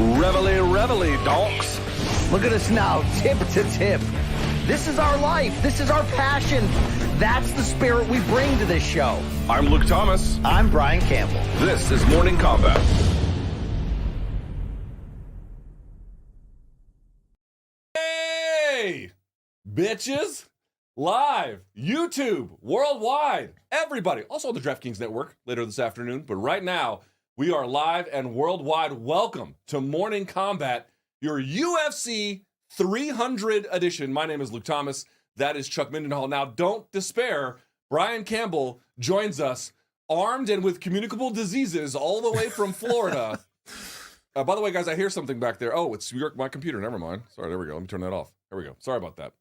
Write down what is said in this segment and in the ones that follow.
Reveille, reveille, donks. Look at us now, tip to tip. This is our life. This is our passion. That's the spirit we bring to this show. I'm Luke Thomas. I'm Brian Campbell. This is Morning Kombat. Hey, bitches. Live, YouTube, worldwide, everybody. Also on the DraftKings Network later this afternoon. But right now, we are live and worldwide. Welcome to Morning Kombat, your UFC 300 edition. My name is Luke Thomas. That is Chuck Mindenhall. Now, don't despair. Brian Campbell joins us, armed and with communicable diseases, all the way from Florida. By the way, guys, I hear something back there. Oh, it's my computer. Never mind. Sorry, there we go. Let me turn that off. There we go. Sorry about that.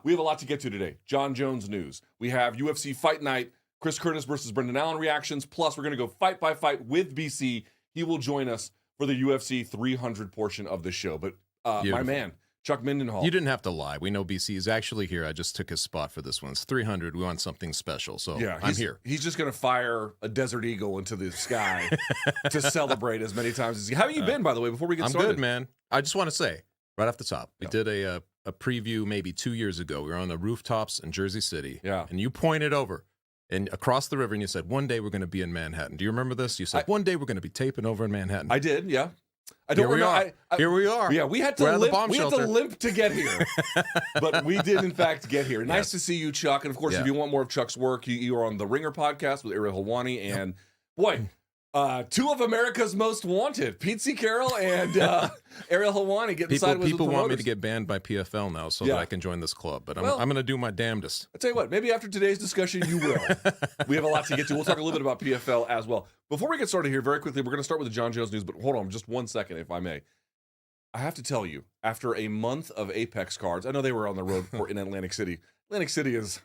We have a lot to get to today. Jon Jones news. We have UFC Fight Night, Chris Curtis versus Brendan Allen reactions. Plus, we're going to go fight by fight with BC. He will join us for the UFC 300 portion of the show. But my man, Chuck Mindenhall. You didn't have to lie. We know BC is actually here. I just took his spot for this one. It's 300. We want something special. So yeah, I'm here. He's just going to fire a Desert Eagle into the sky to celebrate as many times as he. How have you been, by the way, before we get started? I'm good, man. I just want to say, right off the top, we did a preview maybe 2 years ago. We were on the rooftops in Jersey City. Yeah. And you pointed over and across the river and you said, one day we're going to be in Manhattan. Do you remember this? You said, one day we're going to be taping over in Manhattan. I did, yeah. I don't remember. Here we are. Yeah, we had to limp to get here. But we did, in fact, get here. Nice to see you, Chuck. And, of course, if you want more of Chuck's work, you are on the Ringer podcast with Ariel Helwani. And, boy, two of America's most wanted, Pete Carroll and Ariel Helwani getting sideways People with want me to get banned by PFL now so that I can join this club. But I'm going to do my damnedest. I'll tell you what, maybe after today's discussion, you will. We have a lot to get to. We'll talk a little bit about PFL as well. Before we get started here, very quickly, we're going to start with the Jon Jones news. But hold on just 1 second, if I may. I have to tell you, after a month of Apex cards, I know they were on the road in Atlantic City. Atlantic City is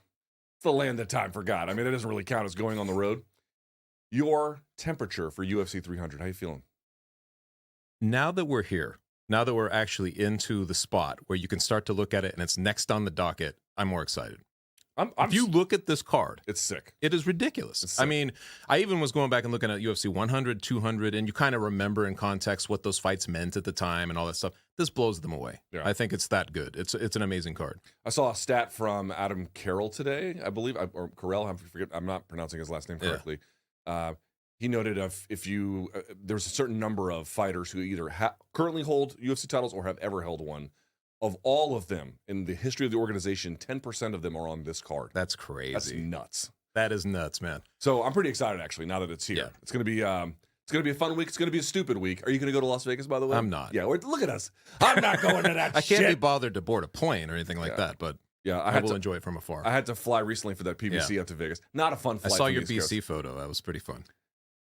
the land that time forgot. I mean, it doesn't really count as going on the road. Your temperature for UFC 300, how you feeling? Now that we're here, now that we're actually into the spot where you can start to look at it and it's next on the docket, I'm more excited. If you look at this card, it's sick. It is ridiculous. I mean, I even was going back and looking at UFC 100, 200, and you kind of remember in context what those fights meant at the time and all that stuff. This blows them away. Yeah. I think it's that good. It's an amazing card. I saw a stat from Adam Carroll today, I believe, or Carell. I'm not pronouncing his last name correctly. Yeah. He noted if you there's a certain number of fighters who either currently hold UFC titles or have ever held one. Of all of them in the history of the organization, 10% of them are on this card. That's crazy. That's nuts. That is nuts, man. So I'm pretty excited actually now that it's here. Yeah. It's gonna be a fun week. It's gonna be a stupid week. Are you gonna go to Las Vegas, by the way? I'm not. Yeah, look at us. I'm not going to that. I can't be bothered to board a plane or anything like that, but I will enjoy it from afar. I had to fly recently for that PBC up to Vegas. Not a fun flight. I saw your BC photo. That was pretty fun.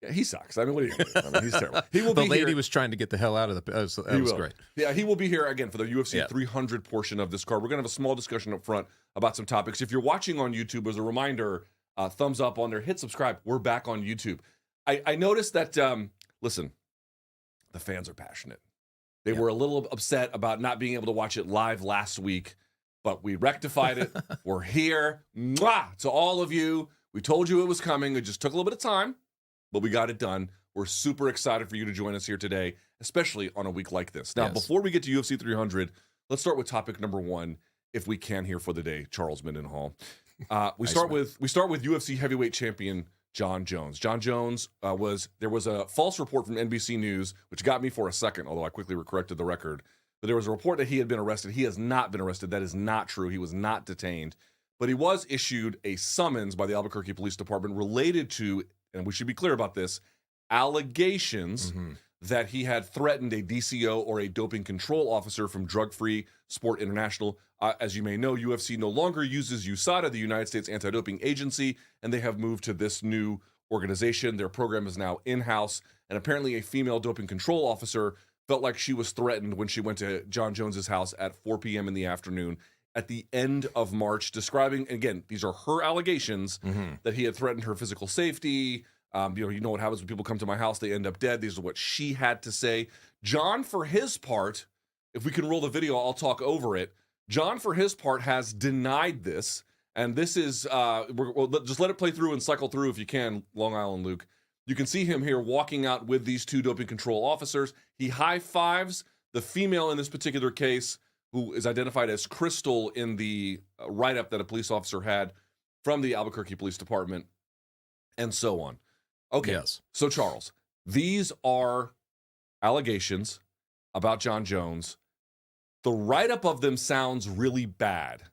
Yeah, he sucks. I mean, what are you going to do? I mean, he's terrible. He will the be lady here. was trying to get the hell out of the. That was great. Yeah, he will be here again for the UFC 300 portion of this card. We're going to have a small discussion up front about some topics. If you're watching on YouTube, as a reminder, thumbs up on there, hit subscribe. We're back on YouTube. I noticed that, listen, the fans are passionate. They were a little upset about not being able to watch it live last week, but we rectified it. We're here. Mwah! To all of you. We told you it was coming. It just took a little bit of time. But we got it done. We're super excited for you to join us here today, especially on a week like this. Now, before we get to UFC 300, let's start with topic number one, if we can here for the day, Charles Mindenhall. We start with UFC heavyweight champion Jon Jones. Jon Jones there was a false report from NBC News, which got me for a second, although I quickly corrected the record. But there was a report that he had been arrested. He has not been arrested. That is not true. He was not detained. But he was issued a summons by the Albuquerque Police Department related to, and we should be clear about this, allegations that he had threatened a DCO or a doping control officer from Drug Free Sport International. As you may know, UFC no longer uses USADA, the United States Anti-Doping Agency, and they have moved to this new organization. Their program is now in-house, and apparently a female doping control officer felt like she was threatened when she went to Jon Jones's house at 4 p.m. in the afternoon at the end of March, describing, again, these are her allegations, that he had threatened her physical safety. You know what happens when people come to my house, they end up dead. These are what she had to say. Jon, for his part, if we can roll the video, I'll talk over it. Jon, for his part, has denied this. And this is, just let it play through and cycle through if you can, Long Island Luke. You can see him here walking out with these two doping control officers. He high-fives the female in this particular case, who is identified as Crystal in the write-up that a police officer had from the Albuquerque Police Department, and so on. Okay, Yes. So Charles, these are allegations about Jon Jones. The write-up of them sounds really bad.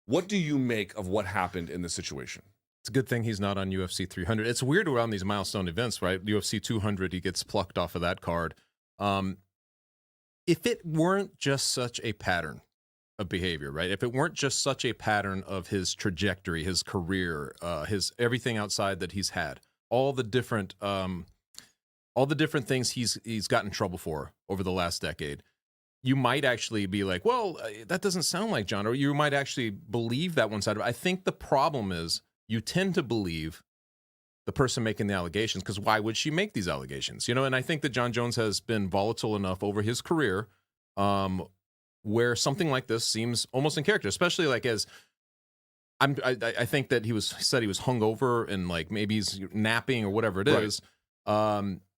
What do you make of what happened in this situation? It's a good thing he's not on UFC 300. It's weird around these milestone events, right? UFC 200, he gets plucked off of that card. If it weren't just such a pattern of behavior, right? If it weren't just such a pattern of his trajectory, his career, his everything outside that he's had, all the different things he's gotten in trouble for over the last decade, you might actually be like, well, that doesn't sound like Jon, or you might actually believe that one side of it. I think the problem is you tend to believe the person making the allegations, because why would she make these allegations? You know, and I think that Jon Jones has been volatile enough over his career where something like this seems almost in character, especially like as I think that he said he was hungover and like maybe he's napping or whatever it is.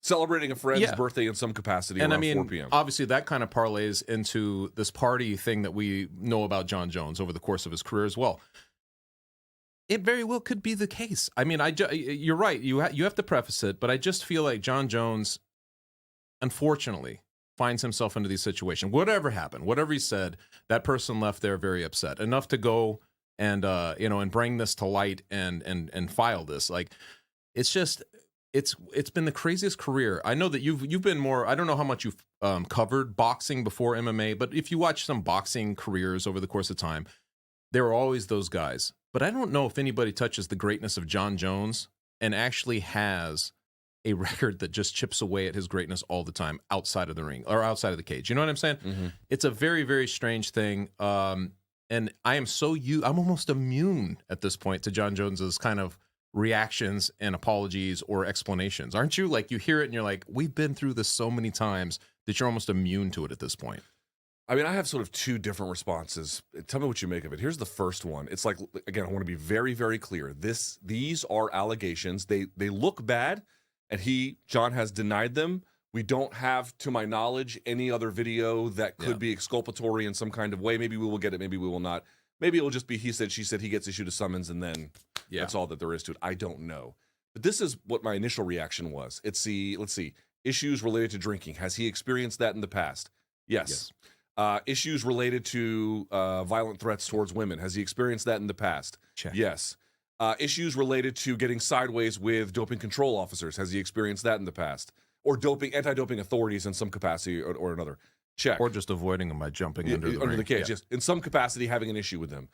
Celebrating a friend's birthday in some capacity and around I mean, 4 p.m. Obviously, that kind of parlays into this party thing that we know about Jon Jones over the course of his career as well. It very well could be the case. I mean, you're right. You have to preface it, but I just feel like Jon Jones, unfortunately, finds himself into these situations. Whatever happened, whatever he said, that person left there very upset enough to go and and bring this to light and file this. Like, it's just. It's been the craziest career. I know that you've been more. I don't know how much you've covered boxing before MMA, but if you watch some boxing careers over the course of time, there are always those guys. But I don't know if anybody touches the greatness of Jon Jones and actually has a record that just chips away at his greatness all the time outside of the ring or outside of the cage. You know what I'm saying? Mm-hmm. It's a very, very strange thing. And I am I'm almost immune at this point to Jon Jones's kind of reactions and apologies or explanations, aren't you? Like, you hear it and you're like, we've been through this so many times that you're almost immune to it at this point. I mean, I have sort of two different responses. Tell me what you make of it. Here's the first one. It's like, again, I want to be very, very clear. These are allegations. They look bad, and Jon has denied them. We don't have, to my knowledge, any other video that could be exculpatory in some kind of way. Maybe we will get it. Maybe we will not. Maybe it will just be he said, she said, he gets issued a summons, and then that's all that there is to it. I don't know. But this is what my initial reaction was. Let's see, issues related to drinking. Has he experienced that in the past? Yes. Issues related to violent threats towards women. Has he experienced that in the past? Check. Yes. Issues related to getting sideways with doping control officers. Has he experienced that in the past? Or anti-doping authorities in some capacity or another? Check. Or just avoiding them by jumping under the cage. Yeah. Yes. In some capacity, having an issue with them.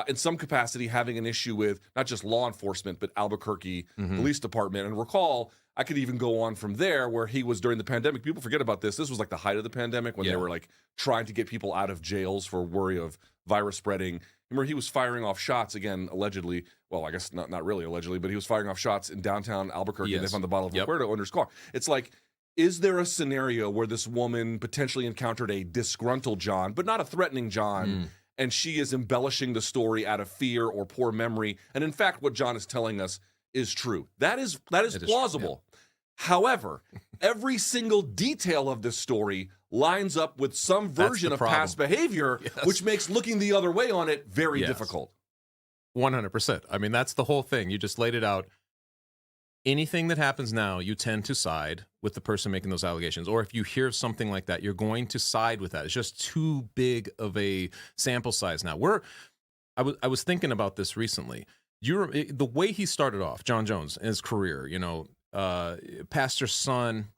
In some capacity, having an issue with not just law enforcement, but Albuquerque Police Department. And recall, I could even go on from there where he was during the pandemic. People forget about this. This was like the height of the pandemic when they were like trying to get people out of jails for worry of virus spreading. Remember, he was firing off shots again, allegedly. Well, I guess not really allegedly, but he was firing off shots in downtown Albuquerque. And they found the bottle of Liqueur under his car. It's like, is there a scenario where this woman potentially encountered a disgruntled Jon, but not a threatening Jon, and she is embellishing the story out of fear or poor memory? And in fact, what Jon is telling us is true. That is plausible. However, every single detail of this story lines up with some version of past behavior, which makes looking the other way on it very difficult. 100%. I mean, that's the whole thing. You just laid it out. Anything that happens now, you tend to side with the person making those allegations. Or if you hear something like that, you're going to side with that. It's just too big of a sample size now. I was thinking about this recently. The way he started off, Jon Jones, in his career, pastor's son,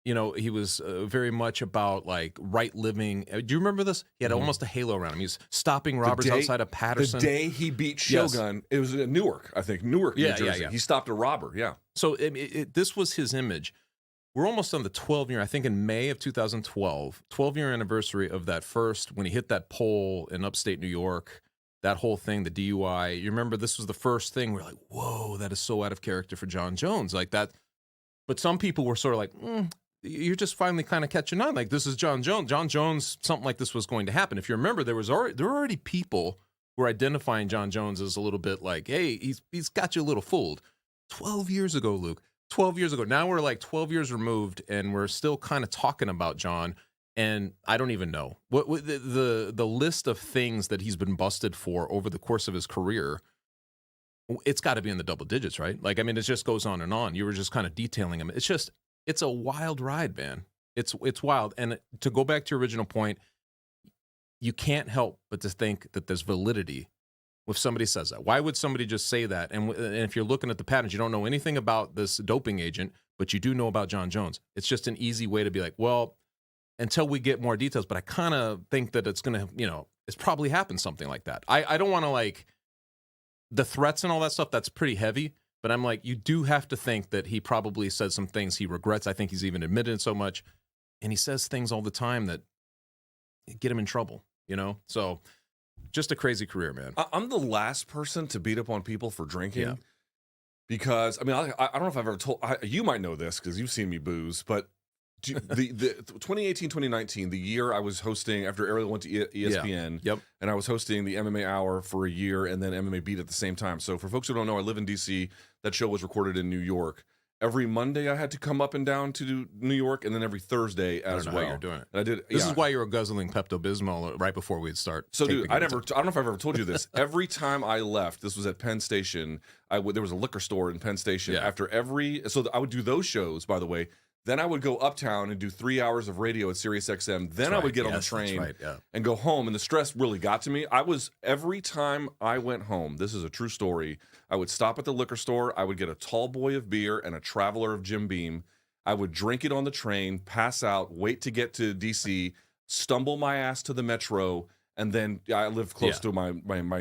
he was very much about like right living. Do you remember this? He had almost a halo around him. He's stopping robbers outside of Patterson. The day he beat Shogun, it was in Newark, I think. Newark, New Jersey. He stopped a robber, So this was his image. We're almost on the 12-year, I think in May of 2012, 12-year anniversary of that first, when he hit that pole in upstate New York, that whole thing, the DUI. You remember this was the first thing we're like, whoa, that is so out of character for Jon Jones. Like that. But some people were sort of like, you're just finally kind of catching on. Like, this is Jon Jones. Jon Jones, something like this was going to happen. If you remember, there were already people who were identifying Jon Jones as a little bit like, hey, he's got you a little fooled. 12 years ago, Luke. 12 years ago. Now we're like 12 years removed, and we're still kind of talking about Jon. And I don't even know what the list of things that he's been busted for over the course of his career. It's got to be in the double digits, right? Like, I mean, it just goes on and on. You were just kind of detailing him. It's a wild ride, man. It's wild. And to go back to your original point, you can't help but to think that there's validity if somebody says that. Why would somebody just say that? And if you're looking at the patterns, you don't know anything about this doping agent, but you do know about Jon Jones. It's just an easy way to be like, well, until we get more details, but I kind of think that it's going to, it's probably happened something like that. I don't want to, like, the threats and all that stuff, that's pretty heavy, but I'm like, you do have to think that he probably said some things he regrets. I think he's even admitted it so much. And he says things all the time that get him in trouble, So just a crazy career, man. I'm the last person to beat up on people for drinking because, I mean, I don't know if I've ever told, you might know this because you've seen me booze, but the 2018, 2019, the year I was hosting after Ariel went to ESPN, and I was hosting the MMA Hour for a year and then MMA Beat at the same time. So for folks who don't know, I live in DC. That show was recorded in New York. Every Monday I had to come up and down to New York, and then every Thursday as well. How you're doing it. And I did. This is why you were guzzling Pepto-Bismol right before we'd start. So, dude, I don't know if I've ever told you this. Every time I left, this was at Penn Station. There was a liquor store in Penn Station. So I would do those shows, by the way. Then I would go uptown and do 3 hours of radio at SiriusXM. Then I would get on the train and go home. And the stress really got to me. Every time I went home, this is a true story, I would stop at the liquor store. I would get a tall boy of beer and a traveler of Jim Beam. I would drink it on the train, pass out, wait to get to DC, stumble my ass to the metro. And then I lived close to my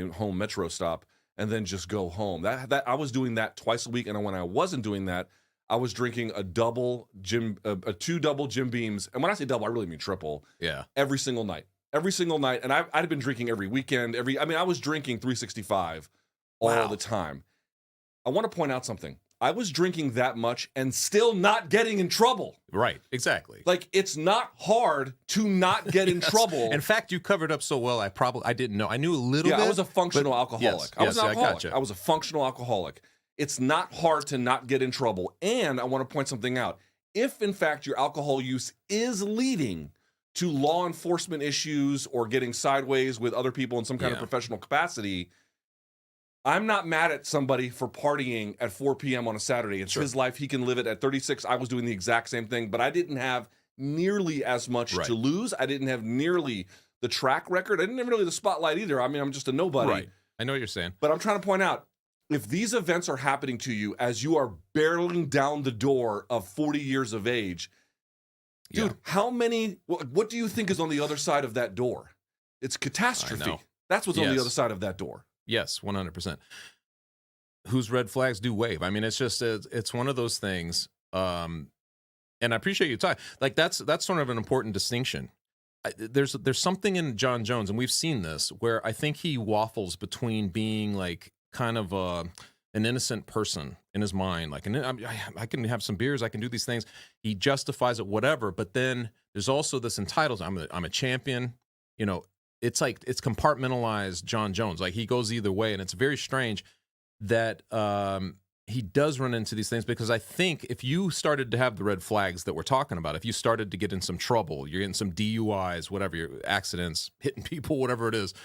home metro stop, and then just go home. That I was doing that twice a week. And when I wasn't doing that, I was drinking two double Jim Beams. And when I say double, I really mean triple. Yeah. Every single night. And I'd been drinking every weekend. I was drinking 365 all the time. I want to point out something. I was drinking that much and still not getting in trouble. Right. Exactly. Like, it's not hard to not get in trouble. In fact, you covered up so well, I didn't know. I knew a little bit. I was a functional alcoholic. I was an alcoholic. Gotcha. I was a functional alcoholic. It's not hard to not get in trouble. And I want to point something out. If, in fact, your alcohol use is leading to law enforcement issues or getting sideways with other people in some kind of professional capacity, I'm not mad at somebody for partying at 4 p.m. on a Saturday. It's his life. He can live it. At 36, I was doing the exact same thing, but I didn't have nearly as much to lose. I didn't have nearly the track record. I didn't have really the spotlight either. I mean, I'm just a nobody. Right. I know what you're saying. But I'm trying to point out, if these events are happening to you as you are barreling down the door of 40 years of age, dude, what do you think is on the other side of that door? It's catastrophe. That's what's on the other side of that door. Yes, 100%. Whose red flags do wave? I mean, it's just, it's one of those things. And I appreciate you talking. Like, that's sort of an important distinction. There's something in Jon Jones, and we've seen this, where I think he waffles between being like, kind of an innocent person in his mind, like, I can have some beers, I can do these things. He justifies it, whatever. But then there's also this entitlement. I'm a champion. It's like it's compartmentalized Jon Jones. Like, he goes either way, and it's very strange that he does run into these things, because I think if you started to have the red flags that we're talking about, if you started to get in some trouble, you're getting some DUIs, whatever, your accidents, hitting people, whatever it is,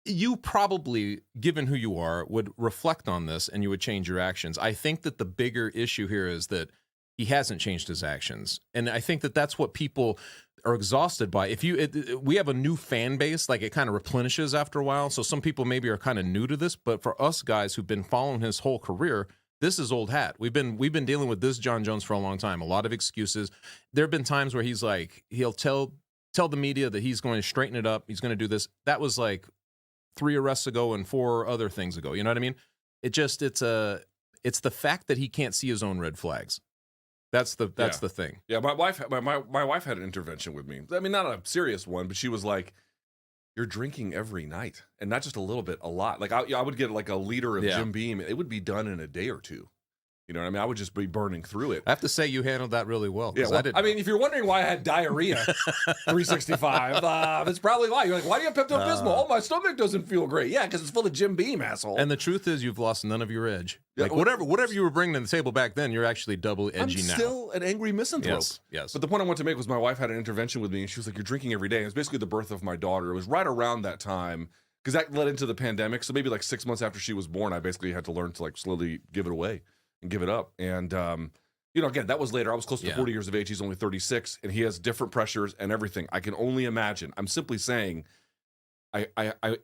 you probably, given who you are, would reflect on this and you would change your actions. I think that the bigger issue here is that he hasn't changed his actions. And I think that that's what people are exhausted by. We have a new fan base, like, it kind of replenishes after a while. So some people maybe are kind of new to this, but for us guys who've been following his whole career, this is old hat. We've been dealing with this Jon Jones for a long time. A lot of excuses. There have been times where he's like, he'll tell the media that he's going to straighten it up. He's going to do this. That was like 3 arrests ago and 4 other things ago. You know what I mean? It's the fact that he can't see his own red flags. That's the thing. Yeah, my wife had an intervention with me. I mean, not a serious one, but she was like, "You're drinking every night, and not just a little bit, a lot. Like I would get like a liter of Jim Beam. It would be done in a day or two. You know what I mean? I would just be burning through it. I have to say you handled that really well. Yeah, well, I mean, if you're wondering why I had diarrhea 365, that's probably why. You're like, why do you have Pepto-Bismol? Oh, my stomach doesn't feel great. Yeah, because it's full of Jim Beam, asshole. And the truth is you've lost none of your edge. Yeah, Like whatever you were bringing to the table back then, you're actually double edgy now. I'm still an angry misanthrope. Yes. But the point I wanted to make was my wife had an intervention with me, and she was like, you're drinking every day. And it was basically the birth of my daughter. It was right around that time, because that led into the pandemic. So maybe like 6 months after she was born, I basically had to learn to like slowly give it away and give it up. And, you know, again, that was later. I was close to 40 years of age. He's only 36, and he has different pressures and everything. I can only imagine. I'm simply saying,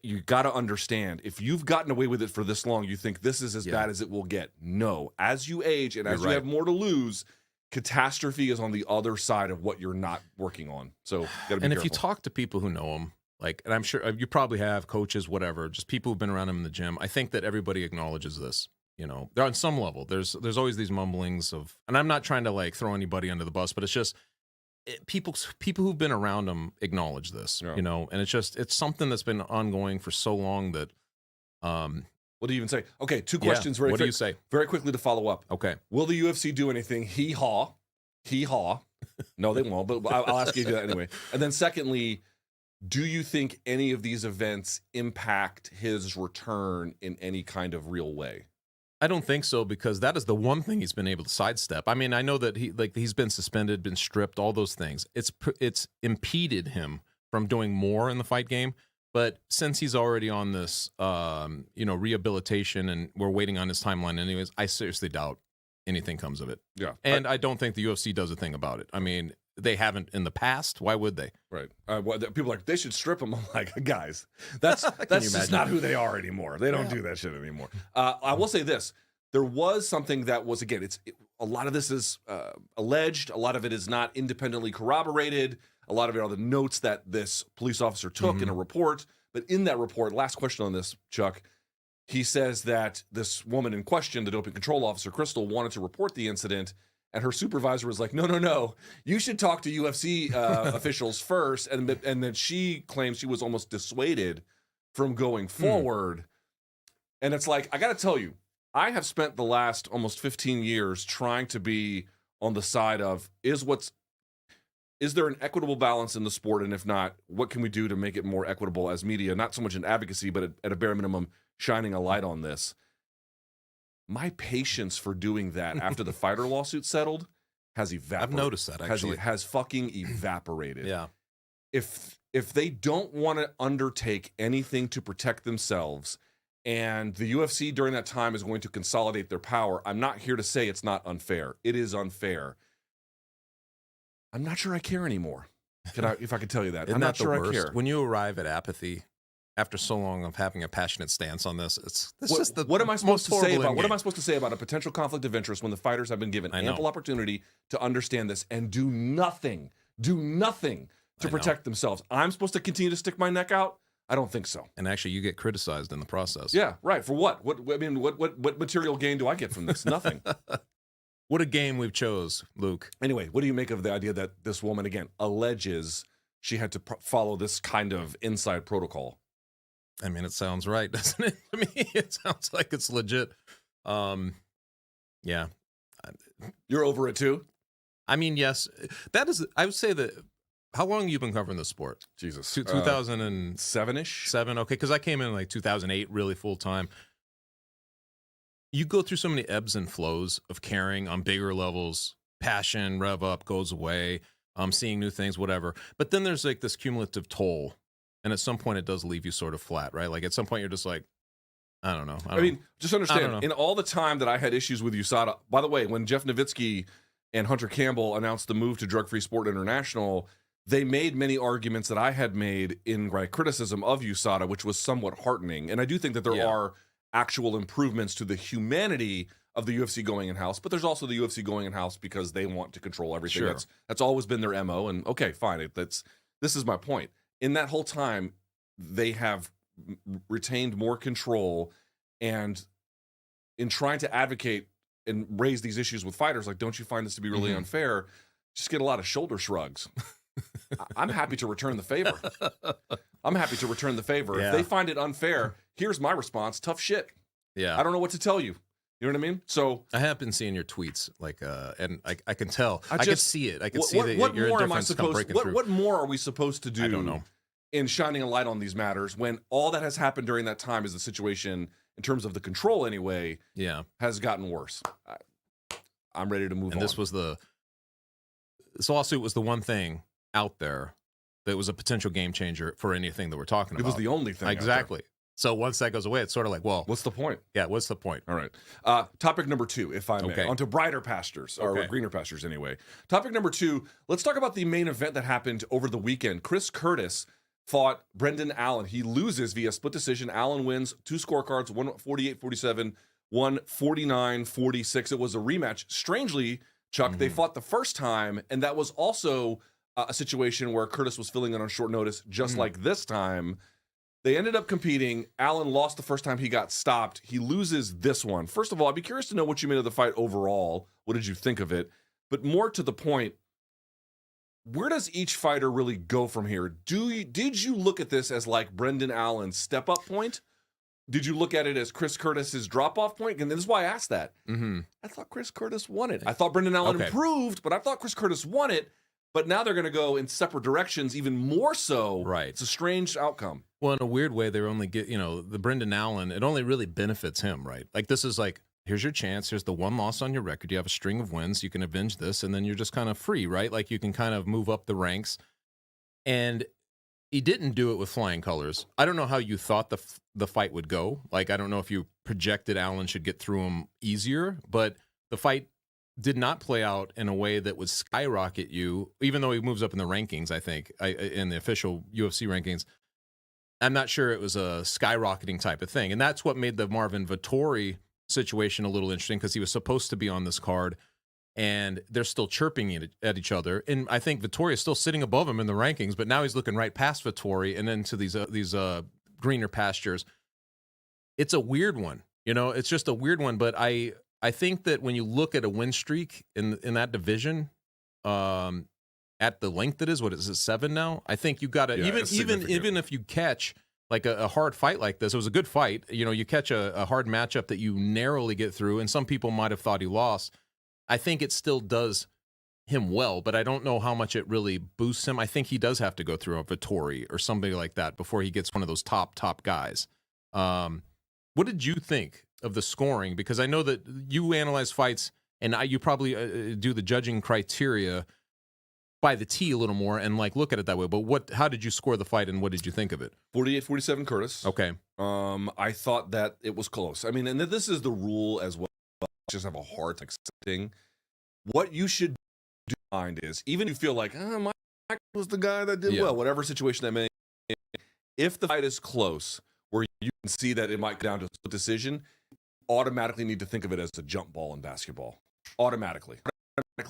you got to understand, if you've gotten away with it for this long, you think this is as bad as it will get. No. As you age and as you have more to lose, catastrophe is on the other side of what you're not working on. So, gotta be careful. If you talk to people who know him, like, and I'm sure you probably have coaches, whatever, just people who've been around him in the gym, I think that everybody acknowledges this. You know, they're on some level. There's always these mumblings of, and I'm not trying to like throw anybody under the bus, but it's just people who've been around him acknowledge this. You know, and it's something that's been ongoing for so long that. What do you even say? Okay, two questions. What do you say? Very quickly to follow up. Okay. Will the UFC do anything? Hee haw. No, they won't. But I'll ask you that anyway. And then secondly, do you think any of these events impact his return in any kind of real way? I don't think so, because that is the one thing he's been able to sidestep. I mean, I know that he's been suspended, been stripped, all those things. It's impeded him from doing more in the fight game. But since he's already on this, rehabilitation, and we're waiting on his timeline anyways, I seriously doubt anything comes of it. Yeah, and I don't think the UFC does a thing about it. I mean, they haven't in the past. Why would they? Right. People are like, they should strip him. I'm like, guys, that's just not who they are anymore. They don't do that shit anymore. I will say this. There was something that was, again, a lot of this is alleged. A lot of it is not independently corroborated. A lot of it are the notes that this police officer took in a report. But in that report, last question on this, Chuck, he says that this woman in question, the doping control officer, Crystal, wanted to report the incident. And her supervisor was like, no. You should talk to UFC officials first. And then she claims she was almost dissuaded from going forward. And it's like, I got to tell you, I have spent the last almost 15 years trying to be on the side of, is there an equitable balance in the sport? And if not, what can we do to make it more equitable as media? Not so much in advocacy, but at a bare minimum, shining a light on this. My patience for doing that after the fighter lawsuit settled has evaporated. I've noticed that, actually. Has fucking evaporated. Yeah. If they don't want to undertake anything to protect themselves, and the UFC during that time is going to consolidate their power, I'm not here to say it's not unfair. It is unfair. I'm not sure I care anymore. If I could tell you that. I'm not sure I care. When you arrive at apathy after so long of having a passionate stance on this, what am I supposed to say about what am I supposed to say about a potential conflict of interest when the fighters have been given ample opportunity to understand this and do nothing to protect themselves? I'm supposed to continue to stick my neck out? I don't think so. And actually, you get criticized in the process. Yeah, right. For what? What material gain do I get from this? Nothing. What a game we've chose, Luke. Anyway, what do you make of the idea that this woman, again, alleges she had to follow this kind of inside protocol? I mean, it sounds right, doesn't it? To me, it sounds like it's legit. Yeah. You're over it too? I mean, yes. That is, I would say that, how long have you been covering this sport? Jesus. 2007-ish? 7, okay, because I came in like 2008, really full-time. You go through so many ebbs and flows of caring on bigger levels, passion, rev up, goes away, seeing new things, whatever. But then there's like this cumulative toll. And at some point, it does leave you sort of flat, right? Like at some point, you're just like, I don't know. I mean, just understand, in all the time that I had issues with USADA, by the way, when Jeff Nowitzki and Hunter Campbell announced the move to Drug Free Sport International, they made many arguments that I had made in my criticism of USADA, which was somewhat heartening. And I do think that there are actual improvements to the humanity of the UFC going in-house, but there's also the UFC going in-house because they want to control everything. Sure. That's always been their MO, and okay, fine. This is my point. In that whole time, they have retained more control, and in trying to advocate and raise these issues with fighters, like, don't you find this to be really unfair? Just get a lot of shoulder shrugs. I'm happy to return the favor. Yeah. If they find it unfair, here's my response: tough shit. Yeah. I don't know what to tell you. You know what I mean? So I have been seeing your tweets, like, and I can tell. I can just see it. I can see what, that what your more am I indifference come supposed? breaking What, through. what more are we supposed to do? I don't know. In shining a light on these matters when all that has happened during that time is the situation in terms of the control anyway. Yeah, has gotten worse. I'm ready to move on. And this lawsuit was the one thing out there that was a potential game changer for anything that we're talking about. It was the only thing. Exactly. So once that goes away, it's sort of like, well, what's the point? Yeah, what's the point? All right. Topic number 2, if I may. Okay. Onto brighter pastures, or greener pastures anyway. Topic number 2, let's talk about the main event that happened over the weekend. Chris Curtis fought Brendan Allen. He loses via split decision. Allen wins 2 scorecards, 148-47, 149-46. It was a rematch. Strangely, Chuck, they fought the first time, and that was also a situation where Curtis was filling in on short notice, just like this time. They ended up competing. Allen lost the first time he got stopped. He loses this one. First of all, I'd be curious to know what you made of the fight overall. What did you think of it? But more to the point, where does each fighter really go from here? Did you look at this as like Brendan Allen's step-up point? Did you look at it as Chris Curtis's drop-off point? And this is why I asked that. I thought Chris Curtis won it. I thought Brendan Allen improved, but I thought Chris Curtis won it. But now they're going to go in separate directions, even more so. Right. It's a strange outcome. Well, in a weird way, they're only the Brendan Allen, it only really benefits him, right? Like, this is like, here's your chance. Here's the one loss on your record. You have a string of wins. You can avenge this, and then you're just kind of free, right? Like, you can kind of move up the ranks. And he didn't do it with flying colors. I don't know how you thought the fight would go. Like, I don't know if you projected Allen should get through him easier, but the fight did not play out in a way that would skyrocket you, even though he moves up in the rankings, I think, in the official UFC rankings. I'm not sure it was a skyrocketing type of thing. And that's what made the Marvin Vettori situation a little interesting, because he was supposed to be on this card, and they're still chirping at each other. And I think Vettori is still sitting above him in the rankings, but now he's looking right past Vettori and into these greener pastures. It's a weird one. It's just a weird one, but I think that when you look at a win streak in that division, at the length it is, what is it, 7 now? I think you got to even if you catch like a hard fight like this, it was a good fight. You catch a hard matchup that you narrowly get through, and some people might have thought he lost. I think it still does him well, but I don't know how much it really boosts him. I think he does have to go through a Vettori or somebody like that before he gets one of those top guys. What did you think of the scoring? Because I know that you analyze fights, and you probably do the judging criteria by the T a little more and like look at it that way. But how did you score the fight, and what did you think of it? 48-47 Curtis. Okay. I thought that it was close. I mean, and this is the rule as well. Just have a hard time accepting. What you should do in mind is, even if you feel like, Mike was the guy that did well, whatever situation that may be, if the fight is close, where you can see that it might go down to a decision, automatically need to think of it as a jump ball in basketball. Automatically,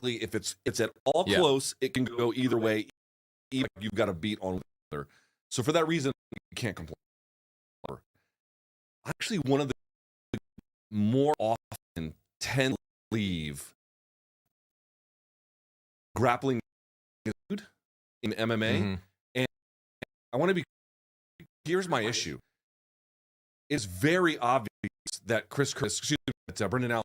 if it's at all close, it can go either way. Even if you've got a beat on other. So for that reason, you can't complain. Actually, one of the more often tend to leave grappling in MMA, and I want to be. Here's my issue. It's very obvious that Brendan Allen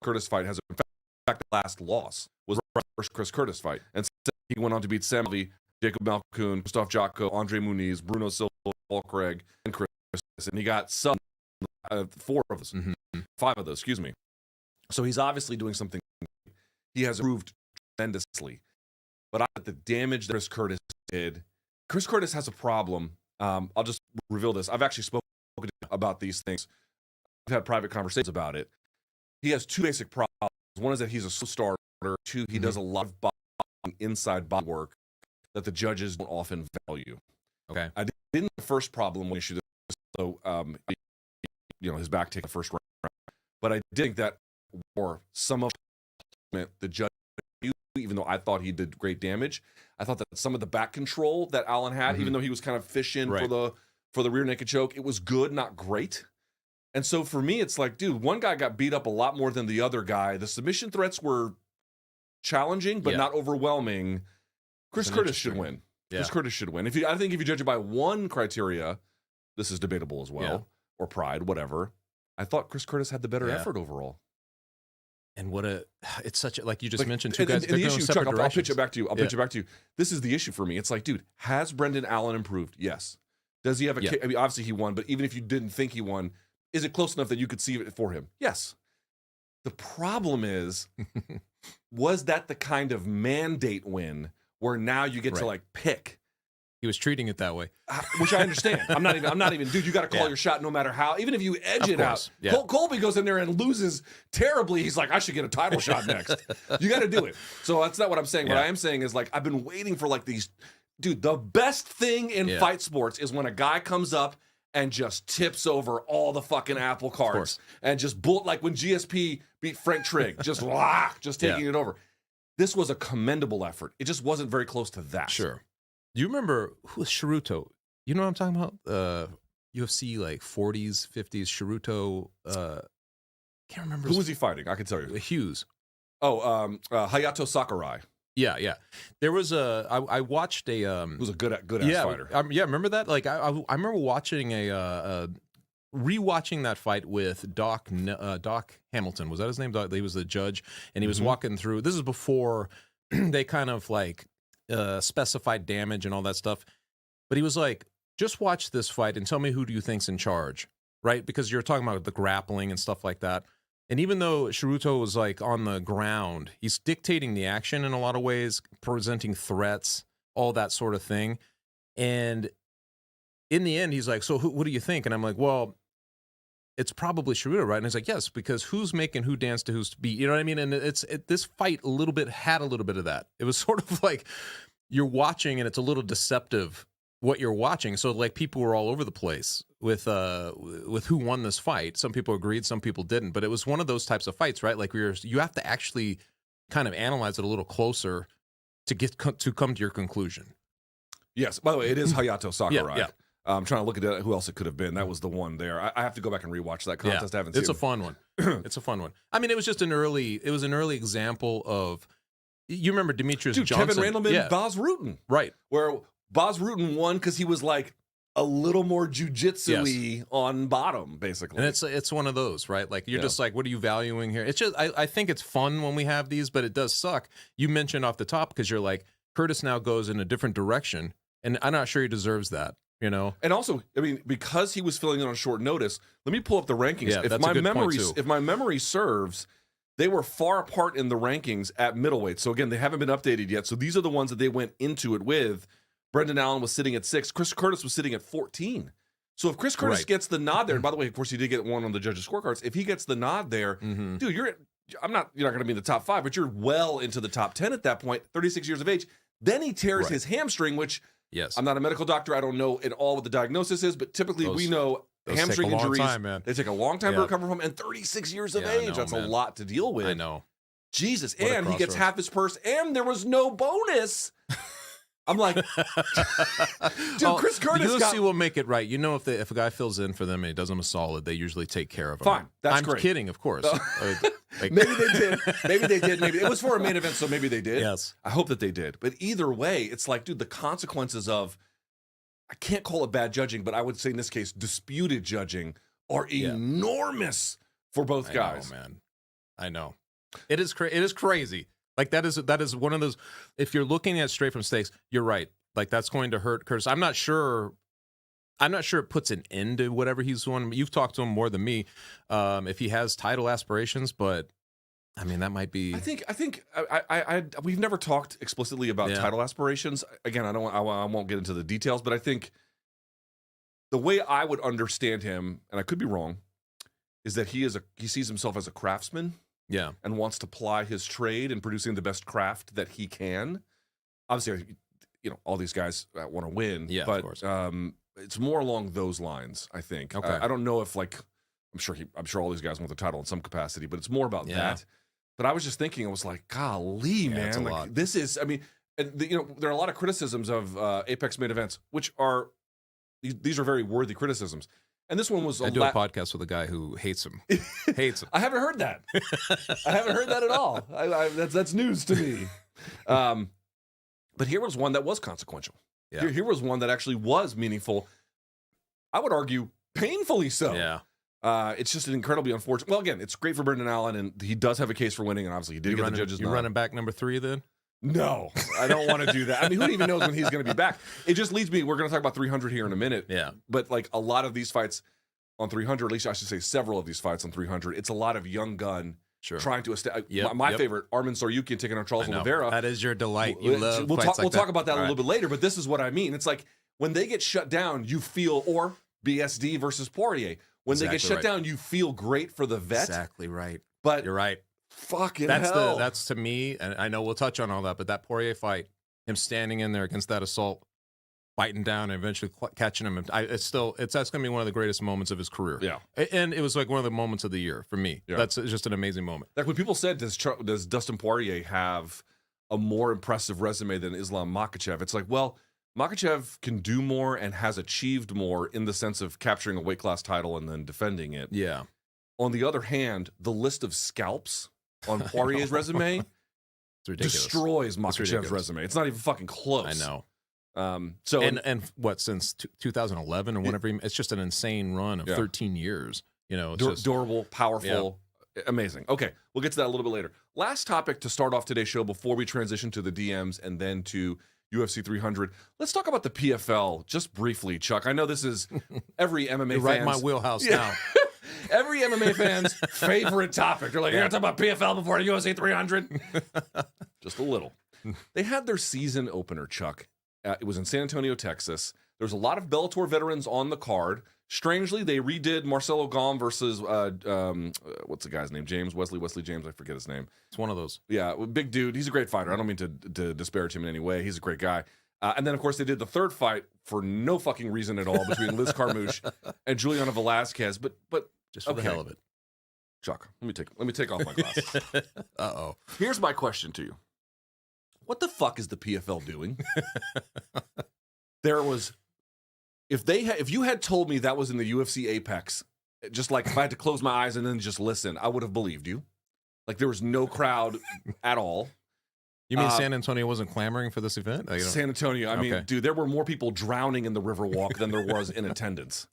Curtis fight has, in fact, the last loss was the first Chris Curtis fight, and he went on to beat Sam Levy, Jacob Malkoun, Gustav Jocko, Andre Muniz, Bruno Silva, Paul Craig, and Chris, and he got 5 of those, excuse me. So he's obviously doing something. He has improved tremendously, but I think the damage that Chris Curtis did. Chris Curtis has a problem. I'll just reveal this. I've actually spoken about these things. We've had private conversations about it. He has 2 basic problems. One is that he's a slow starter. 2, he does a lot of inside body work that the judges don't often value. Okay. I didn't the first problem when he should so his back take the first round. But I did think that for some of the judge, even though I thought he did great damage, I thought that some of the back control that Allen had, even though he was kind of fishing for the rear naked choke, it was good, not great. And so for me, it's like, dude, one guy got beat up a lot more than the other guy. The submission threats were challenging, but not overwhelming. Chris Curtis should win. Yeah. Chris Curtis should win. I think if you judge it by one criteria, this is debatable as well, or pride, whatever. I thought Chris Curtis had the better effort overall. And it's such a, like you just mentioned, two guys. And the issue, Chuck, I'll pitch it back to you. I'll pitch Yeah. it back to you. This is the issue for me. It's like, dude, has Brendan Allen improved? Yes. Does he have Yeah. I mean, obviously he won, but even if you didn't think he won, is it close enough that you could see it for him? Yes. The problem is, was that the kind of mandate win where now you get to like pick? He was treating it that way, Which I understand. I'm not even, dude, you got to call your shot no matter how. Even if you edge it out. Yeah. Colby goes in there and loses terribly. He's like, I should get a title shot next. You got to do it. So that's not what I'm saying. What I am saying is, like, I've been waiting for like these, dude, the best thing in fight sports is when a guy comes up and just tips over all the fucking apple carts and just like when GSP beat Frank Trigg, just taking it over. This was a commendable effort. It just wasn't very close to that. Sure. Do you remember who was Ceruto? You know what I'm talking about? UFC like 40s, 50s. Ceruto. Can't remember. Who was he fighting? I can tell you. Hughes. Oh, Hayato Sakurai. Yeah. There was I watched a. He was a good ass fighter. Remember that? Like I remember watching rewatching that fight with Doc Hamilton. Was that his name? He was the judge, and he was walking through. This is before they kind of like specified damage and all that stuff. But he was like, just watch this fight and tell me who do you think's in charge, right? Because you're talking about the grappling and stuff like that. And even though Ceruto was like on the ground, he's dictating the action in a lot of ways, presenting threats, all that sort of thing. And in the end, he's like, so what do you think? And I'm like, well, it's probably Ceruto, right? And he's like, yes, because who's making who dance to who's beat? You know what I mean? And this fight had a little bit of that. It was sort of like you're watching and it's a little deceptive what you're watching. So like people were all over the place with who won this fight. Some people agreed, some people didn't. But it was one of those types of fights, right? Like you have to actually kind of analyze it a little closer to come to your conclusion. Yes. By the way, it is Hayato Sakurai. Yeah. I'm trying to look at who else it could have been. That was the one there. I have to go back and rewatch that contest. I haven't seen it. It's a fun one. It's a fun one. I mean, it was an early example of, you remember Demetrius Johnson. Kevin Randleman, Bas Rutten. Right. Where Bas Rutten won because he was like a little more jujitsu-y on bottom, basically. And it's one of those, right? Like you're just like, what are you valuing here? It's just, I think it's fun when we have these, but it does suck. You mentioned off the top because you're like, Curtis now goes in a different direction, and I'm not sure he deserves that. You know, and also, I mean, because he was filling in on short notice. Let me pull up the rankings. Yeah, if my memory serves, they were far apart in the rankings at middleweight. So again, they haven't been updated yet. So these are the ones that they went into it with. Brendan Allen was sitting at 6. Chris Curtis was sitting at 14. So if Chris Curtis gets the nod there, and by the way, of course, he did get one on the judges' scorecards. If he gets the nod there, dude, you're not going to be in the top 5, but you're well into the top 10 at that point. 36 years of age. Then he tears his hamstring, which. Yes. I'm not a medical doctor. I don't know at all what the diagnosis is, but typically we know hamstring injuries, they take a long time to recover from, and 36 years of age. That's a lot to deal with. I know. Jesus. And he gets half his purse, and there was no bonus. I'm like, dude, Chris Curtis the UFC will make it right. You know, if a guy fills in for them and he does them a solid, they usually take care of him. Fine. That's great. I'm kidding, of course. Maybe they did. Maybe they did. Maybe it was for a main event, so maybe they did. Yes. I hope that they did. But either way, it's like, dude, the consequences of, I can't call it bad judging, but I would say in this case, disputed judging are enormous for both guys. I know, man. I know. It is crazy. Like that is one of those. If you're looking at straight from stakes, you're right. Like that's going to hurt Curtis. I'm not sure it puts an end to whatever he's won. You've talked to him more than me. If he has title aspirations, but I mean that might be. I think we've never talked explicitly about title aspirations. Again, I won't get into the details, but I think the way I would understand him, and I could be wrong, is that he sees himself as a craftsman. Yeah. And wants to ply his trade in producing the best craft that he can. Obviously, you know, all these guys want to win. Yeah, but, of course. It's more along those lines, I think. Okay. I don't know if, like, I'm sure all these guys want the title in some capacity, but it's more about that. But I was just thinking, I was like, golly, man. It's a like, lot. this is, I mean, and you know, there are a lot of criticisms of Apex main events, which are, these are very worthy criticisms. And this one was I do a podcast with a guy who hates him. I haven't heard that. I haven't heard that at all. That's news to me. But here was one that was consequential. Yeah. Here was one that actually was meaningful. I would argue painfully so. Yeah. It's just an incredibly unfortunate. Well, again, it's great for Brendan Allen, and he does have a case for winning, and obviously he did get the judges. You're running back number 3 then? No, I don't want to do that. I mean, who even knows when he's going to be back? It just leads me. We're going to talk about 300 here in a minute. Yeah. But like a lot of these fights on 300, at least I should say several of these fights on 300, it's a lot of young gun trying to establish. My favorite, Arman Tsarukyan taking on Charles Oliveira. That is your delight. You love we'll fights talk, like talk about that a little bit later, but this is what I mean. It's like when they get shut down, you feel, or BSD versus Poirier. When they get shut down, you feel great for the vet. Exactly right. But you're right. Fucking hell. That's to me, and I know we'll touch on all that, but that Poirier fight, him standing in there against that assault, biting down and eventually catching him, that's going to be one of the greatest moments of his career. Yeah. And it was like one of the moments of the year for me. Yeah. That's just an amazing moment. Like when people said, does Dustin Poirier have a more impressive resume than Islam Makhachev? It's like, well, Makhachev can do more and has achieved more in the sense of capturing a weight class title and then defending it. Yeah. On the other hand, the list of scalps on Poirier's resume destroys Makhachev's resume. It's not even fucking close. I know. So and what, since 2011 or whenever it's just an insane run of 13 years. You know, it's durable, powerful, amazing. Okay, we'll get to that a little bit later. Last topic to start off today's show before we transition to the DMs and then to UFC 300. Let's talk about the PFL just briefly, Chuck. I know this is every MMA fan's right in my wheelhouse now. Every MMA fan's favorite topic. They're like, you're going to talk about PFL before the UFC 300? Just a little. They had their season opener, Chuck. It was in San Antonio, Texas. There's a lot of Bellator veterans on the card. Strangely, they redid Marcelo Gom versus, what's the guy's name? Wesley James. I forget his name. It's one of those. Yeah, big dude. He's a great fighter. I don't mean to disparage him in any way. He's a great guy. And then, of course, they did the third fight for no fucking reason at all between Liz Carmouche and Juliana Velasquez. But just for the hell of it. Chuck, let me take off my glasses. Uh-oh. Here's my question to you. What the fuck is the PFL doing? There was, if you had told me that was in the UFC Apex, just like if I had to close my eyes and then just listen, I would have believed you. Like there was no crowd at all. You mean San Antonio wasn't clamoring for this event? San Antonio. I mean, dude, there were more people drowning in the Riverwalk than there was in attendance.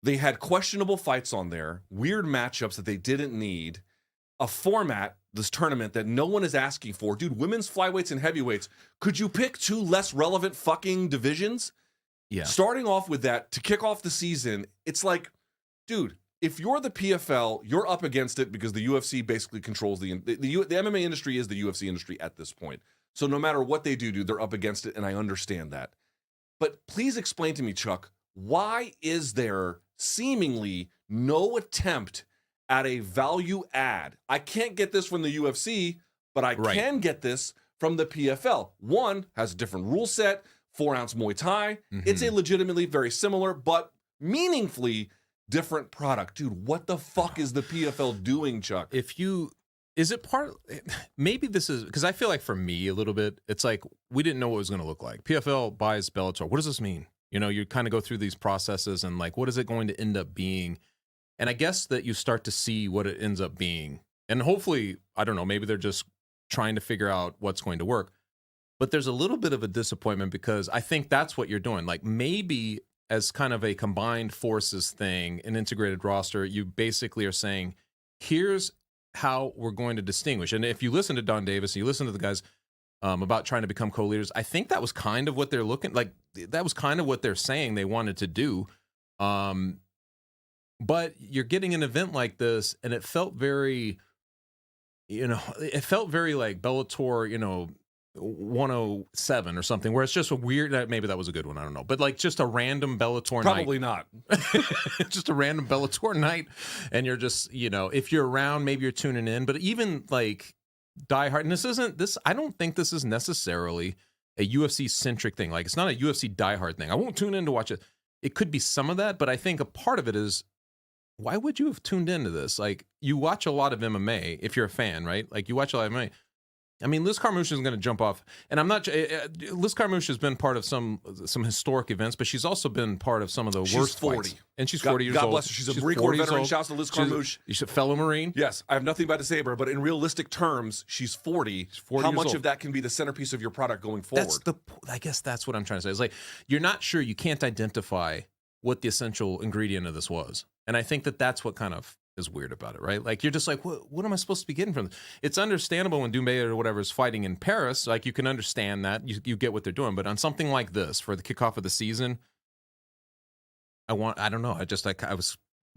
They had questionable fights on there, weird matchups that they didn't need, a format, this tournament, that no one is asking for. Dude, women's flyweights and heavyweights, could you pick 2 less relevant fucking divisions? Yeah. Starting off with that, to kick off the season, it's like, dude, if you're the PFL, you're up against it because the UFC basically controls the MMA industry is the UFC industry at this point. So no matter what they do, dude, they're up against it, and I understand that. But please explain to me, Chuck, why is there seemingly no attempt at a value add? I can't get this from the UFC, but I can get this from the PFL. One has a different rule set, 4-ounce Muay Thai. Mm-hmm. It's a legitimately very similar, but meaningfully different product. Dude, what the fuck is the PFL doing, Chuck? Maybe this is, because I feel like for me a little bit, it's like we didn't know what it was going to look like. PFL buys Bellator. What does this mean? You know, you kind of go through these processes and like, what is it going to end up being? And I guess that you start to see what it ends up being. And hopefully, I don't know, maybe they're just trying to figure out what's going to work. But there's a little bit of a disappointment because I think that's what you're doing. Like maybe as kind of a combined forces thing, an integrated roster, you basically are saying, here's how we're going to distinguish. And if you listen to Don Davis, and you listen to the guys about trying to become co-leaders, I think that was kind of what they're looking like. That was kind of what they're saying they wanted to do. But you're getting an event like this, and it felt very, it felt very like Bellator, 107 or something, where it's just a weird, maybe that was a good one, I don't know, but like just a random Bellator night. Probably not. Just a random Bellator night, and you're just, if you're around, maybe you're tuning in, but even like diehard, and I don't think this is necessarily a UFC-centric thing. Like, it's not a UFC diehard thing. I won't tune in to watch it. It could be some of that, but I think a part of it is, why would you have tuned into this? Like, you watch a lot of MMA, if you're a fan, right? Like, you watch a lot of MMA. I mean, Liz Carmouche is going to jump off, and I'm not. Liz Carmouche has been part of some historic events, but she's also been part of some of the worst 40. fights. And she's 40 years old. God bless her. She's a Marine Corps veteran. Shouts to Liz Carmouche. She's a fellow Marine. Yes, I have nothing bad to say about her, but in realistic terms, she's 40. How much of that can be the centerpiece of your product going forward? I guess that's what I'm trying to say. It's like, you're not sure, you can't identify what the essential ingredient of this was. And I think that that's what kind of is weird about it, right? Like, you're just like, what am I supposed to be getting from this? It's understandable when Doumbé or whatever is fighting in Paris. Like, you can understand that. You get what they're doing. But on something like this, for the kickoff of the season, I don't know. I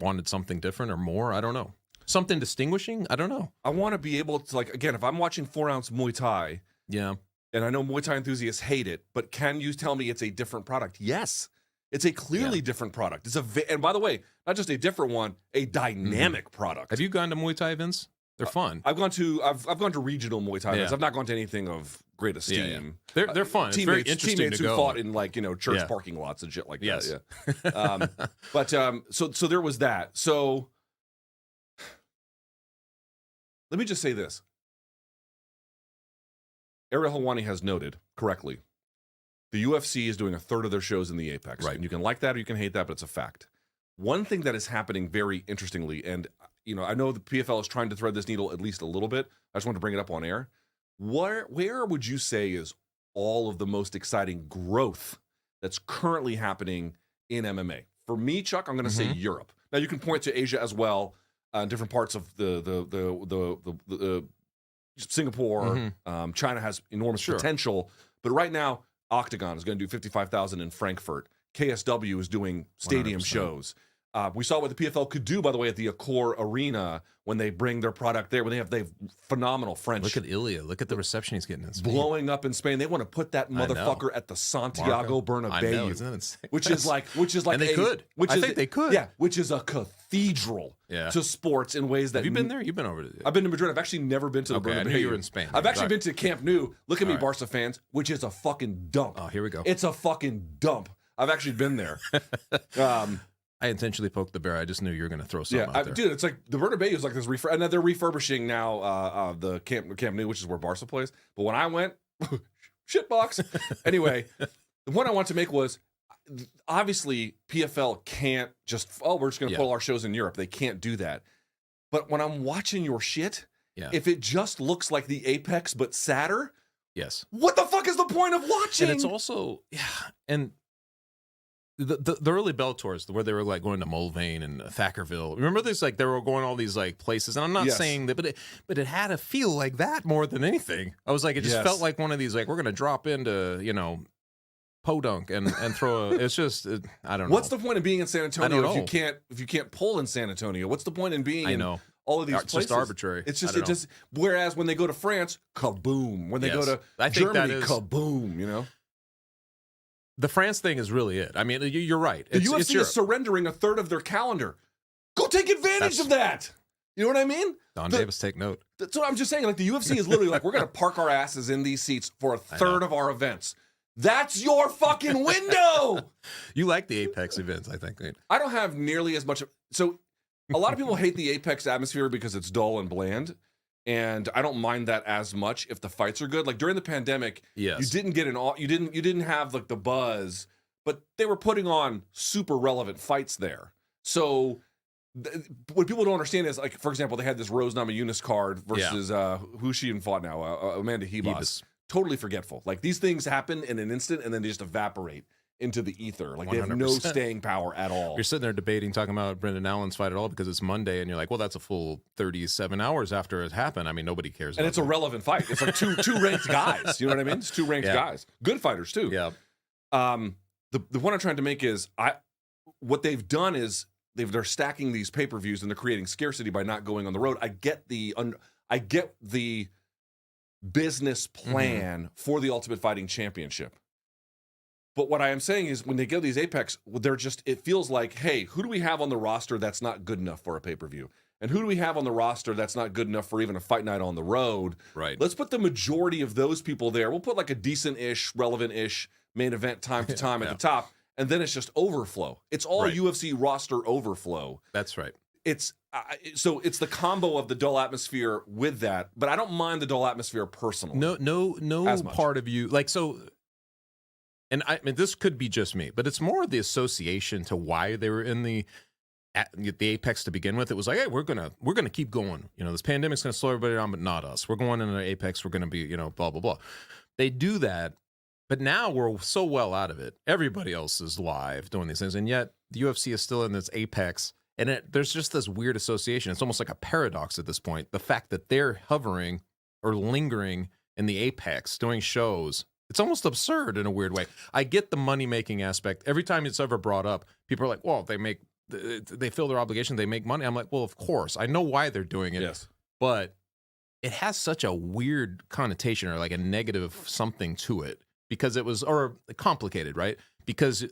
wanted something different or more. I don't know. Something distinguishing? I don't know. I want to be able to, like, again, if I'm watching 4-ounce Muay Thai, yeah, and I know Muay Thai enthusiasts hate it, but can you tell me it's a different product? Yes. It's a clearly different product. And by the way, not just a different one, a dynamic product. Have you gone to Muay Thai events? They're fun. I've gone to regional Muay Thai events. I've not gone to anything of great esteem. They're fun. It's very interesting teammates to who go. fought in, like, church parking lots and shit like that. Yeah. But so there was that. So let me just say this. Ariel Helwani has noted correctly, the UFC is doing a third of their shows in the Apex. Right. And you can like that or you can hate that, but it's a fact. One thing that is happening very interestingly, and I know the PFL is trying to thread this needle at least a little bit. I just want to bring it up on air. Where would you say is all of the most exciting growth that's currently happening in MMA? For me, Chuck, I'm going to say Europe. Now you can point to Asia as well, different parts of the Singapore. China has enormous potential, but right now Octagon is going to do 55,000 in Frankfurt. KSW is doing stadium 100%. shows. We saw what the PFL could do, by the way, at the Accor Arena when they bring their product there. When they have phenomenal French. Look at Ilya. Look at the reception he's getting in Spain. Blowing up in Spain. They want to put that motherfucker at the Santiago Bernabeu. I know, isn't that insane? Which is like, and they could. I think they could. Yeah, which is a cathedral to sports in ways that. Have you been there? You've been over there. I've been to Madrid. I've actually never been to the Bernabeu. I knew you were in Spain. I've actually been to Camp Nou. Look at me, Barca fans, which is a fucking dump. Oh, here we go. It's a fucking dump. I've actually been there. I intentionally poked the bear. I just knew you were going to throw something out there. Dude, it's like the Bernabeu is like this and they're refurbishing now the Camp Nou, which is where Barca plays. But when I went, shitbox. Anyway, the point I wanted to make was, obviously PFL can't just, we're just going to pull our shows in Europe. They can't do that. But when I'm watching your shit, if it just looks like the Apex but sadder, yes. What the fuck is the point of watching? And it's also, and the early Bellators where they were like going to Mulvane and Thackerville. Remember this? Like they were going all these like places, and I'm not saying that, but it had a feel like that more than anything. I was like, it just felt like one of these like we're gonna drop into Podunk and throw. It's just I don't know. What's the point of being in San Antonio if you can't pull in San Antonio? What's the point in being in all of these places? It's just arbitrary. It's just whereas when they go to France, kaboom. When they go to Germany, kaboom. The France thing is really it. I mean, you're right. The UFC is surrendering a third of their calendar. Go take advantage of that. You know what I mean? Don Davis, take note. That's what I'm just saying. Like the UFC is literally like, we're going to park our asses in these seats for a third of our events. That's your fucking window. You like the Apex events, I think. I don't have nearly as much. So a lot of people hate the Apex atmosphere because it's dull and bland. And I don't mind that as much if the fights are good. Like during the pandemic, you didn't get you didn't have like the buzz, but they were putting on super relevant fights there. So what people don't understand is, like, for example, they had this Rose Namajunas card versus who she even fought now, Amanda Hebus. Totally forgetful. Like these things happen in an instant and then they just evaporate into the ether. Like 100%. They have no staying power at all. You're sitting there debating, talking about Brendan Allen's fight at all because it's Monday, and you're like, well, that's a full 37 hours after it happened. I mean, nobody cares. And it's a relevant fight. It's like two ranked guys. You know what I mean? It's two ranked guys. Good fighters too. Yeah. The point I'm trying to make is what they've done is they're stacking these pay-per-views and they're creating scarcity by not going on the road. I get the business plan for the Ultimate Fighting Championship. But what I am saying is when they go these Apex, it feels like, hey, who do we have on the roster that's not good enough for a pay-per-view? And who do we have on the roster that's not good enough for even a fight night on the road? Right. Let's put the majority of those people there. We'll put like a decent-ish, relevant-ish main event time to time at the top. And then it's just overflow. It's all UFC roster overflow. That's right. It's the combo of the dull atmosphere with that. But I don't mind the dull atmosphere personally. No part of you. Like, so... And I mean, this could be just me, but it's more the association to why they were in the Apex to begin with. It was like, hey, we're gonna keep going. This pandemic's gonna slow everybody down, but not us. We're going into the Apex. We're gonna be, blah blah blah. They do that, but now we're so well out of it. Everybody else is live doing these things, and yet the UFC is still in this Apex, And there's just this weird association. It's almost like a paradox at this point. The fact that they're hovering or lingering in the apex doing shows, it's almost absurd in a weird way. I get the money-making aspect. Every time it's ever brought up, people are like, well, they fill their obligation, they make money. I'm like, well, of course. I know why they're doing it. Yes. But it has such a weird connotation or like a negative something to it because it was, or complicated, right? Because of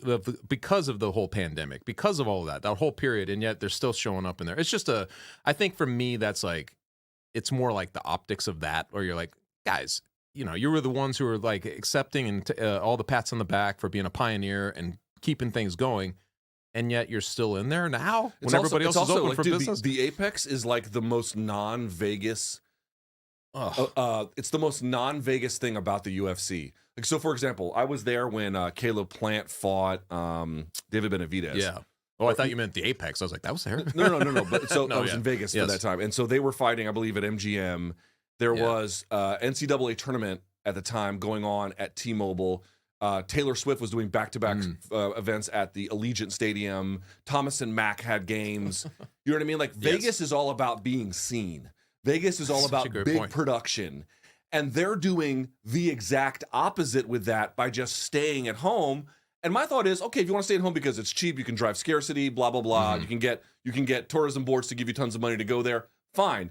the whole pandemic, because of all of that whole period, and yet they're still showing up in there. It's just I think for me, that's like, it's more like the optics of that, where you're like, guys, you know, you were the ones who were like accepting and all the pats on the back for being a pioneer and keeping things going, and yet you're still in there now when everybody else is open like, for dude, business. The Apex is like the most non-Vegas. It's the most non-Vegas thing about the UFC. Like, so for example, I was there when Caleb Plant fought David Benavidez. Yeah. Oh, I thought you meant the Apex. I was like, that was there. No. But so No, I was in Vegas for that time, and so they were fighting, I believe, at MGM. There was NCAA tournament at the time going on at T-Mobile. Taylor Swift was doing back-to-back events at the Allegiant Stadium. Thomas and Mack had games. You know what I mean? Like, Vegas is all about being seen. Vegas is all about big production. And they're doing the exact opposite with that by just staying at home. And my thought is, okay, if you want to stay at home because it's cheap, you can drive scarcity, blah, blah, blah. You can get tourism boards to give you tons of money to go there. Fine.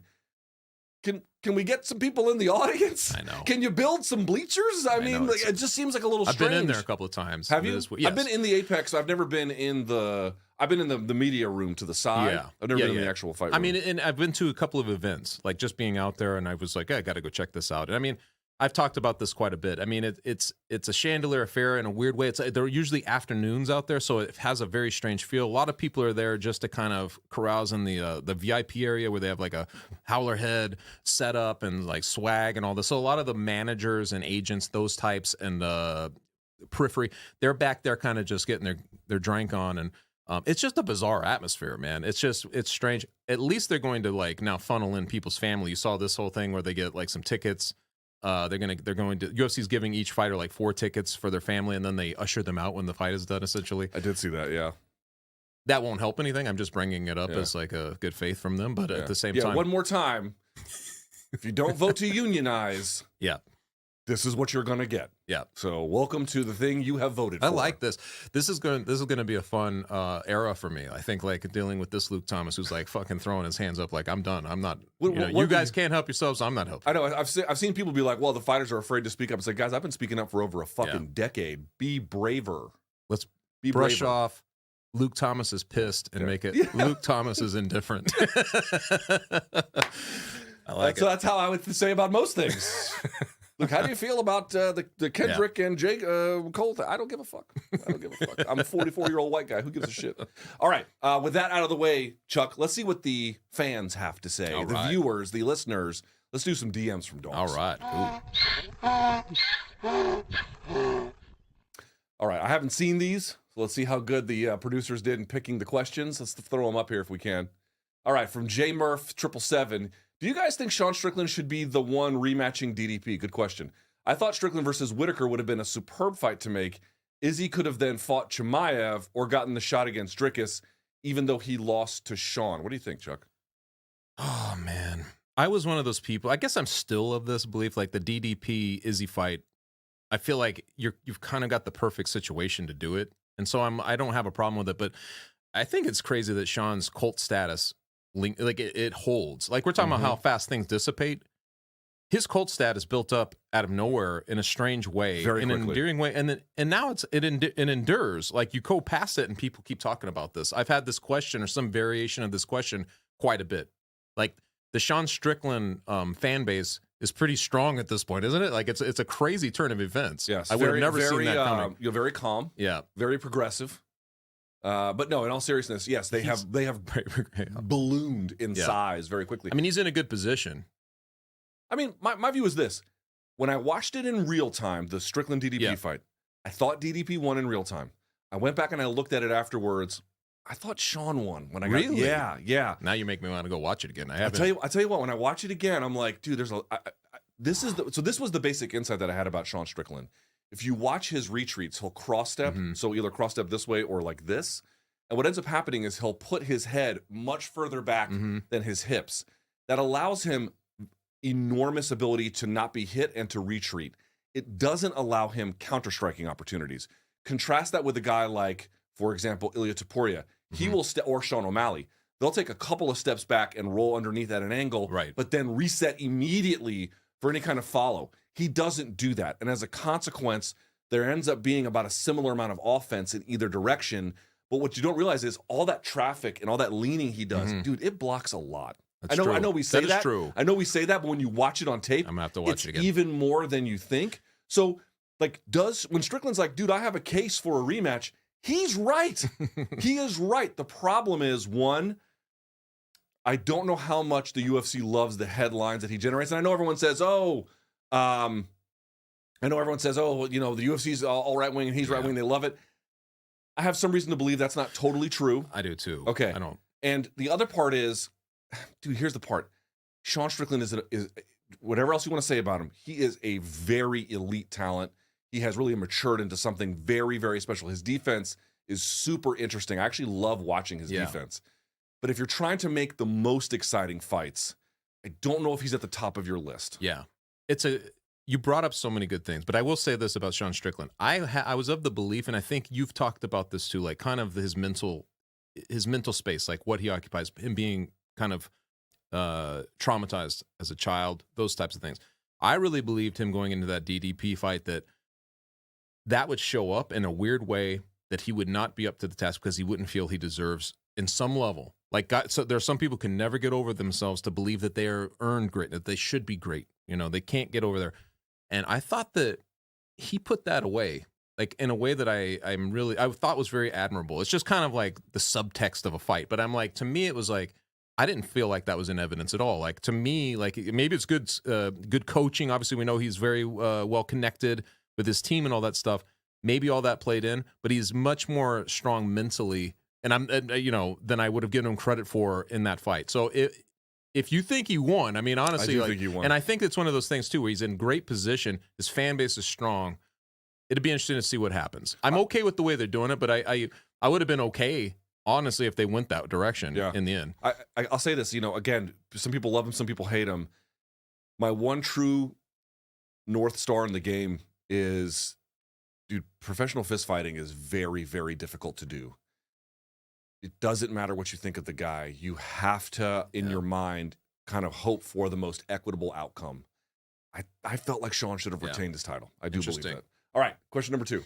Can we get some people in the audience? I know. Can you build some bleachers? I mean, like, it just seems like a little strange. I've been in there a couple of times. Have you? Yes. I've been in the Apex. I've never been in the. I've been in the media room to the side. Yeah. I've never been in the actual fight room. I mean, and I've been to a couple of events, like just being out there, and I was like, hey, I got to go check this out. And I mean, I've talked about this quite a bit. I mean, it's a chandelier affair in a weird way. They're usually afternoons out there, so it has a very strange feel. A lot of people are there just to kind of carouse in the VIP area where they have like a howler head set up and like swag and all this. So a lot of the managers and agents, those types, and periphery, they're back there kind of just getting their drink on, and it's just a bizarre atmosphere, man. It's strange. At least they're going to like now funnel in people's family. You saw this whole thing where they get like some tickets. They're going to UFC's giving each fighter like 4 tickets for their family, and then they usher them out when the fight is done, essentially. I did see that, yeah. That won't help anything. I'm just bringing it up as like a good faith from them, but at the same time, one more time. If you don't vote to unionize, this is what you're going to get. Yeah. So welcome to the thing you have voted for. I like this. This is going to be a fun era for me. I think like dealing with this Luke Thomas, who's like fucking throwing his hands up like, I'm done. I'm not. You guys can't help yourselves. So I'm not helping. I know. I've seen people be like, well, the fighters are afraid to speak up. It's like, guys, I've been speaking up for over a fucking decade. Be braver. Let's be brush braver. off. Luke Thomas is pissed and make it Luke Thomas is indifferent. I like it. That's how I would say about most things. Look, how do you feel about the Kendrick and Jake Cole thing? I don't give a fuck. I'm a 44-year-old white guy. Who gives a shit? All right. With that out of the way, Chuck, let's see what the fans have to say. All the right. viewers, the listeners. Let's do some DMs from dogs. All right. All right. I haven't seen these, so let's see how good the producers did in picking the questions. Let's throw them up here if we can. All right. From J Murph 777. Do you guys think Sean Strickland should be the one rematching DDP? Good question. I thought Strickland versus Whitaker would have been a superb fight to make. Izzy could have then fought Chimaev or gotten the shot against Dricus, even though he lost to Sean. What do you think, Chuck? Oh, man. I was one of those people. I guess I'm still of this belief, like the DDP Izzy fight. I feel like you've kind of got the perfect situation to do it. And so I don't have a problem with it. But I think it's crazy that Sean's cult status it holds. Like we're talking about how fast things dissipate. His cult status built up out of nowhere in a strange way, Very quickly. An endearing way, and now it endures. Like you go past it, and people keep talking about this. I've had this question or some variation of this question quite a bit. Like the Sean Strickland fan base is pretty strong at this point, isn't it? Like it's a crazy turn of events. Yes, I would have never seen that coming. You're very calm. Yeah, very progressive. But no, in all seriousness, yes, they have ballooned in size very quickly. I mean, he's in a good position. I mean, my view is this. When I watched it in real time, the Strickland DDP fight, I thought DDP won in real time. I went back and I looked at it afterwards. I thought Sean won when I got Really? Yeah. Now you make me want to go watch it again. I tell you what, when I watch it again, I'm like, dude, this was the basic insight that I had about Sean Strickland. If you watch his retreats, he'll cross step. So either cross step this way or like this. And what ends up happening is he'll put his head much further back than his hips. That allows him enormous ability to not be hit and to retreat. It doesn't allow him counter-striking opportunities. Contrast that with a guy like, for example, Ilia Topuria. He will, or Sean O'Malley. They'll take a couple of steps back and roll underneath at an angle, but then reset immediately for any kind of follow. He doesn't do that. And as a consequence, there ends up being about a similar amount of offense in either direction. But what you don't realize is all that traffic and all that leaning he does, dude, it blocks a lot. That's I true. know we say that. That is true. I know we say that, but when you watch it on tape, I'm gonna have to watch it's it again. even more than you think. So, like, when Strickland's like, dude, I have a case for a rematch, he's right. He is right. The problem is, one, I don't know how much the UFC loves the headlines that he generates. And I know everyone says, the UFC's all right wing and he's right wing. They love it. I have some reason to believe that's not totally true. I do too. Okay. I don't. And the other part is, dude, here's the part. Sean Strickland is whatever else you want to say about him, he is a very elite talent. He has really matured into something very, very special. His defense is super interesting. I actually love watching his defense. But if you're trying to make the most exciting fights, I don't know if he's at the top of your list. Yeah. You brought up so many good things, but I will say this about Sean Strickland. I was of the belief, and I think you've talked about this too, like kind of his mental space, like what he occupies, him being kind of traumatized as a child, those types of things. I really believed him going into that DDP fight that would show up in a weird way, that he would not be up to the task because he wouldn't feel he deserves in some level. So there are some people who can never get over themselves to believe that they are earned great, that they should be great. You know, they can't get over there. And I thought that he put that away, like in a way that I thought was very admirable. It's just kind of like the subtext of a fight. But I'm like, to me, it was like, I didn't feel like that was in evidence at all. Like, to me, like, maybe it's good coaching. Obviously, we know he's very well connected with his team and all that stuff. Maybe all that played in, but he's much more strong mentally, and than I would have given him credit for in that fight. So if you think he won, I mean, honestly, I do think he won. And I think it's one of those things too, where he's in great position. His fan base is strong. It'd be interesting to see what happens. I'm okay with the way they're doing it, but I would have been okay, honestly, if they went that direction in the end. I'll say this, again, some people love him, some people hate him. My one true North Star in the game is, dude, professional fist fighting is very, very difficult to do. It doesn't matter what you think of the guy. You have to, in your mind, kind of hope for the most equitable outcome. I felt like Sean should have retained his title. I do believe that. All right, question number 2.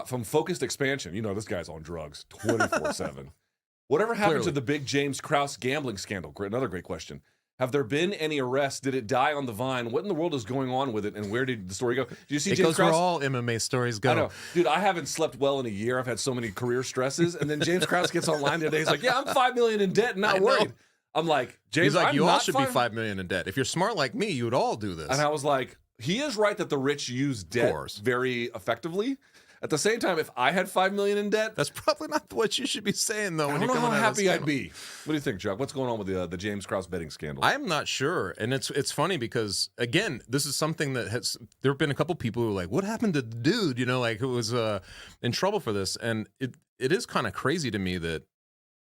From Focused Expansion, this guy's on drugs 24/7. Whatever happened to the big James Krause gambling scandal? Another great question. Have there been any arrests? Did it die on the vine? What in the world is going on with it? And where did the story go? Did you see James Krause? It goes where all MMA stories go. I know. Dude, I haven't slept well in a year. I've had so many career stresses. And then James Krause gets online the other day. He's like, yeah, I'm $5 million in debt and not worried. I'm like, James, he's like, I'm you all not should be $5 million in debt. If you're smart like me, you would all do this. And I was like, he is right that the rich use debt very effectively. At the same time, if I had $5 million in debt, that's probably not what you should be saying, though. I don't know how happy I'd be. What do you think, Chuck? What's going on with the James Krause betting scandal? I'm not sure, and it's funny because, again, this is something that there have been a couple people who are like, what happened to the dude? Who was in trouble for this, and it is kind of crazy to me that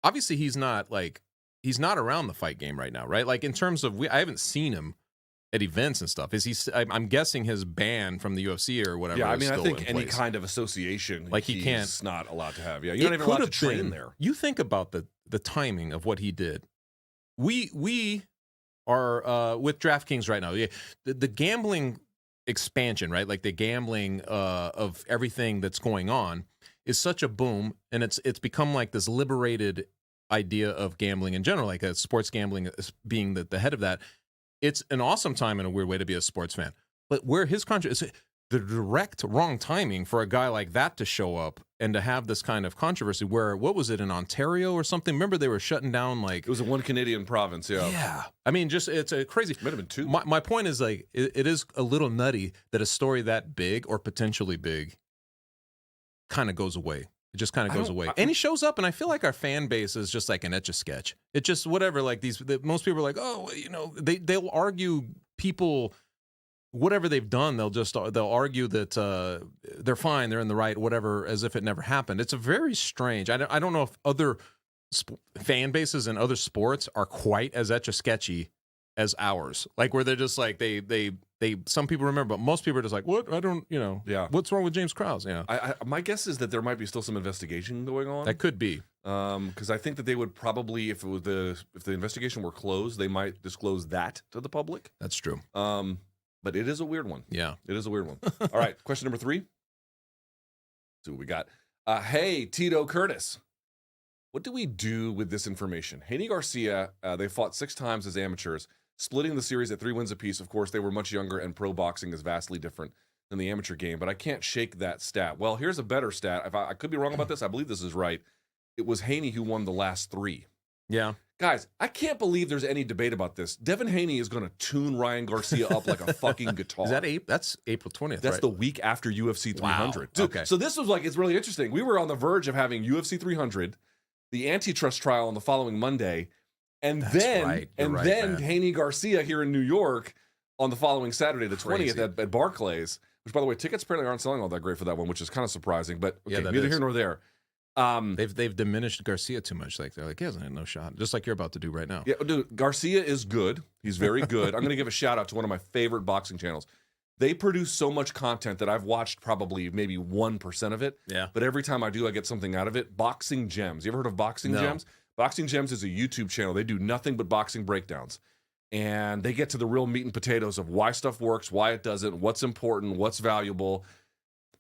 obviously he's not around the fight game right now, right? Like, in terms of I haven't seen him at events and stuff. I'm guessing his ban from the UFC or whatever. Yeah, I is mean, I still think in any place. kind of association, like he's not allowed to have. Yeah, you're not even allowed to train there. You think about the timing of what he did. We are with DraftKings right now. Yeah, the gambling expansion, right? Like the gambling of everything that's going on is such a boom, and it's become like this liberated idea of gambling in general, like sports gambling being the head of that. It's an awesome time in a weird way to be a sports fan. But where his country is the direct wrong timing for a guy like that to show up and to have this kind of controversy where, what was it, in Ontario or something? Remember they were shutting down like... It was in one Canadian province, yeah. Yeah. I mean, it's a crazy... It might have been 2. My point is, like, it is a little nutty that a story that big or potentially big kind of goes away. It just kind of goes away. And he shows up, and I feel like our fan base is just like an Etch-a-Sketch. It's just whatever, like most people are like, oh, they'll argue people whatever they've done, they'll argue that they're fine, they're in the right, whatever, as if it never happened. It's a very strange. I don't know if other fan bases in other sports are quite as etch-a-sketchy as ours. Like where they're just like they some people remember, but most people are just like, what? I don't, Yeah. What's wrong with James Krause? Yeah. My guess is that there might be still some investigation going on. That could be. Because I think that they would probably, if the investigation were closed, they might disclose that to the public. That's true. But it is a weird one. Yeah. It is a weird one. All right, question number 3. Let's see what we got. Hey, Tito Curtis. What do we do with this information? Haney Garcia, they fought 6 times as amateurs, splitting the series at 3 wins apiece. Of course, they were much younger, and pro boxing is vastly different than the amateur game, but I can't shake that stat. Well, here's a better stat. If I could be wrong about this, I believe this is right. It was Haney who won the last 3. Yeah. Guys, I can't believe there's any debate about this. Devin Haney is going to tune Ryan Garcia up like a fucking guitar. Is that That's April 20th, That's right? the week after UFC 300. Wow. Dude, Okay. So this was like, it's really interesting. We were on the verge of having UFC 300, the antitrust trial on the following Monday, and That's then right. You're right, man. Haney Garcia here in New York on the following Saturday, the Crazy. 20th at Barclays, which, by the way, tickets apparently aren't selling all that great for that one, which is kind of surprising, but okay, Yeah, that neither is. here nor there. They've diminished Garcia too much. Like they're like, he hasn't no shot. Just like you're about to do right now. Yeah, dude, Garcia is good. He's very good. I'm going to give a shout out to one of my favorite boxing channels. They produce so much content that I've watched probably maybe 1% of it. Yeah. But every time I do, I get something out of it. Boxing Gems. You ever heard of Boxing No. Gems? Boxing Gems is a YouTube channel. They do nothing but boxing breakdowns. And they get to the real meat and potatoes of why stuff works, why it doesn't, what's important, what's valuable.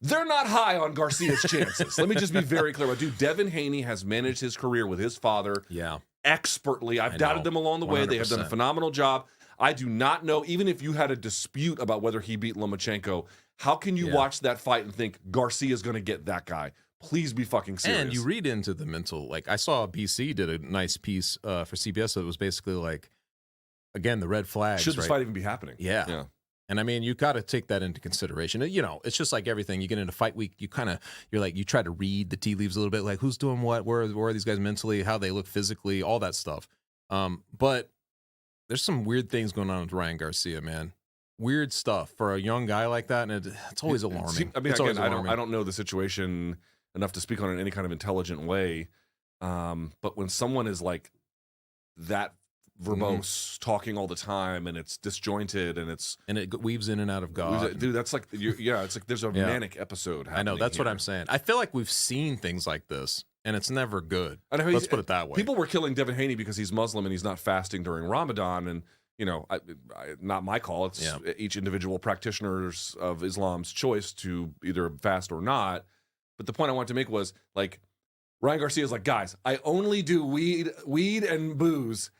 They're not high on Garcia's chances. Let me just be very clear. Dude, Devin Haney has managed his career with his father expertly. I've doubted them along the way. They have done a 100%. phenomenal job. I do not know, even if you had a dispute about whether he beat Lomachenko, how can you watch that fight and think Garcia's going to get that guy? Please be fucking serious. And you read into the mental, like I saw BC did a nice piece for CBS that was basically like, again, the red flags. Should this right? fight even be happening? Yeah. And I mean, you got to take that into consideration. It's just like everything. You get into fight week, you try to read the tea leaves a little bit, like who's doing what, where are these guys mentally, how they look physically, all that stuff. But there's some weird things going on with Ryan Garcia, man. Weird stuff for a young guy like that, and it's always alarming. I mean, it's again, always alarming. I don't know the situation enough to speak on it in any kind of intelligent way. But when someone is like that verbose, talking all the time, and it's disjointed, and it weaves in and out of God. Dude, that's like, it's like there's a manic episode happening. I know, that's here. what I'm saying. I feel like we've seen things like this, and it's never good. Let's put it that way. People were killing Devin Haney because he's Muslim and he's not fasting during Ramadan, and not my call. It's each individual practitioners of Islam's choice to either fast or not. But the point I wanted to make was, like, Ryan Garcia's like, guys, I only do weed and booze.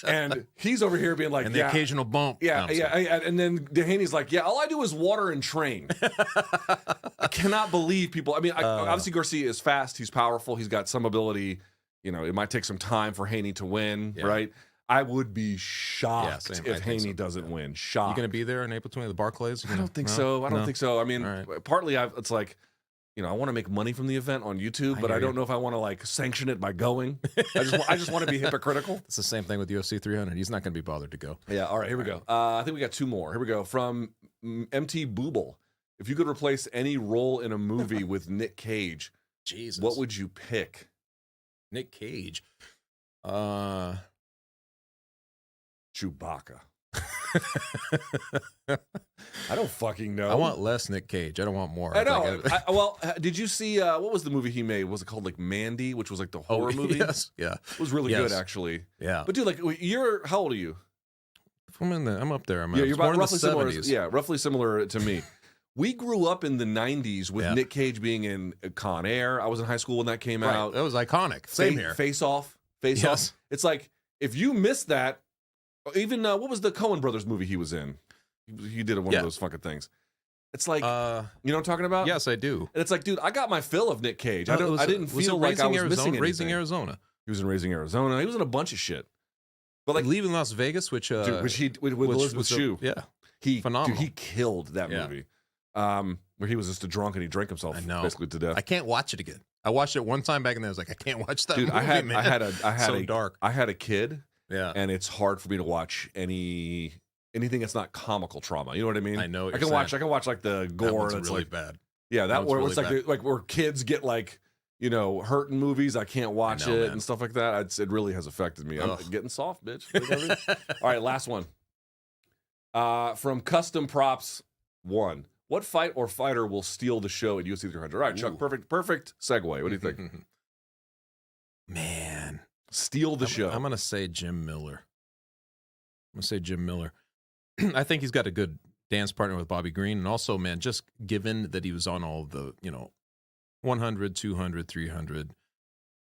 And he's over here being like, and the occasional bump. And then Haney's like, all I do is water and train. I cannot believe people. I mean, obviously Garcia is fast. He's powerful. He's got some ability. It might take some time for Haney to win, right? I would be shocked if Haney doesn't win. Shocked. You going to be there on April 20th, the Barclays? I don't think so. I don't think so. I mean, partly it's like, I want to make money from the event on YouTube, but I don't know if I want to like sanction it by going. I just want to be hypocritical. It's the same thing with UFC 300. He's not going to be bothered to go. Yeah. All right. Here we go. I think we got 2 more. Here we go. From MT Booble. If you could replace any role in a movie with Nick Cage, Jesus, what would you pick? Nick Cage. Chewbacca. I don't fucking know. I want less Nick Cage. I don't want more. I know. Well, did you see what was the movie he made? Was it called like Mandy, which was like the horror movie? Yes. Yeah. It was really good, actually. Yeah. But dude, like, how old are you? I'm up there. You're about roughly similar. 70s. Yeah, roughly similar to me. We grew up in the 90s with Nick Cage being in Con Air. I was in high school when that came out. That was iconic. Same here. Face Off. Off. It's like, if you missed that, even what was the Coen Brothers movie he was in? He did one of those fucking things. It's like, you know what I'm talking about? Yes, I do. And it's like, dude, I got my fill of Nick Cage. I didn't feel like I was missing anything. Raising Arizona. He was in Raising Arizona. He was in a bunch of shit. But like Leaving Las Vegas, with Elizabeth Shue. Yeah, Dude, phenomenal. he killed that movie. Where he was just a drunk and he drank himself basically to death. I can't watch it again. I watched it one time back and then I was like, I can't watch that. Dude, movie, I had dark. I had a kid. Yeah, and it's hard for me to watch anything that's not comical trauma. You know what I mean? I know. What I can you're watch. I can watch like the That gore one's that's really like bad. yeah, that one's where really it's like bad. like where kids get like hurt in movies. I can't watch know, it man. and stuff like that. It really has affected me. I'm Ugh. getting soft, bitch. You know what I mean? All right, last one. From Custom Props 1. What fight or fighter will steal the show at UFC 300? All right, Chuck, Ooh. perfect segue. What do you think? Man, Steal the show. I'm gonna say Jim Miller. I think he's got a good dance partner with Bobby Green, and also, man, just given that he was on all the 100, 200, 300,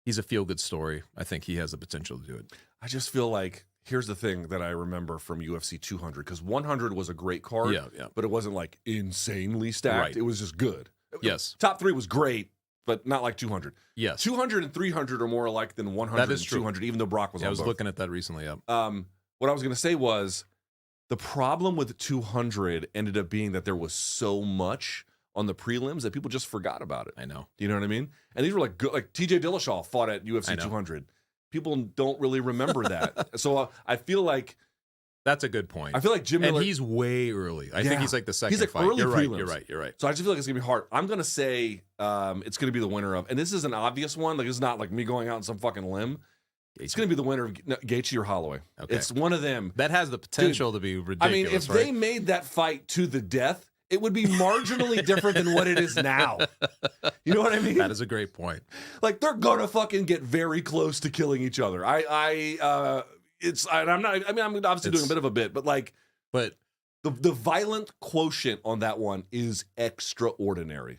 he's a feel-good story. I think he has the potential to do it. I just feel like here's the thing that I remember from UFC 200 because 100 was a great card, Yeah. but it wasn't like insanely stacked. Right. It was just good. Yes. Top 3 was great, but not like 200. Yes. 200 and 300 are more alike than 100 That is and true. 200, even though Brock was Yeah, on I was both. looking at that recently. Yeah. What I was going to say was the problem with 200 ended up being that there was so much on the prelims that people just forgot about it. I know. Do you know what I mean? And these were like good, like TJ Dillashaw fought at I UFC know. 200. People don't really remember that. So I feel like That's a good point. Jim Miller. And he's way early. I think he's like the second He's like fight. early You're right. prelims. You're right. So I just feel like it's gonna be hard. I'm gonna say it's gonna be the winner of, and this is an obvious one. Like it's not like me going out on some fucking limb. It's gonna be the winner of Gaethje or Holloway. Okay. It's one of them. That has the potential to be ridiculous. I mean, if they made that fight to the death, it would be marginally different than what it is now. You know what I mean? That is a great point. Like they're gonna fucking get very close to killing each other. I'm obviously doing a bit of a bit, but like But the violent quotient on that one is extraordinary.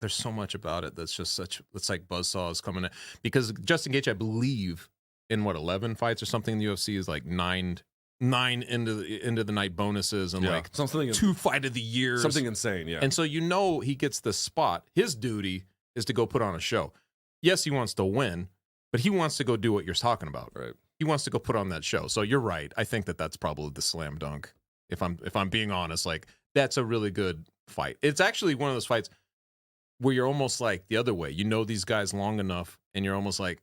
there's so much about it that's just it's like buzzsaws coming in. Because Justin Gaethje, I believe, in 11 fights or something in the UFC is like nine into the night bonuses and like something 2 fight of the year. something insane, yeah. And so he gets the spot. His duty is to go put on a show. Yes, he wants to win, but he wants to go do what you're talking about. Right. He wants to go put on that show. So you're right. I think that's probably the slam dunk. If I'm being honest, like that's a really good fight. It's actually one of those fights where you're almost like the other way. You know these guys long enough, and you're almost like,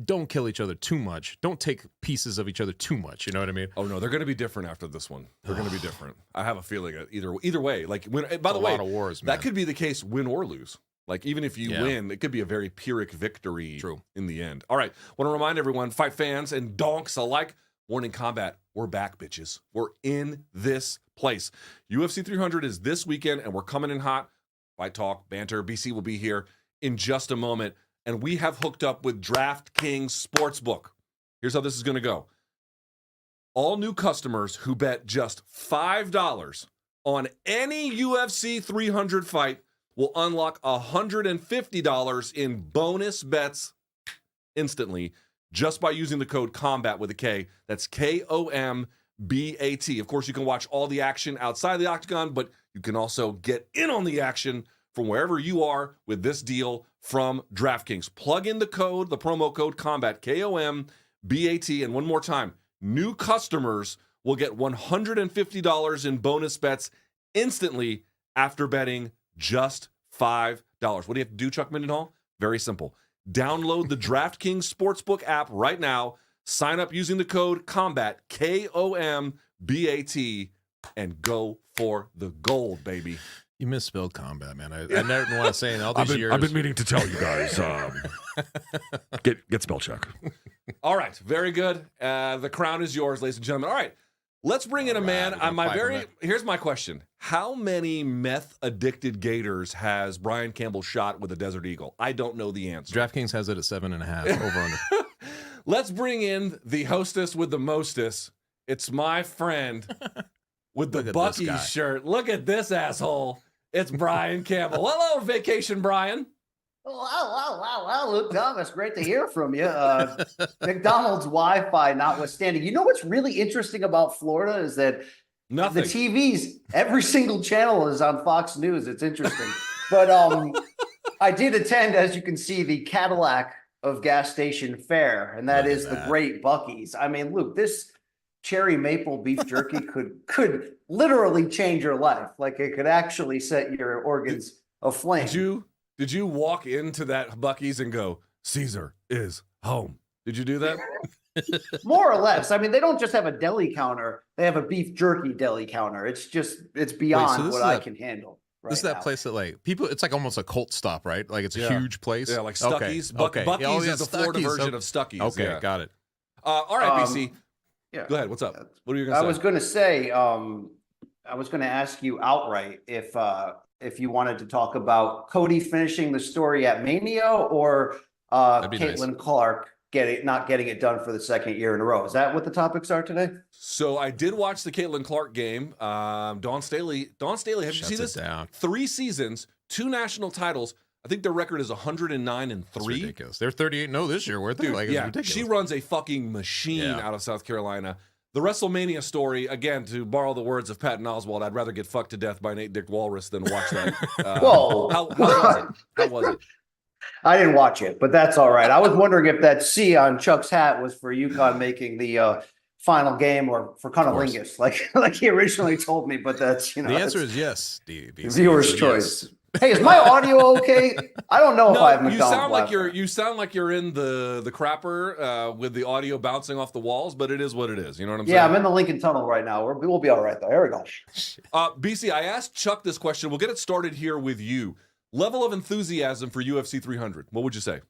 don't kill each other too much. Don't take pieces of each other too much. You know what I mean? Oh no, they're going to be different after this one. They're going to be different. I have a feeling either way. Like by the way, a lot of wars, man. that could be the case, win or lose. Like even if you win, it could be a very Pyrrhic victory. True. In the end. All right, want to remind everyone, fight fans and donks alike, Morning Combat, we're back, bitches. We're in this place. UFC 300 is this weekend, and we're coming in hot. Fight talk, banter. BC will be here in just a moment. And we have hooked up with DraftKings Sportsbook. Here's how this is going to go. All new customers who bet just $5 on any UFC 300 fight will unlock $150 in bonus bets instantly just by using the code COMBAT with a K. That's KOMBAT. Of course, you can watch all the action outside the octagon, but you can also get in on the action from wherever you are with this deal from DraftKings. Plug in the promo code COMBAT, KOMBAT, and one more time, new customers will get $150 in bonus bets instantly after betting just $5. What do you have to do, Chuck Mindenhall? Very simple. Download the DraftKings Sportsbook app right now. Sign up using the code COMBAT, KOMBAT, and go for the gold, baby. You misspelled combat, man. I never want to say in all these years. I've been meaning to tell you guys. Get spell check. All right, very good. The crown is yours, ladies and gentlemen. All right, let's bring in a man. Here's my question: how many meth-addicted gators has Brian Campbell shot with a Desert Eagle? I don't know the answer. DraftKings has it at 7.5 over under. Let's bring in the hostess with the mostest. It's my friend with the Buc-ee's shirt. Look at this asshole. It's Brian Campbell. Hello, Vacation Brian. Wow, Luke Thomas, great to hear from you. McDonald's Wi-Fi notwithstanding. You know what's really interesting about Florida is that Nothing. the TVs, every single channel is on Fox News. It's interesting. But I did attend, as you can see, the Cadillac of gas station fare, and that is the great Buc-ee's. I mean, Luke, this cherry maple beef jerky could literally change your life. Like it could actually set your organs aflame. Did you walk into that Buc-ee's and go, Caesar is home? Did you do that? More or less. I mean, they don't just have a deli counter; they have a beef jerky deli counter. It's beyond what I can handle. This is that place that like people. It's like almost a cult stop, right? Like it's a huge place. Yeah, like Stuckey's. Okay. Buc-ee's is the Florida version of Stuckey's. Okay, got it. All right, BC. Yeah. Go ahead. What's up? What are you going to say? I was going to say, I was going to ask you outright if you wanted to talk about Cody finishing the story at Mania or Caitlin Clark not getting it done for the second year in a row. Is that what the topics are today? So I did watch the Caitlin Clark game. Dawn Staley, have you seen this? 3 seasons, 2 national titles. I think their record is 109-3. That's ridiculous. They're 38-0 this year, weren't they? Dude, like, yeah, ridiculous. She runs a fucking machine out of South Carolina. The WrestleMania story, again, to borrow the words of Patton Oswalt, I'd rather get fucked to death by an 8-dick walrus than watch that. Whoa. How was it? How was it? I didn't watch it, but that's all right. I was wondering if that C on Chuck's hat was for UConn making the final game or for cunnilingus, like he originally told me, but that's, the answer is yes. Viewer's choice. Yes. Hey, is my audio okay? I don't know if I have McDonald's. You sound like you're in the crapper with the audio bouncing off the walls, but it is what it is. You know what I'm saying? Yeah, I'm in the Lincoln Tunnel right now. We'll be all right though. Here we go. BC, I asked Chuck this question. We'll get it started here with you. Level of enthusiasm for UFC 300. What would you say?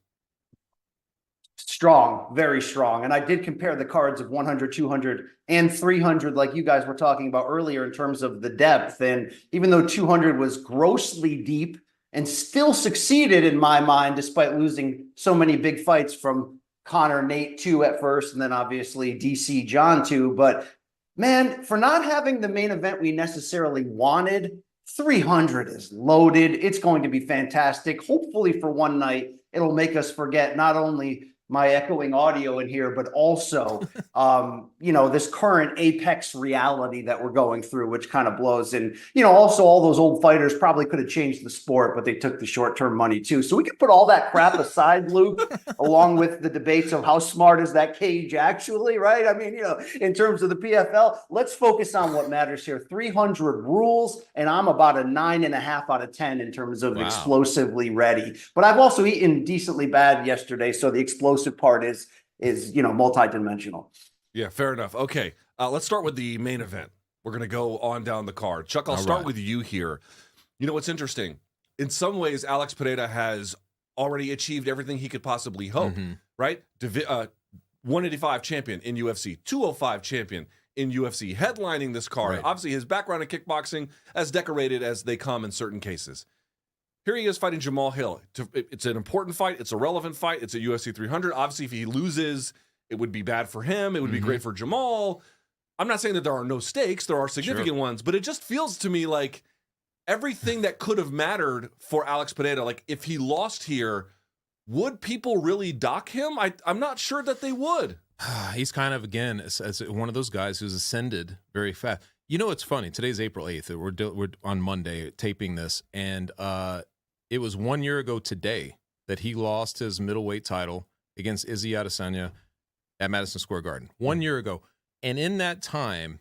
Strong, very strong. And I did compare the cards of 100, 200, and 300, like you guys were talking about earlier in terms of the depth. And even though 200 was grossly deep and still succeeded in my mind, despite losing so many big fights from Connor, Nate 2 at first, and then obviously DC Jon 2. But man, for not having the main event we necessarily wanted, 300 is loaded. It's going to be fantastic. Hopefully for one night, it'll make us forget not only my echoing audio in here, but also, this current apex reality that we're going through, which kind of blows. And, also all those old fighters probably could have changed the sport, but they took the short-term money too. So we can put all that crap aside, Luke, along with the debates of how smart is that cage actually, right? I mean, in terms of the PFL, let's focus on what matters here. 300 rules, and I'm about a 9.5 out of 10 in terms of explosively ready. But I've also eaten decently bad yesterday, so the explosive part is multi-dimensional. Yeah, fair enough. Okay, let's start with the main event. We're going to go on down the card. Chuck, I'll start with you here. You know what's interesting? In some ways, Alex Pereira has already achieved everything he could possibly hope, right? 185 champion in UFC, 205 champion in UFC, headlining this card. Right. Obviously, his background in kickboxing, as decorated as they come in certain cases. Here he is fighting Jamal Hill. It's an important fight. It's a relevant fight. It's a UFC 300. Obviously, if he loses, it would be bad for him. It would be great for Jamal. I'm not saying that there are no stakes. There are significant ones. But it just feels to me like everything that could have mattered for Alex Pereira, like if he lost here, would people really dock him? I'm not sure that they would. He's kind of, again, as one of those guys who's ascended very fast. It's funny. Today's April 8th. We're on Monday taping this. And it was 1 year ago today that he lost his middleweight title against Izzy Adesanya at Madison Square Garden. 1 year ago. And in that time,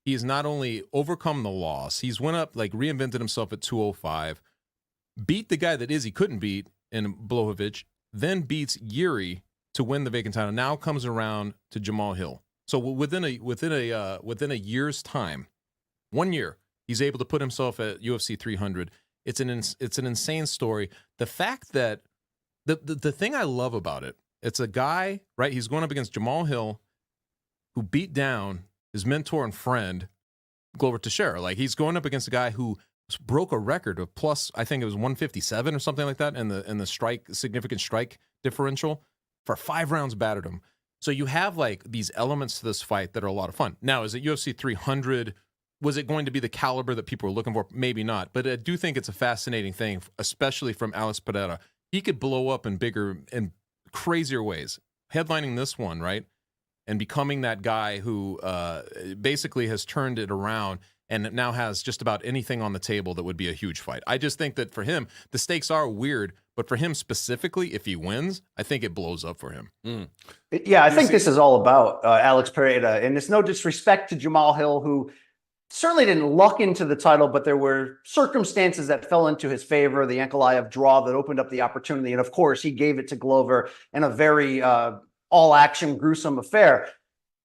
he has not only overcome the loss, he's went up, reinvented himself at 205, beat the guy that Izzy couldn't beat in Blachowicz, then beats Yuri to win the vacant title. Now comes around to Jamal Hill. So within a year's time, 1 year, he's able to put himself at UFC 300. It's an insane story. The fact that the thing I love about it, it's a guy, right? He's going up against Jamal Hill, who beat down his mentor and friend, Glover Teixeira. He's going up against a guy who broke a record of plus, I think it was 157 or something like that, in the significant strike differential. For 5 rounds, battered him. So you have these elements to this fight that are a lot of fun. Now, is it UFC 300? Was it going to be the caliber that people were looking for? Maybe not. But I do think it's a fascinating thing, especially from Alex Pereira. He could blow up in bigger and crazier ways. Headlining this one, right? And becoming that guy who basically has turned it around and now has just about anything on the table that would be a huge fight. I just think that for him, the stakes are weird. But for him specifically, if he wins, I think it blows up for him. Yeah, I think this is all about Alex Pereira. And it's no disrespect to Jamal Hill, who certainly didn't luck into the title, but there were circumstances that fell into his favor, the Ankalaev draw that opened up the opportunity. And of course, he gave it to Glover in a very all-action, gruesome affair.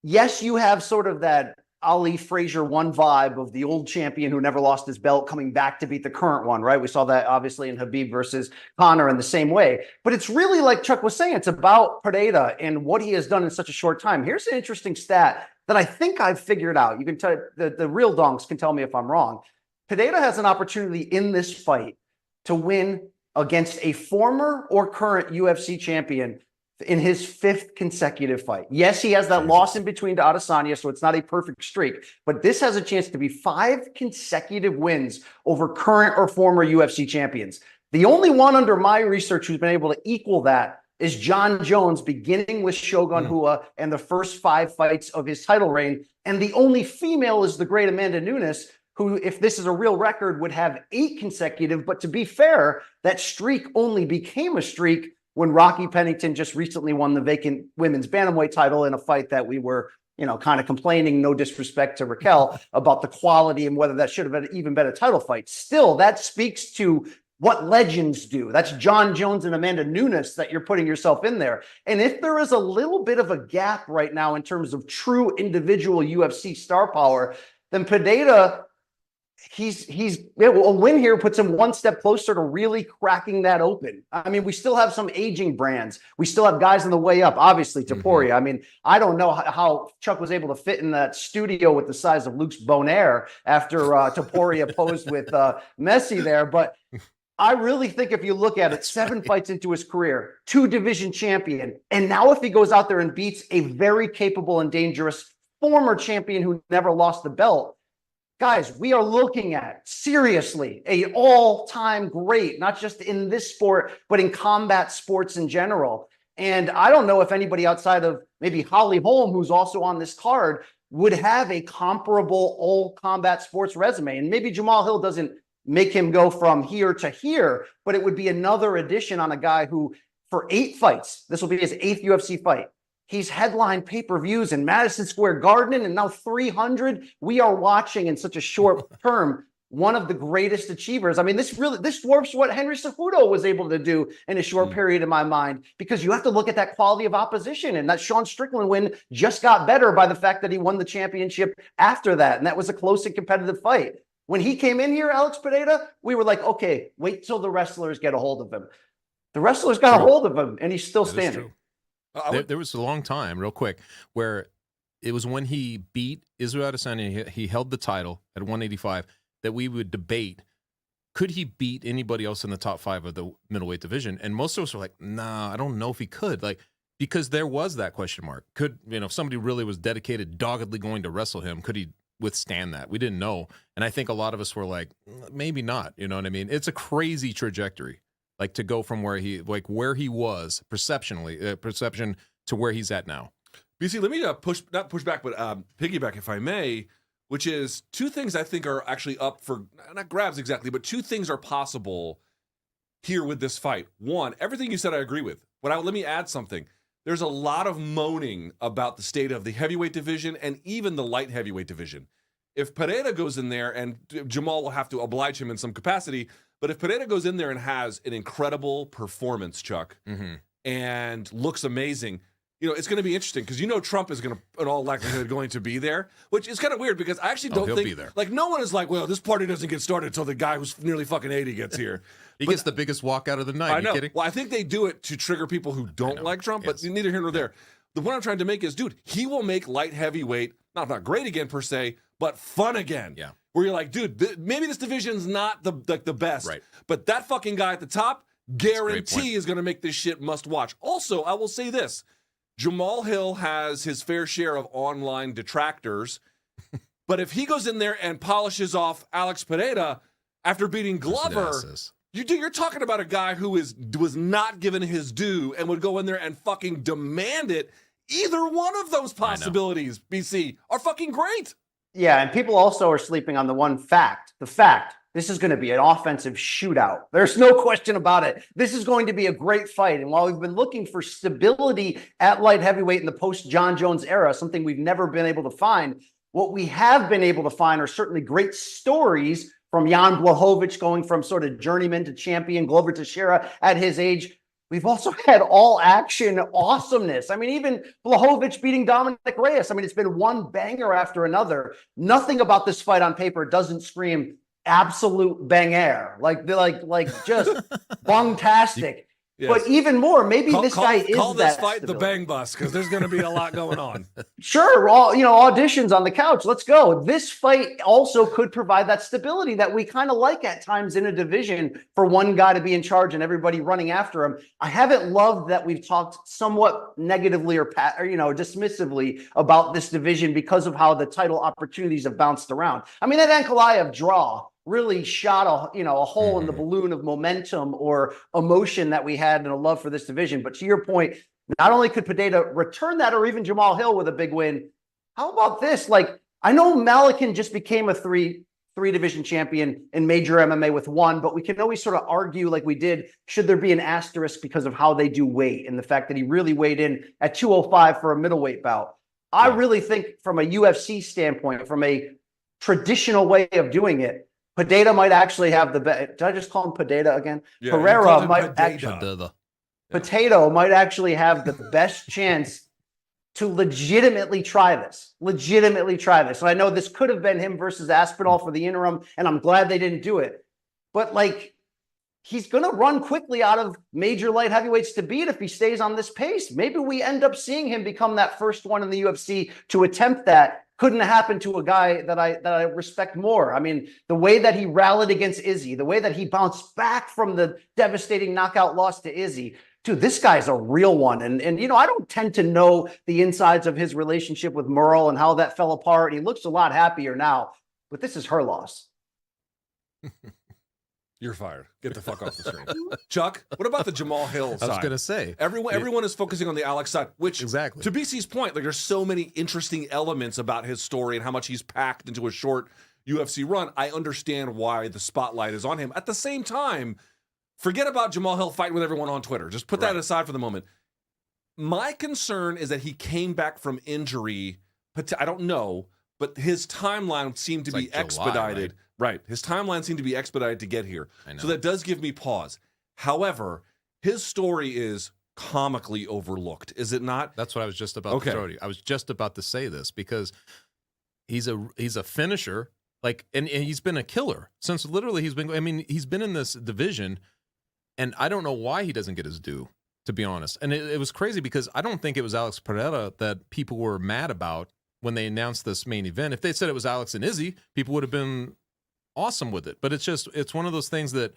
Yes, you have sort of that Ali Frazier one vibe of the old champion who never lost his belt coming back to beat the current one, right? We saw that obviously in Khabib versus Conor in the same way. But it's really like Chuck was saying, it's about Pereira and what he has done in such a short time. Here's an interesting stat that I think I've figured out. You can tell the real donks can tell me if I'm wrong. Pereira has an opportunity in this fight to win against a former or current UFC champion in his 5th consecutive fight. Yes, he has that loss in between to Adesanya, so it's not a perfect streak, but this has a chance to be 5 consecutive wins over current or former UFC champions. The only one under my research who's been able to equal that is Jon Jones, beginning with Shogun Rua and the first 5 fights of his title reign. And the only female is the great Amanda Nunes, who, if this is a real record, would have 8 consecutive. But to be fair, that streak only became a streak when Rocky Pennington just recently won the vacant women's bantamweight title in a fight that we were, kind of complaining, no disrespect to Raquel, about the quality and whether that should have even been a title fight. Still, that speaks to what legends do. That's Jon Jones and Amanda Nunes that you're putting yourself in there. And if there is a little bit of a gap right now in terms of true individual UFC star power, then Pereira, a win here puts him one step closer to really cracking that open. I mean, we still have some aging brands. We still have guys on the way up, obviously, Topuria. I mean, I don't know how Chuck was able to fit in that studio with the size of Luke's Bonaire after Topuria posed with Messi there. But I really think if you look at it, 7 fights into his career, 2 division champion, and now if he goes out there and beats a very capable and dangerous former champion who never lost the belt, guys, we are looking at, seriously, an all-time great, not just in this sport, but in combat sports in general. And I don't know if anybody outside of maybe Holly Holm, who's also on this card, would have a comparable all-combat sports resume. And maybe Jamal Hill doesn't make him go from here to here, but it would be another addition on a guy who, for 8 fights, this will be his 8th UFC fight. He's headlined pay-per-views in Madison Square Garden and now 300. We are watching in such a short term one of the greatest achievers. I mean, this dwarfs what Henry Cejudo was able to do in a short period in my mind, because you have to look at that quality of opposition. And that Sean Strickland win just got better by the fact that he won the championship after that. And that was a close and competitive fight. When he came in here, Alex Pereira, we were like, okay, wait till the wrestlers get a hold of him. The wrestlers got a hold of him, and he's still standing. There was a long time, real quick, where it was when he beat Israel Adesanya, he held the title at 185, that we would debate, could he beat anybody else in the top 5 of the middleweight division? And most of us were like, nah, I don't know if he could. Like, because there was that question mark. Could, if somebody really was dedicated, doggedly going to wrestle him, could he withstand that? We didn't know. And I think a lot of us were like, maybe not. You know what I mean? It's a crazy trajectory. Like, to go from where he was perception to where he's at now. BC, let me not push back, but piggyback, if I may, which is 2 things I think are actually up for, not grabs exactly, but 2 things are possible here with this fight. One, everything you said I agree with. But let me add something. There's a lot of moaning about the state of the heavyweight division and even the light heavyweight division. If Pereira goes in there, and Jamal will have to oblige him in some capacity, but if Pereira goes in there and has an incredible performance, Chuck, and looks amazing, it's going to be interesting, because Trump is going to, in all likelihood, going to be there, which is kind of weird, because I actually don't think, be there. Like, no one is like, well, this party doesn't get started until the guy who's nearly fucking 80 gets here. He gets the biggest walk out of the night. I know. You kidding? Well, I think they do it to trigger people who don't like Trump, but neither here nor there. The point I'm trying to make is, dude, he will make light heavyweight not great again per se, but fun again. Yeah. Where you're like, dude, maybe this division's not the best, right? But that fucking guy at the top, guarantee is going to make this shit must watch. Also, I will say this: Jamal Hill has his fair share of online detractors, but if he goes in there and polishes off Alex Pereira after beating Glover, you're talking about a guy who was not given his due and would go in there and fucking demand it. Either one of those possibilities, BC, are fucking great. Yeah, and people also are sleeping on the fact, this is going to be an offensive shootout. There's no question about it. This is going to be a great fight. And while we've been looking for stability at light heavyweight in the post-Jon Jones era, something we've never been able to find, what we have been able to find are certainly great stories from Jan Blachowicz going from sort of journeyman to champion, Glover Teixeira at his age. we've also had all action awesomeness. I mean, even Blachowicz beating Dominic Reyes. I mean, it's been one banger after another. Nothing about this fight on paper doesn't scream absolute banger, like just bongtastic. Yes. But even more, maybe this guy is call this that fight stability. the bang bus, because there's going to be a lot going on. Sure, all auditions on the couch. Let's go. This fight also could provide that stability that we kind of like at times in a division, for one guy to be in charge and everybody running after him. I haven't loved that we've talked somewhat negatively or dismissively about this division because of how the title opportunities have bounced around. I mean, that Ankalaev draw really shot a hole in the balloon of momentum or emotion that we had and a love for this division. But to your point, not only could Pereira return that, or even Jamal Hill with a big win. How about this? Like, I know Malikin just became a three division champion in major MMA with one, but we can always sort of argue, like we did, should there be an asterisk because of how they do weight and the fact that he really weighed in at 205 for a middleweight bout. I really think from a UFC standpoint, from a traditional way of doing it, Pereira might actually have the best. Did I just call him Pereira again? Yeah, Pereira might actually. Potato might actually have the best chance to legitimately try this. And I know this could have been him versus Aspinall for the interim, and I'm glad they didn't do it. But like, he's going to run quickly out of major light heavyweights to beat if he stays on this pace. Maybe we end up seeing him become that first one in the UFC to attempt that. Couldn't have happened to a guy that I respect more. I mean, the way that he rallied against Izzy, the way that he bounced back from the devastating knockout loss to Izzy. Dude, this guy's a real one. And I don't tend to know the insides of his relationship with Merle and how that fell apart. He looks a lot happier now, but this is her loss. You're fired. Get the fuck off the screen. Chuck, what about the Jamal Hill side? I was going to say. Everyone is focusing on the Alex side, which, exactly, to BC's point, like, there's so many interesting elements about his story and how much he's packed into a short UFC run. I understand why the spotlight is on him. At the same time, forget about Jamal Hill fighting with everyone on Twitter. Just put that aside for the moment. My concern is that he came back from injury. I don't know, but his timeline seemed to be expedited. Right. His timeline seemed to be expedited to get here. So that does give me pause. However, his story is comically overlooked, is it not? That's what I was just about to throw to you. I was just about to say this because he's a finisher, like, and he's been a killer since literally he's been in this division, and I don't know why he doesn't get his due, to be honest. And it was crazy because I don't think it was Alex Pereira that people were mad about when they announced this main event. If they said it was Alex and Izzy, people would have been awesome with it. But it's one of those things that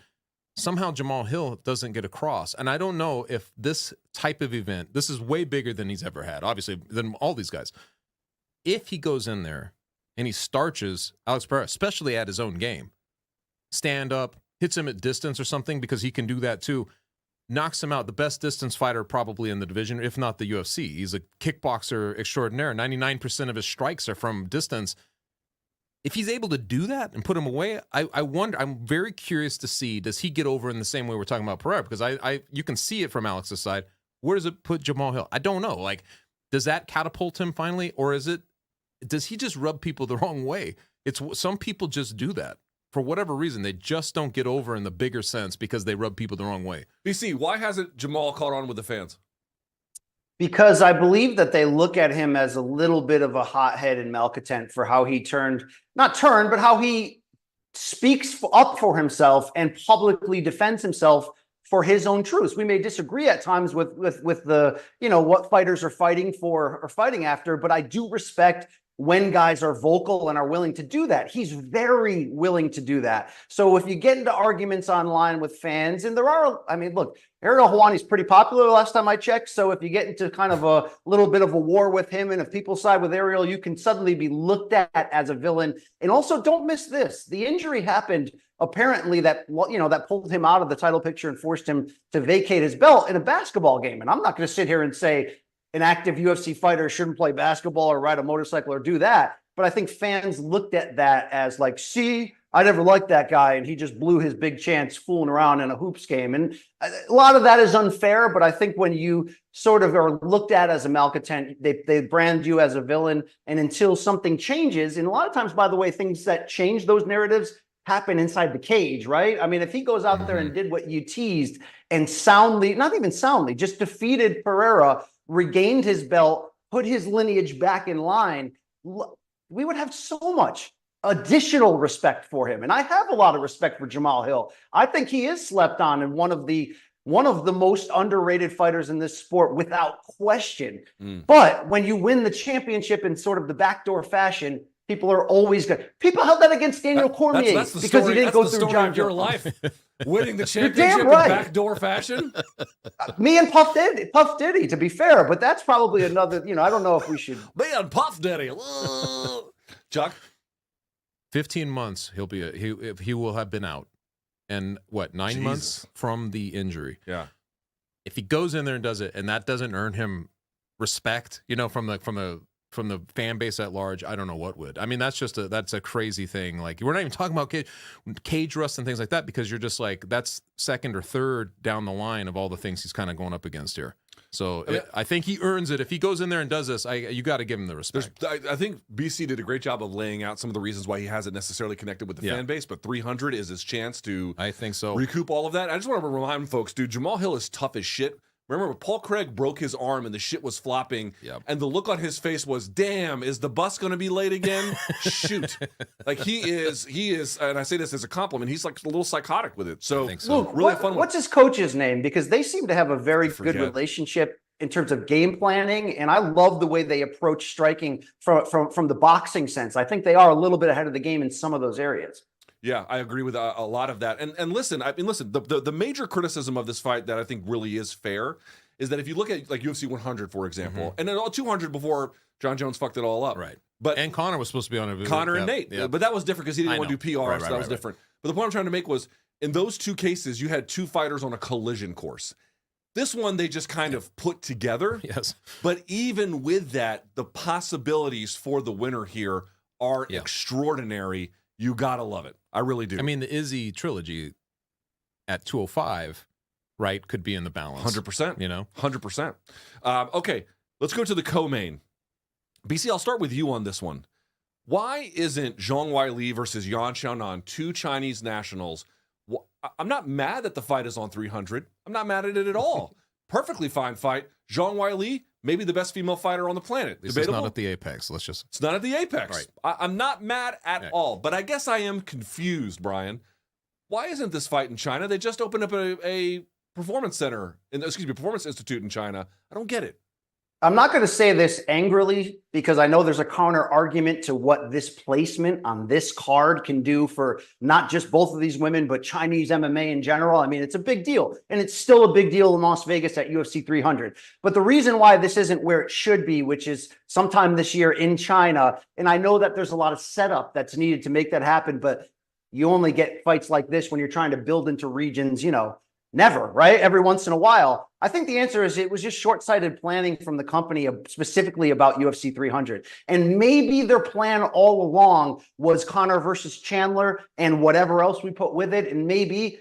somehow Jamal Hill doesn't get across. And I don't know if this type of event, this is way bigger than he's ever had, obviously, than all these guys. If he goes in there and he starches Alex Pereira, especially at his own game, stand up, hits him at distance or something, because he can do that too, knocks him out, the best distance fighter probably in the division, if not the UFC. He's a kickboxer extraordinaire. 99% of his strikes are from distance. If he's able to do that and put him away, I wonder, I'm very curious to see, does he get over in the same way we're talking about Pereira? Because you can see it from Alex's side. Where does it put Jamal Hill? I don't know. Like, does that catapult him finally? Or does he just rub people the wrong way? Some people just do that. For whatever reason, they just don't get over in the bigger sense because they rub people the wrong way. BC, why hasn't Jamal caught on with the fans? Because I believe that they look at him as a little bit of a hothead and malcontent for how he but how he speaks up for himself and publicly defends himself for his own truths. We may disagree at times with the, what fighters are fighting for or fighting after, but I do respect when guys are vocal and are willing to do that. He's very willing to do that. So if you get into arguments online with fans, and look, Ariel Helwani's pretty popular last time I checked. So if you get into kind of a little bit of a war with him, and if people side with Ariel, you can suddenly be looked at as a villain. And also, don't miss this. The injury happened apparently that pulled him out of the title picture and forced him to vacate his belt in a basketball game. And I'm not going to sit here and say an active UFC fighter shouldn't play basketball or ride a motorcycle or do that. But I think fans looked at that as like, see, I never liked that guy, and he just blew his big chance fooling around in a hoops game. And a lot of that is unfair, but I think when you sort of are looked at as a malcontent, they brand you as a villain. And until something changes, and a lot of times, by the way, things that change those narratives happen inside the cage, right? I mean, if he goes out there and did what you teased and soundly, not even soundly, just defeated Pereira, regained his belt, put his lineage back in line, we would have so much additional respect for him. And I have a lot of respect for Jamahal Hill. I think he is slept on and one of the most underrated fighters in this sport without question. But when you win the championship in sort of the backdoor fashion, people are always good. People held that against Daniel Cormier that's the because story, he didn't go the through story Jon of your Jones. life. Winning the championship in right. backdoor fashion. Me and Puff Diddy, to be fair, but that's probably another, I don't know if we should. Me and Puff Diddy. Chuck? 15 months he will have been out. And what, 9 months from the injury. Yeah. If he goes in there and does it, and that doesn't earn him respect, from the fan base at large, I don't know what would. I mean, that's a crazy thing. Like, we're not even talking about cage rust and things like that, because you're just like, that's second or third down the line of all the things he's kind of going up against here. So I think he earns it. If he goes in there and does this, you got to give him the respect. I think BC did a great job of laying out some of the reasons why he hasn't necessarily connected with the fan base, but 300 is his chance to I think so. recoup all of that. I just want to remind folks, dude, Jamahal Hill is tough as shit. Remember, Paul Craig broke his arm and the shit was flopping, and the look on his face was, damn, is the bus going to be late again? Shoot. Like, he is, and I say this as a compliment, he's like a little psychotic with it. So, Luke, really fun. What's his coach's name? Because they seem to have a very good relationship in terms of game planning, and I love the way they approach striking from the boxing sense. I think they are a little bit ahead of the game in some of those areas. Yeah, I agree with a lot of that. And listen, the major criticism of this fight that I think really is fair is that if you look at like UFC 100, for example, and then 200 before Jon Jones fucked it all up. Right. And Conor was supposed to be on it. Conor and Nate. But that was different because he didn't want to do PR, so that was different. But the point I'm trying to make was, in those two cases, you had two fighters on a collision course. This one, they just kind of put together. Yes. But even with that, the possibilities for the winner here are extraordinary. You got to love it. I really do. I mean, the Izzy trilogy at 205, right, could be in the balance. 100%. 100%. Okay, let's go to the co-main. BC, I'll start with you on this one. Why isn't Zhang Weili versus Yan Xiaonan, two Chinese nationals? I'm not mad that the fight is on 300. I'm not mad at it at all. Perfectly fine fight. Zhang Weili, maybe the best female fighter on the planet. It's not at the apex. It's not at the apex. Right. I'm not mad at all, but I guess I am confused, Brian. Why isn't this fight in China? They just opened up a performance center, performance institute in China. I don't get it. I'm not going to say this angrily because I know there's a counter argument to what this placement on this card can do for not just both of these women, but Chinese MMA in general. I mean, it's a big deal, and it's still a big deal in Las Vegas at UFC 300. But the reason why this isn't where it should be, which is sometime this year in China, and I know that there's a lot of setup that's needed to make that happen, but you only get fights like this when you're trying to build into regions, never, right? Every once in a while. I think the answer is it was just short-sighted planning from the company specifically about UFC 300. And maybe their plan all along was Conor versus Chandler and whatever else we put with it. And maybe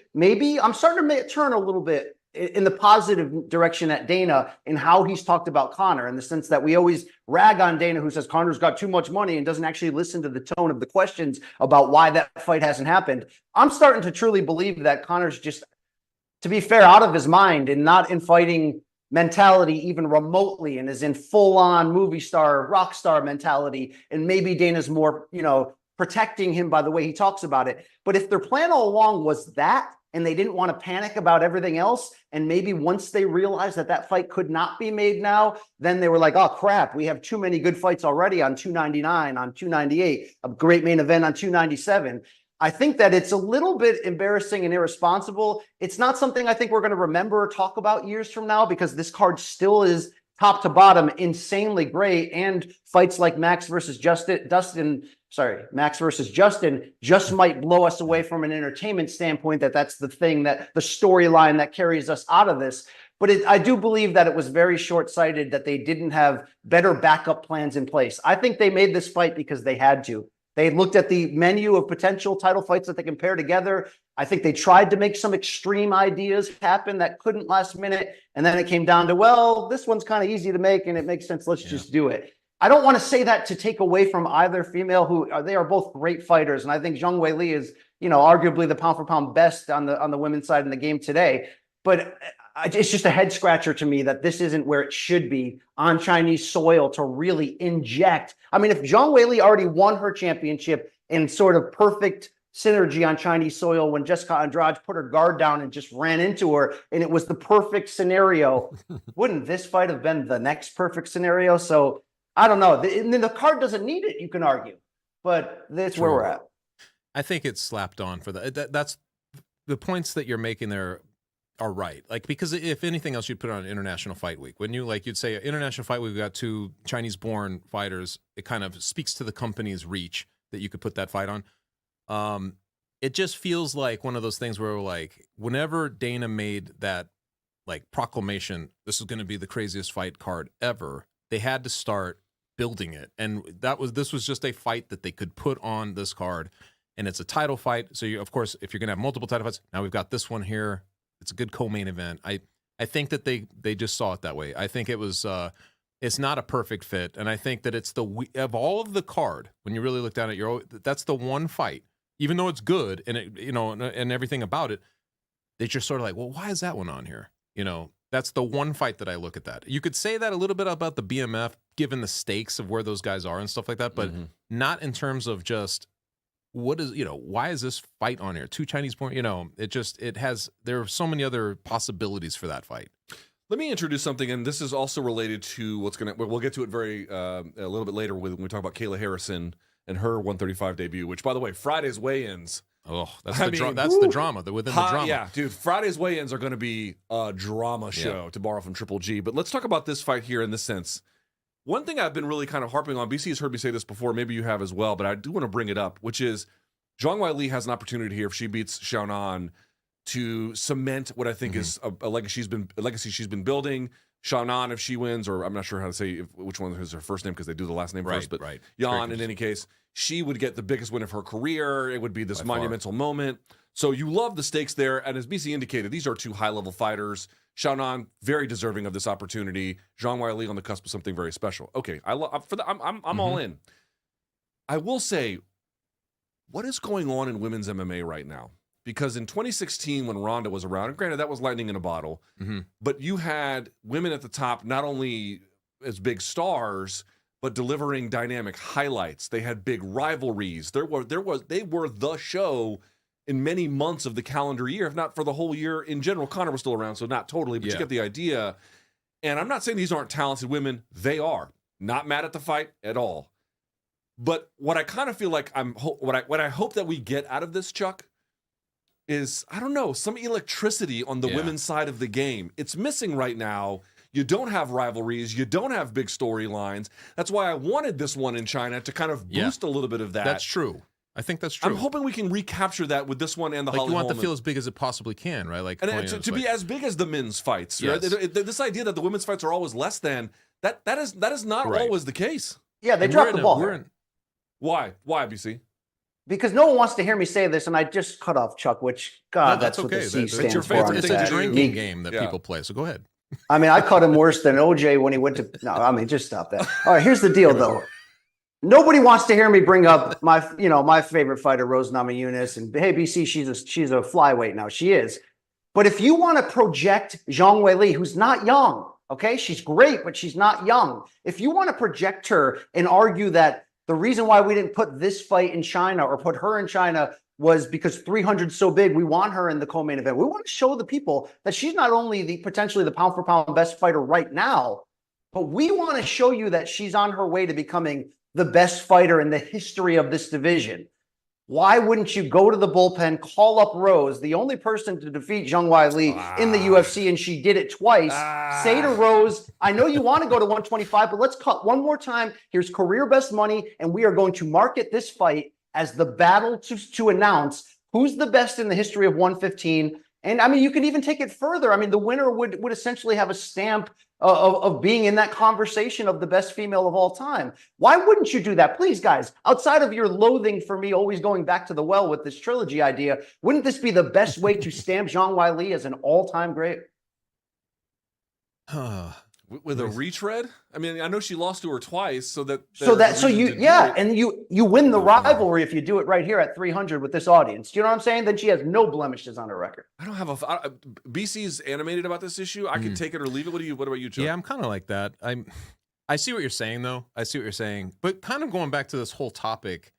I'm starting to turn a little bit in the positive direction at Dana in how he's talked about Conor, in the sense that we always rag on Dana, who says Conor's got too much money and doesn't actually listen to the tone of the questions about why that fight hasn't happened. I'm starting to truly believe that Conor's just, to be fair, out of his mind and not in fighting mentality even remotely, and is in full-on movie star, rock star mentality. And maybe Dana's more, protecting him by the way he talks about it. But if their plan all along was that, and they didn't want to panic about everything else, and maybe once they realized that that fight could not be made now, then they were like, oh crap, we have too many good fights already on 299, on 298, a great main event on 297. I think that it's a little bit embarrassing and irresponsible. It's not something I think we're going to remember or talk about years from now, because this card still is top to bottom insanely great. And fights like Max versus Justin just might blow us away from an entertainment standpoint. That's the thing, that the storyline that carries us out of this. But I do believe that it was very short-sighted that they didn't have better backup plans in place. I think they made this fight because they had to. They looked at the menu of potential title fights that they can pair together. I think they tried to make some extreme ideas happen that couldn't last minute. And then it came down to, well, this one's kind of easy to make and it makes sense. Let's just do it. I don't want to say that to take away from either female, who they are both great fighters. And I think Zhang Weili is, arguably the pound for pound best on the women's side in the game today. But it's just a head scratcher to me that this isn't where it should be on Chinese soil to really inject. I mean, if Zhang Weili already won her championship in sort of perfect synergy on Chinese soil when Jessica Andrade put her guard down and just ran into her, and it was the perfect scenario, wouldn't this fight have been the next perfect scenario? So I don't know. The card doesn't need it, you can argue, but that's where we're at. I think it's slapped on for that's the points that you're making there are right. Like, because if anything else, you'd put it on International Fight Week. When you you'd say International Fight Week, we've got 2 Chinese-born fighters. It kind of speaks to the company's reach that you could put that fight on. It just feels like one of those things where whenever Dana made that proclamation, this is going to be the craziest fight card ever, they had to start building it. And this was just a fight that they could put on this card. And it's a title fight. So of course, if you're going to have multiple title fights, now we've got this one here. It's a good co-main event. I think that they just saw it that way. I think it was it's not a perfect fit, and I think that it's of all of the card, when you really look down at that's the one fight, even though it's good and it and everything about it, they just sort of well, why is that one on here? That's the one fight that I look at that. You could say that a little bit about the BMF, given the stakes of where those guys are and stuff like that, but not in terms of just why is this fight on here? 2 Chinese born, there are so many other possibilities for that fight. Let me introduce something, and this is also related to we'll get to it a little bit later when we talk about Kayla Harrison and her 135 debut, which, by the way, Friday's weigh-ins. Oh, that's the drama within the drama. Yeah, dude, Friday's weigh-ins are going to be a drama show, to borrow from Triple G. But let's talk about this fight here in this sense. One thing I've been really kind of harping on, BC has heard me say this before, maybe you have as well, but I do want to bring it up, which is Zhang Weili has an opportunity here if she beats Xiaonan to cement what I think is a legacy she's been building. Xiaonan, if she wins, or I'm not sure how to say which one is her first name because they do the last name first, but Yan, in any case, she would get the biggest win of her career. It would be this monumental moment. So you love the stakes there, and as BC indicated, these are 2 high-level fighters. Xiaonan, very deserving of this opportunity. Zhang Weili on the cusp of something very special. Okay, I'm all in. I will say, what is going on in women's MMA right now? Because in 2016, when Ronda was around, and granted that was lightning in a bottle, but you had women at the top not only as big stars, but delivering dynamic highlights. They had big rivalries. They were the show in many months of the calendar year, if not for the whole year in general. Conor was still around, so not totally, but you get the idea. And I'm not saying these aren't talented women. They are. Not mad at the fight at all. But what I kind of feel like what I hope that we get out of this, Chuck, is, I don't know, some electricity on the women's side of the game. It's missing right now. You don't have rivalries. You don't have big storylines. That's why I wanted this one in China to kind of boost a little bit of that. That's true. I think that's true. I'm hoping we can recapture that with this one and the Holly you want Holman. to feel as big as it possibly can, right? To be as big as the men's fights. Right? This idea that the women's fights are always less than, that is not always the case. Yeah, they dropped the ball. Why? Why, BC? Because no one wants to hear me say this, and I just cut off Chuck, which, God, that's okay. What the C stands your for. It's a drinking game that people play, so go ahead. I mean, I cut him worse than OJ when he went to... No, I mean, just stop that. All right, here's the deal, though. Nobody wants to hear me bring up my favorite fighter, Rose Namajunas, and hey, BC, she's a flyweight now. She is. But if you want to project Zhang Weili, who's not young, okay? She's great, but she's not young. If you want to project her and argue that the reason why we didn't put this fight in China or put her in China was because 300's so big, we want her in the co-main event. We want to show the people that she's not only potentially the pound for pound best fighter right now, but we want to show you that she's on her way to becoming the best fighter in the history of this division. Why wouldn't you go to the bullpen, call up Rose, the only person to defeat Zhang Weili in the UFC, and she did it twice. Say to Rose, I know you want to go to 125, but let's cut one more time. Here's career best money, and we are going to market this fight as the battle to announce who's the best in the history of 115. And I mean, you could even take it further. I mean, the winner would essentially have a stamp of being in that conversation of the best female of all time. Why wouldn't you do that? Please, guys, outside of your loathing for me always going back to the well with this trilogy idea, wouldn't this be the best way to stamp Zhang Weili as an all-time great? Well, With a retread? I mean, I know she lost to her twice, so and you win the rivalry if you do it right here at 300 with this audience. Do you know what I'm saying? Then she has no blemishes on her record. I don't have BC's animated about this issue. I could take it or leave it. What about you, Chuck? Yeah, I'm kind of like that. I see what you're saying, though. I see what you're saying. But kind of going back to this whole topic,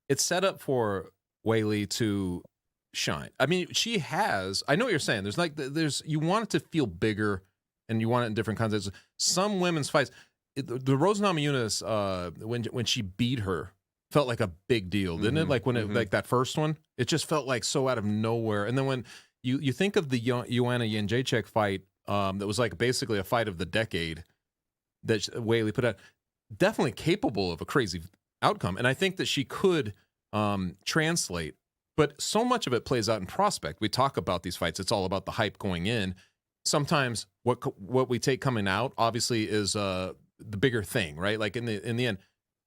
it's set up for Weili to shine. I mean, she has. I know what you're saying. You want it to feel bigger, and you want it in different contexts. Some women's fights, the Rose Namajunas, when she beat her, felt like a big deal, didn't it? Like when like that first one, it just felt like so out of nowhere. And then when you think of the Joanna Jędrzejczyk fight, that was like basically a fight of the decade that Weili put out, definitely capable of a crazy outcome. And I think that she could translate, but so much of it plays out in prospect. We talk about these fights. It's all about the hype going in. Sometimes what we take coming out obviously is the bigger thing, right? Like in the end,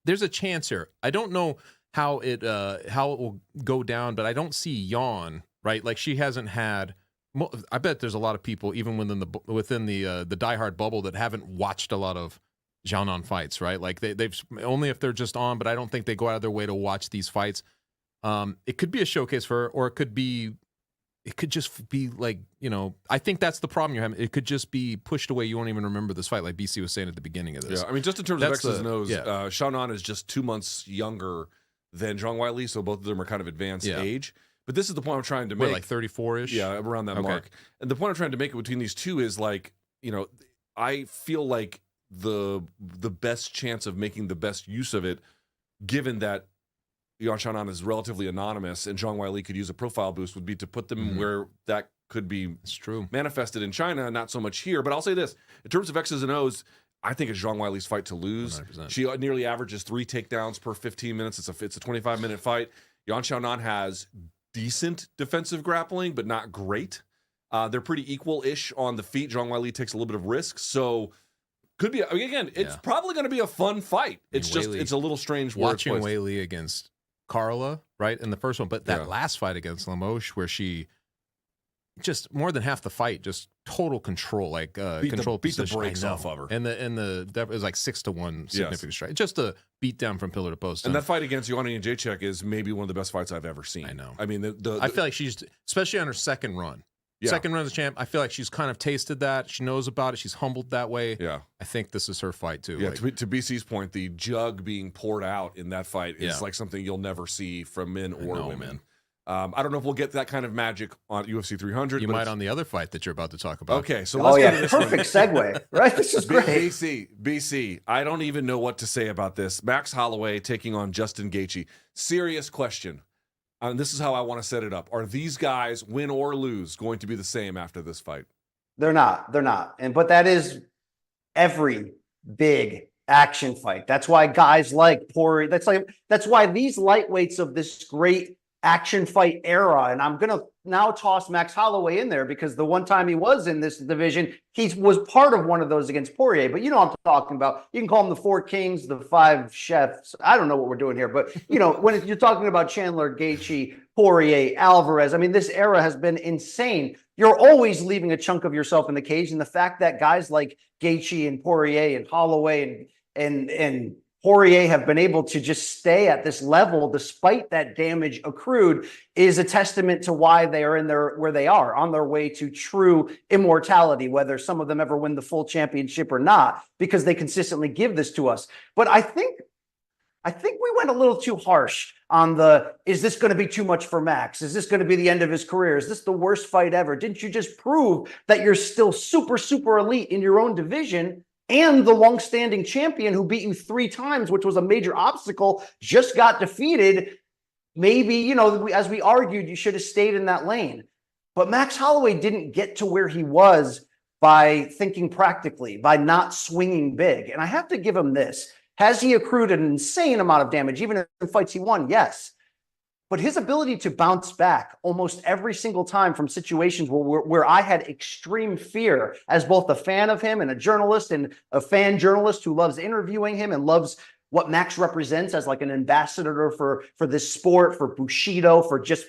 there's a chance here. I don't know how it will go down, but I don't see Jan, right? Like she hasn't had. I bet there's a lot of people even within the diehard bubble that haven't watched a lot of Zhang on fights, right? Like they've only if they're just on, but I don't think they go out of their way to watch these fights. It could be a showcase for her, or it could just be like, I think that's the problem you're having. It could just be pushed away. You won't even remember this fight, like BC was saying at the beginning of this. Yeah, I mean, just in terms of X's and O's, Xiaonan is just 2 months younger than Zhang Weili, so both of them are kind of advanced age. But this is the point I'm trying to make. Like 34-ish? Yeah, around that mark. And the point I'm trying to make between these two is like, I feel like the best chance of making the best use of it, given that Yan Xiaonan is relatively anonymous and Zhang Weili could use a profile boost, would be to put them where that could be manifested in China, not so much here. But I'll say this, in terms of X's and O's, I think it's Zhang Weili's fight to lose. 100%. She nearly averages 3 takedowns per 15 minutes. It's a 25-minute fight. Yan Xiaonan has decent defensive grappling, but not great. They're pretty equal-ish on the feet. Zhang Weili takes a little bit of risk, so could be, again, it's probably going to be a fun fight. It's it's a little strange watching Weili against Carla, right, in the first one, but that last fight against Limoges, where she just more than half the fight, just total control, like control beat the brakes off of her, and it was like 6-1 significant strike, just a beat down from pillar to post. And that fight against Joanna Jędrzejczyk is maybe one of the best fights I've ever seen. I know. I mean, I feel like she's, especially on her second run. Second run as a champ, I feel like she's kind of tasted that. She knows about it. She's humbled that way. Yeah. I think this is her fight, too. Yeah, to BC's point, the jug being poured out in that fight is like something you'll never see from men or women. I don't know if we'll get that kind of magic on UFC 300. You might on the other fight that you're about to talk about. Okay, so let's get to this perfect segue, right? This is great. BC, I don't even know what to say about this. Max Holloway taking on Justin Gaethje. Serious question. And this is how I want to set it up. Are these guys, win or lose, going to be the same after this fight? They're not. But that is every big action fight. That's why guys like Poirier, that's why these lightweights of this great action fight era, and I'm going to now toss Max Holloway in there because the one time he was in this division, he was part of one of those against Poirier. But you know what I'm talking about. You can call them the 4 kings, the 5 chefs. I don't know what we're doing here, but when you're talking about Chandler, Gaethje, Poirier, Alvarez, I mean, this era has been insane. You're always leaving a chunk of yourself in the cage, and the fact that guys like Gaethje and Poirier and Holloway and Poirier have been able to just stay at this level despite that damage accrued is a testament to why they are where they are, on their way to true immortality, whether some of them ever win the full championship or not, because they consistently give this to us. But I think we went a little too harsh on is this going to be too much for Max? Is this going to be the end of his career? Is this the worst fight ever? Didn't you just prove that you're still super, super elite in your own division? And the longstanding champion who beat you 3 times, which was a major obstacle, just got defeated. Maybe, as we argued, you should have stayed in that lane. But Max Holloway didn't get to where he was by thinking practically, by not swinging big. And I have to give him this. Has he accrued an insane amount of damage, even in fights he won? Yes. But his ability to bounce back almost every single time from situations where I had extreme fear as both a fan of him and a journalist and a fan journalist who loves interviewing him and loves what Max represents as like an ambassador for this sport, for Bushido, for just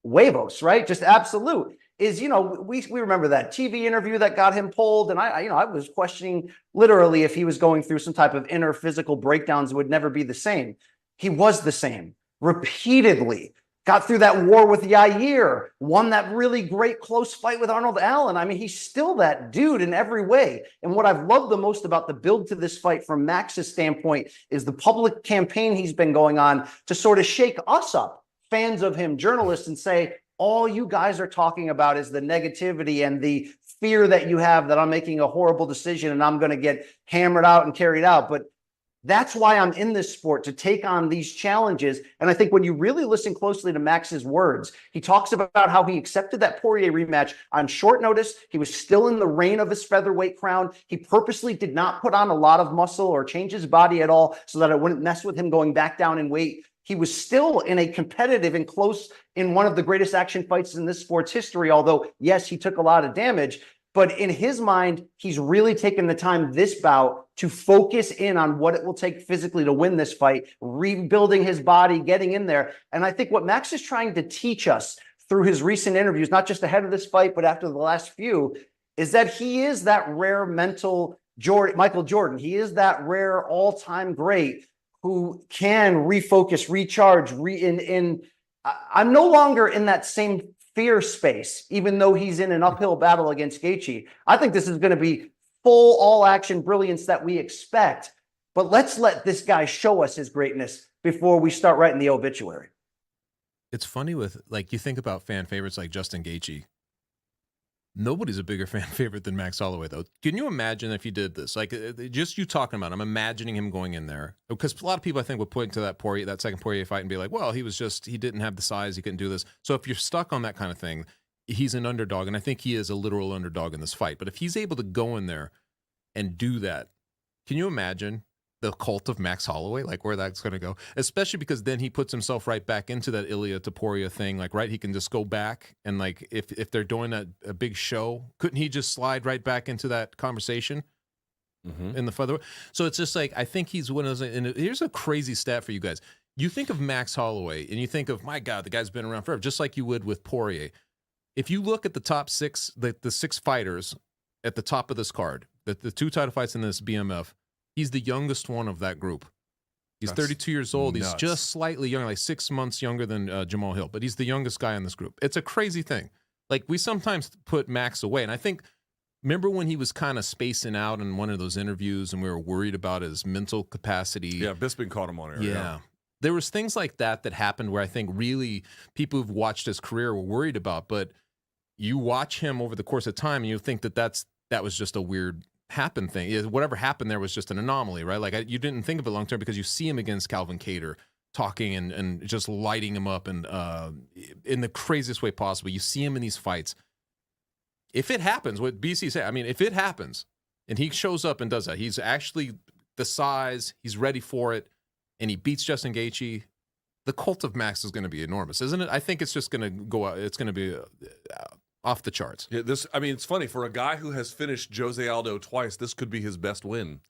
huevos, right? Just absolute. is, we remember that TV interview that got him pulled. And I was questioning literally if he was going through some type of inner physical breakdowns, it would never be the same. He was the same repeatedly. Got through that war with Yair, won that really great close fight with Arnold Allen. I mean, he's still that dude in every way. And what I've loved the most about the build to this fight from Max's standpoint is the public campaign he's been going on to sort of shake us up, fans of him, journalists, and say, all you guys are talking about is the negativity and the fear that you have that I'm making a horrible decision and I'm going to get hammered out and carried out. But that's why I'm in this sport, to take on these challenges. And I think when you really listen closely to Max's words, he talks about how he accepted that Poirier rematch on short notice. He was still in the reign of his featherweight crown. He purposely did not put on a lot of muscle or change his body at all so that it wouldn't mess with him going back down in weight. He was still in a competitive and close in one of the greatest action fights in this sport's history, although, yes, he took a lot of damage. But in his mind, he's really taken the time this bout to focus in on what it will take physically to win this fight, rebuilding his body, getting in there. And I think what Max is trying to teach us through his recent interviews, not just ahead of this fight, but after the last few, is that he is that rare mental Michael Jordan. He is that rare all-time great who can refocus, recharge, I'm no longer in that same fear space, even though he's in an uphill battle against Gaethje. I think this is going to be full all-action brilliance that we expect. But let's let this guy show us his greatness before we start writing the obituary. It's funny with, like, you think about fan favorites like Justin Gaethje. Nobody's a bigger fan favorite than Max Holloway, though. Can you imagine if he did this? Like, just you talking about it, I'm imagining him going in there. Because a lot of people, I think, would point to that second Poirier fight and be like, well, he didn't have the size, he couldn't do this. So if you're stuck on that kind of thing, he's an underdog, and I think he is a literal underdog in this fight. But if he's able to go in there and do that, can you imagine the cult of Max Holloway, like where that's going to go? Especially because then he puts himself right back into that Ilya Topuria thing, like, right, he can just go back and, like, if they're doing a big show, couldn't he just slide right back into that conversation in the featherweight? So it's just like, I think he's one of those. And here's a crazy stat for you guys. You think of Max Holloway and you think of, my God, the guy's been around forever, just like you would with Poirier. If you look at the top six, the six fighters at the top of this card, the two title fights in this BMF, he's the youngest one of that group. He's 32 years old. Nuts. He's just slightly younger, like 6 months younger than Jamal Hill, but he's the youngest guy in this group. It's a crazy thing. Like, we sometimes put Max away, and I think, remember when he was kind of spacing out in one of those interviews and we were worried about his mental capacity? Yeah, Bisping caught him on air. Yeah. There was things like that happened where I think really people who've watched his career were worried about, but you watch him over the course of time and you think that was just a weird happen thing. Whatever happened there was just an anomaly, right? Like, you didn't think of it long term because you see him against Calvin Kattar talking and just lighting him up and in the craziest way possible. You see him in these fights. If it happens, what BC said, I mean, if it happens and he shows up and does that, he's actually the size, he's ready for it, and he beats Justin Gaethje, the cult of Max is going to be enormous, isn't it? I think it's just going to go out. It's going to be off the charts. Yeah, it's funny, for a guy who has finished Jose Aldo twice, this could be his best win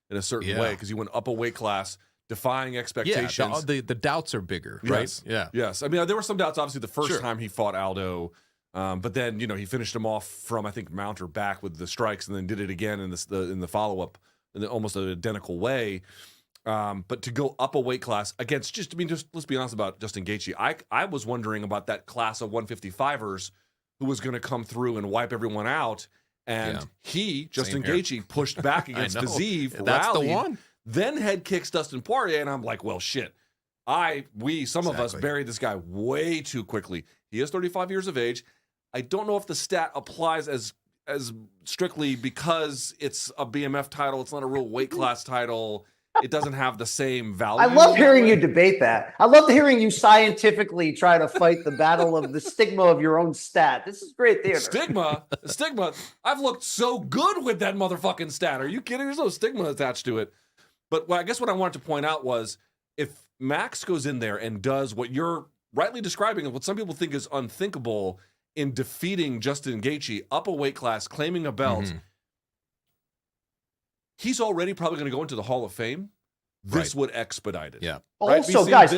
in a certain way, because he went up a weight class, defying expectations. Yeah, the doubts are bigger, right? Yes. I mean, there were some doubts, obviously, the first time he fought Aldo, but then, he finished him off from, I think, mount or back with the strikes, and then did it again in the follow-up in almost an identical way. But to go up a weight class against just let's be honest about Justin Gaethje. I was wondering about that class of 155ers who was going to come through and wipe everyone out. And Justin Gaethje, pushed back against Fiziev, That's rallied, the one. then head kicks Dustin Poirier, and I'm like, well, shit. Some of us buried this guy way too quickly. He is 35 years of age. I don't know if the stat applies as strictly because it's a BMF title. It's not a real weight class title. It doesn't have the same value. I love hearing you debate that. I love hearing you scientifically try to fight the battle of the stigma of your own stat. This is great theater. Stigma? I've looked so good with that motherfucking stat. Are you kidding? There's no stigma attached to it. But I guess what I wanted to point out was, if Max goes in there and does what you're rightly describing and what some people think is unthinkable in defeating Justin Gaethje up a weight class, claiming a belt, he's already probably going to go into the Hall of Fame. This would expedite it. Yeah. Also, guys,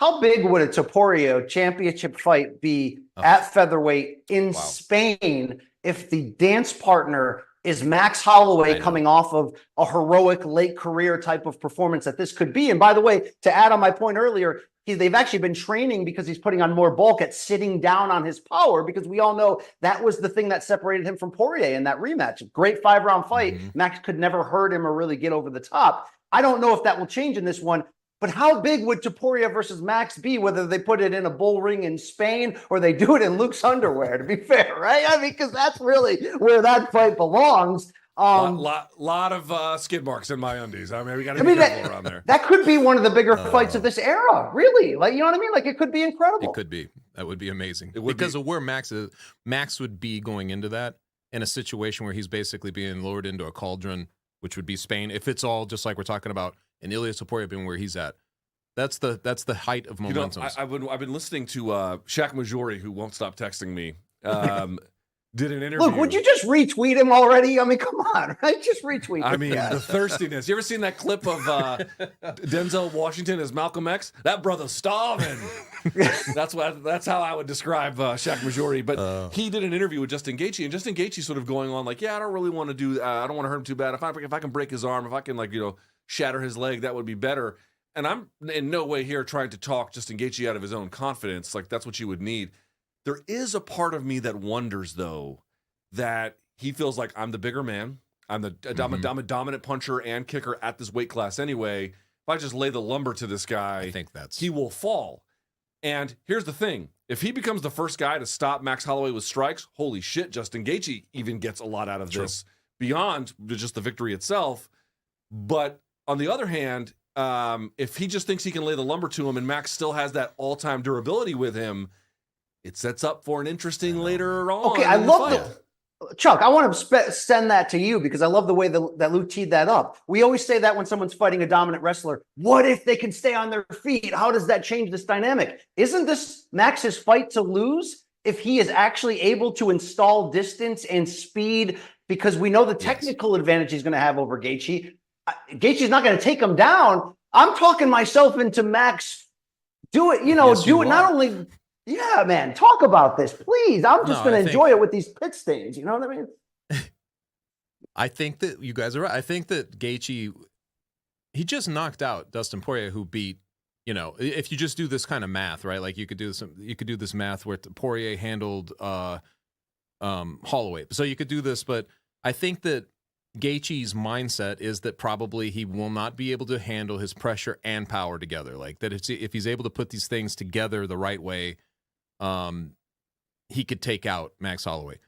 how big would a Topuria championship fight be at featherweight in Spain if the dance partner is Max Holloway coming off of a heroic late career type of performance that this could be? And by the way, to add on my point earlier, they've actually been training because he's putting on more bulk at sitting down on his power, because we all know that was the thing that separated him from Poirier in that rematch. Great 5-round fight. Max could never hurt him or really get over the top. I don't know if that will change in this one, but how big would Topuria versus Max be, whether they put it in a bull ring in Spain or they do it in Luke's underwear, to be fair, right? I mean, because that's really where that fight belongs. Lot of skid marks in my undies. I mean, we got to be careful around there. That could be one of the bigger fights of this era, really. Like, you know what I mean? Like, it could be incredible. It could be. That would be amazing. Because of where Max is. Max would be going into that in a situation where he's basically being lowered into a cauldron, which would be Spain. If it's all just like we're talking about, and Ilia Topuria being where he's at, that's the height of momentum. I've been listening to Shaq Majori, who won't stop texting me. Did an interview. Look, would you just retweet him already? I mean, come on, right? Just retweet him. I mean, the thirstiness. You ever seen that clip of Denzel Washington as Malcolm X? That brother's starving. That's how I would describe Shaq Majori. But he did an interview with Justin Gaethje, and Justin Gaethje sort of going on like, yeah, I don't really want to do. I don't want to hurt him too bad. If I can break his arm, if I can shatter his leg, that would be better. And I'm in no way here trying to talk Justin Gaethje out of his own confidence. Like, that's what you would need. There is a part of me that wonders, though, that he feels like I'm the bigger man. I'm a dominant puncher and kicker at this weight class anyway. If I just lay the lumber to this guy, he will fall. And here's the thing. If he becomes the first guy to stop Max Holloway with strikes, holy shit, Justin Gaethje even gets a lot out of this beyond just the victory itself. But on the other hand, if he just thinks he can lay the lumber to him and Max still has that all-time durability with him, it sets up for an interesting later on. Okay, I love Chuck, I want to send that to you because I love the way that Luke teed that up. We always say that when someone's fighting a dominant wrestler. What if they can stay on their feet? How does that change this dynamic? Isn't this Max's fight to lose if he is actually able to install distance and speed? Because we know the technical advantage he's going to have over Gaethje. Gaethje's not going to take him down. I'm talking myself into Max. Do it, do it. Not only... Yeah, man, talk about this, please. I'm just going to enjoy it with these pit stains. You know what I mean? I think that you guys are right. I think that Gaethje, he just knocked out Dustin Poirier, who beat, if you just do this kind of math, right? Like you could do this math where Poirier handled Holloway. So you could do this, but I think that Gaethje's mindset is that probably he will not be able to handle his pressure and power together. Like that if he's able to put these things together the right way, he could take out Max Holloway.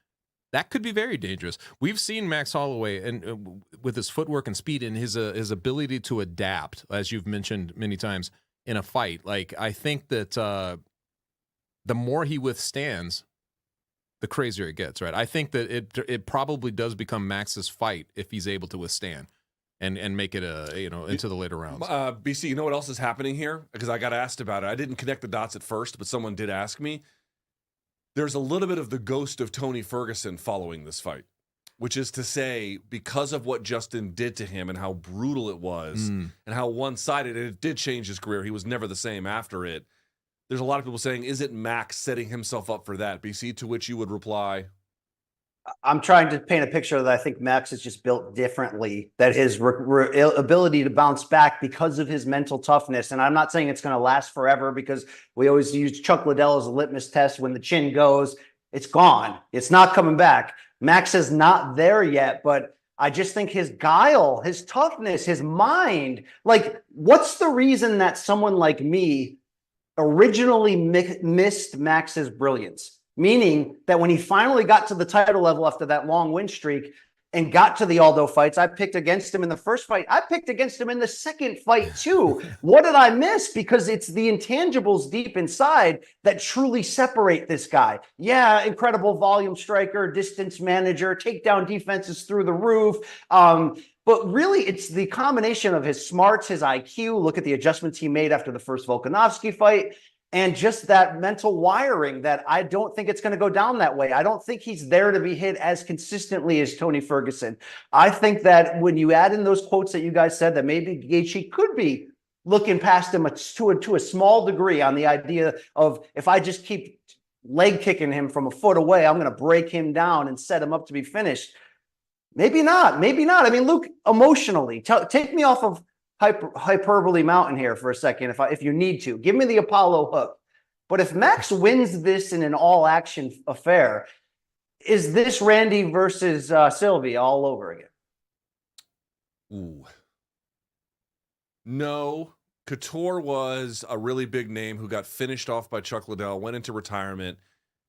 That could be very dangerous. We've seen Max Holloway and with his footwork and speed and his ability to adapt, as you've mentioned many times in a fight. Like I think that the more he withstands, the crazier it gets. Right? I think that it probably does become Max's fight if he's able to withstand and make it into the later rounds. BC, you know what else is happening here? Because I got asked about it. I didn't connect the dots at first, but someone did ask me. There's a little bit of the ghost of Tony Ferguson following this fight, which is to say, because of what Justin did to him and how brutal it was and how one-sided it did change his career. He was never the same after it. There's a lot of people saying, is it Max setting himself up for that? BC, to which you would reply, I'm trying to paint a picture that I think Max is just built differently, that his ability to bounce back because of his mental toughness. And I'm not saying it's going to last forever because we always use Chuck Liddell as a litmus test. When the chin goes, it's gone. It's not coming back. Max is not there yet, but I just think his guile, his toughness, his mind, like what's the reason that someone like me originally missed Max's brilliance? Meaning that when he finally got to the title level after that long win streak and got to the Aldo fights, I picked against him in the first fight. I picked against him in the second fight too. What did I miss? Because it's the intangibles deep inside that truly separate this guy. Yeah, incredible volume striker, distance manager, takedown defenses through the roof. But really, it's the combination of his smarts, his IQ. Look at the adjustments he made after the first Volkanovski fight. And just that mental wiring that I don't think it's going to go down that way. I don't think he's there to be hit as consistently as Tony Ferguson. I think that when you add in those quotes that you guys said, that maybe Gaethje could be looking past him to a small degree on the idea of if I just keep leg kicking him from a foot away, I'm going to break him down and set him up to be finished. Maybe not. Maybe not. I mean, Luke, emotionally, take me off of hyperbole mountain here for a second if you need to. Give me the Apollo hook. But if Max wins this in an all-action affair, is this Randy versus Sylvia all over again? Ooh. No. Couture was a really big name who got finished off by Chuck Liddell, went into retirement,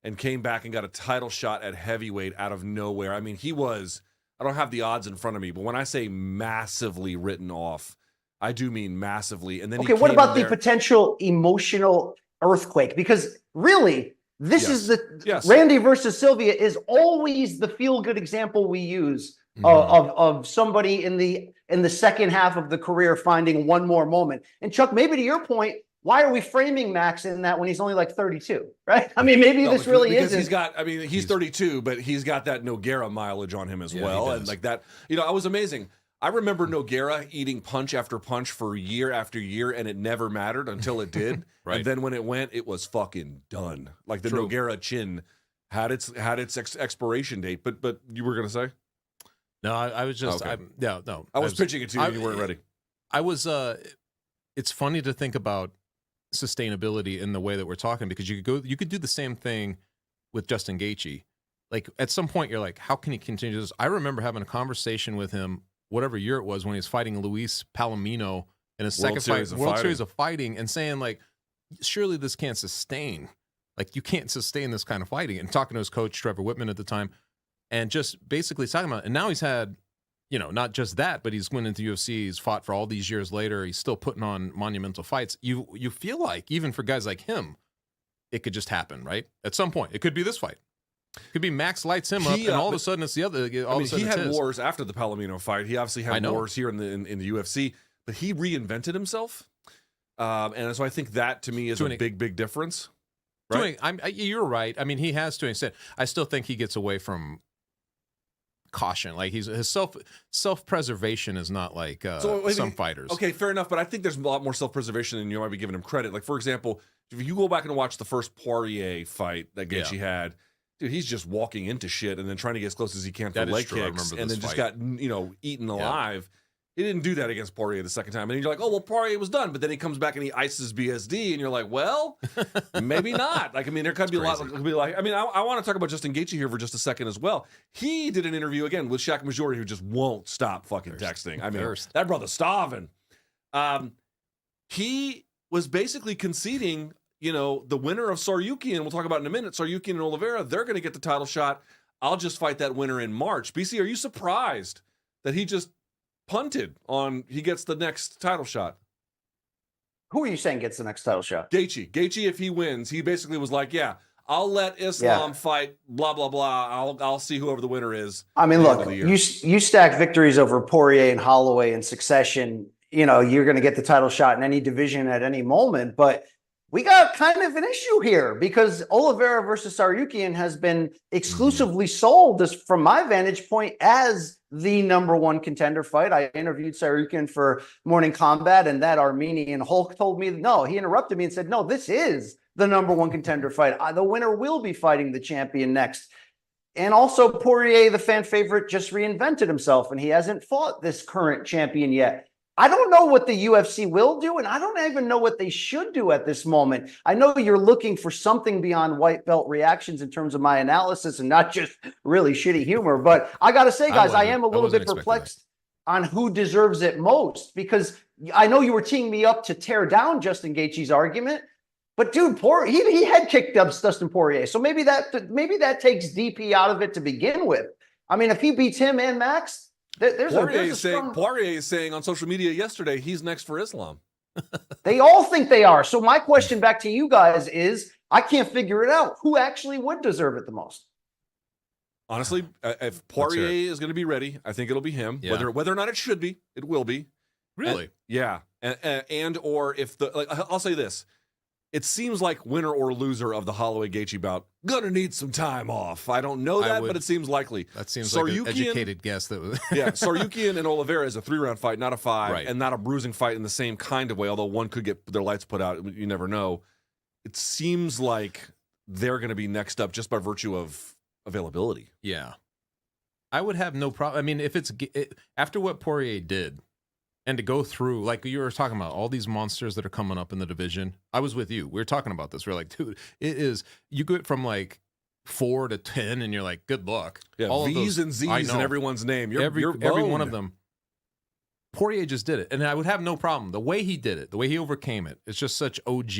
and came back and got a title shot at heavyweight out of nowhere. I mean, he was, I don't have the odds in front of me, but when I say massively written off, I do mean massively. And then okay, what about the potential emotional earthquake? Because really, this is the Randy versus Sylvia is always the feel-good example we use of somebody in the second half of the career finding one more moment. And Chuck, maybe to your point, why are we framing Max in that when he's only like 32, right? I mean, maybe this really isn't. He's 32, but he's got that Nogueira mileage on him as well. And like that, I was amazing. I remember Nogueira eating punch after punch for year after year, and it never mattered until it did. Right. And then when it went, it was fucking done. Like the Nogueira chin had its expiration date. But you were gonna say? No, I was just okay. I was pitching it to you and you weren't ready. I was it's funny to think about sustainability in the way that we're talking, because you could do the same thing with Justin Gaethje. Like at some point you're like, how can he continue this? I remember having a conversation with him, whatever year it was, when he was fighting Luis Palomino in his second fight, World Series of Fighting, and saying like, surely this can't sustain. Like you can't sustain this kind of fighting. And talking to his coach, Trevor Whitman at the time, and just basically talking about, and now he's had, not just that, but he's went into UFC, he's fought for all these years later, he's still putting on monumental fights. You feel like, even for guys like him, it could just happen, right? At some point. It could be this fight. It could be Max lights him up, and all of a sudden it's the other. He had wars after the Palomino fight. He obviously had wars here in the UFC, but he reinvented himself. And so I think that, to me, is a big difference. Right? You're right. I mean, he has to an extent. I still think he gets away from caution. Like his self-preservation is not like some fighters. Okay, fair enough, but I think there's a lot more self-preservation than you might be giving him credit. Like, for example, if you go back and watch the first Poirier fight that Gaethje had, dude, he's just walking into shit and then trying to get as close as he can for leg kicks, and then just got eaten alive. He didn't do that against Poirier the second time. And you're like, oh, well, Poirier was done. But then he comes back and he ices BSD. And you're like, well, maybe not. Like, I mean, there could be a lot. Could be like, I mean, I want to talk about Justin Gaethje here for just a second as well. He did an interview again with Shaq Majori, who just won't stop fucking texting. I mean, that brother's starving. He was basically conceding, the winner of Tsarukyan, we'll talk about in a minute, Tsarukyan and Oliveira, they're going to get the title shot. I'll just fight that winner in March. BC, are you surprised that he just punted on he gets the next title shot? Who are you saying gets the next title shot? Gaethje, if he wins, he basically was like, yeah, I'll let Islam fight, blah, blah, blah. I'll see whoever the winner is. I mean, look, you stack victories over Poirier and Holloway in succession. You're going to get the title shot in any division at any moment. But we got kind of an issue here because Oliveira versus Tsarukyan has been exclusively sold, from my vantage point, as the number one contender fight. I interviewed Tsarukyan for Morning Kombat, and that Armenian Hulk told me, no, he interrupted me and said, no, this is the number one contender fight. The winner will be fighting the champion next. And also Poirier, the fan favorite, just reinvented himself, and he hasn't fought this current champion yet. I don't know what the UFC will do, and I don't even know what they should do at this moment. I know you're looking for something beyond white belt reactions in terms of my analysis and not just really shitty humor. But I got to say, guys, I am a little bit perplexed on who deserves it most, because I know you were teeing me up to tear down Justin Gaethje's argument. But dude, he head kicked up Dustin Poirier. So maybe that takes DP out of it to begin with. I mean, if he beats him and Max, Poirier is saying on social media yesterday he's next for Islam. They all think they are. So my question back to you guys is, I can't figure it out. Who actually would deserve it the most? Honestly, if Poirier is going to be ready, I think it'll be him. Yeah. Whether or not it should be, it will be. Really? Or if I'll say this. it seems like winner or loser of the Holloway Gaethje bout gonna need some time off. I don't know that, but it seems likely. That seems like an educated guess. That was yeah, Tsarukyan and Oliveira is a 3-round fight, not a 5, Right. and not a bruising fight in the same kind of way, although one could get their lights put out. You never know. It seems like they're going to be next up just by virtue of availability. Yeah. I would have no problem. I mean, if after what Poirier did, and to go through, like you were talking about, all these monsters that are coming up in the division. I was with you. We were talking about this. We are like, dude, it is, you go from like 4 to 10, and you're like, good luck. Yeah, all V's of and those, Z's in everyone's name. You're every one boned. of them. Poirier just did it, and I would have no problem. The way he did it, the way he overcame it, it's just such OG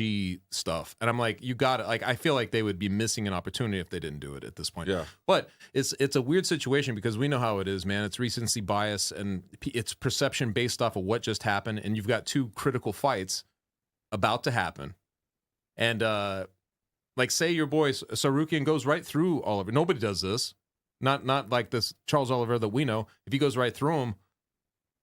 stuff. And I'm like, you got it. Like, I feel like they would be missing an opportunity if they didn't do it at this point. Yeah. But it's a weird situation because we know how it is, man. It's recency bias, and it's perception based off of what just happened. And you've got 2 critical fights about to happen, and like, say your boy Tsarukyan goes right through Oliver. Nobody does this. Not like this Charles Oliveira that we know. If he goes right through him,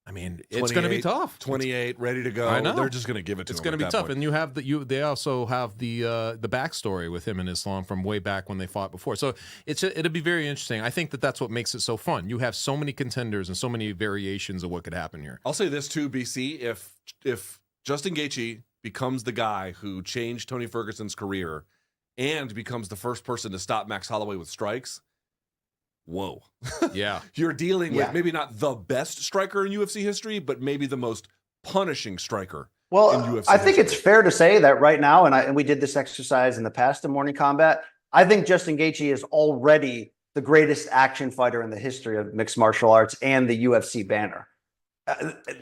I mean, it's going to be tough. 28, ready to go. I know. They're just going to give it to him. It's going to be tough. And you have they also have the backstory with him and Islam from way back when they fought before. So it'll be very interesting. I think that's what makes it so fun. You have so many contenders and so many variations of what could happen here. I'll say this too, BC. If Justin Gaethje becomes the guy who changed Tony Ferguson's career and becomes the first person to stop Max Holloway with strikes, whoa. Yeah. You're dealing with maybe not the best striker in UFC history, but maybe the most punishing striker in UFC I think history. it's fair to say that right now, and we did this exercise in the past in Morning Combat, I think Justin Gaethje is already the greatest action fighter in the history of mixed martial arts and the UFC banner.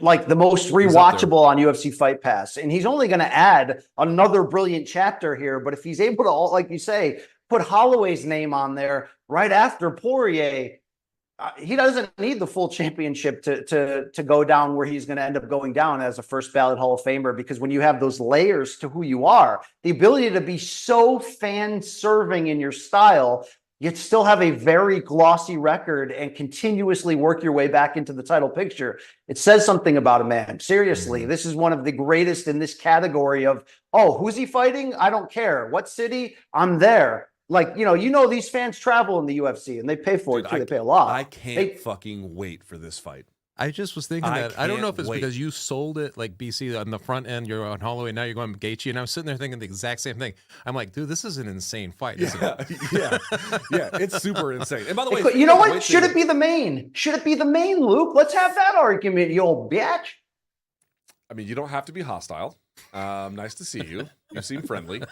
Like the most rewatchable on UFC Fight Pass. And he's only going to add another brilliant chapter here. But if he's able to, like you say, put Holloway's name on there right after Poirier, he doesn't need the full championship to go down where he's going to end up going down as a first ballot Hall of Famer. Because when you have those layers to who you are, the ability to be so fan serving in your style, yet still have a very glossy record and continuously work your way back into the title picture. It says something about a man. Seriously, this is one of the greatest in this category of, oh, who's he fighting? I don't care. What city? I'm there. Like, you know, these fans travel in the UFC and they pay for it too. They pay a lot. I can't fucking wait for this fight. I just was thinking that. I don't know if it's wait. because you sold it like BC on the front end, you're on Holloway, now you're going Gaethje, and I was sitting there thinking the exact same thing. I'm like, dude, this is an insane fight, isn't it? Yeah, it's super insane. And by the way, you know what? Should it be the main? Should it be the main, Luke? Let's have that argument, you old bitch. I mean, you don't have to be hostile. Nice to see you. You seem friendly.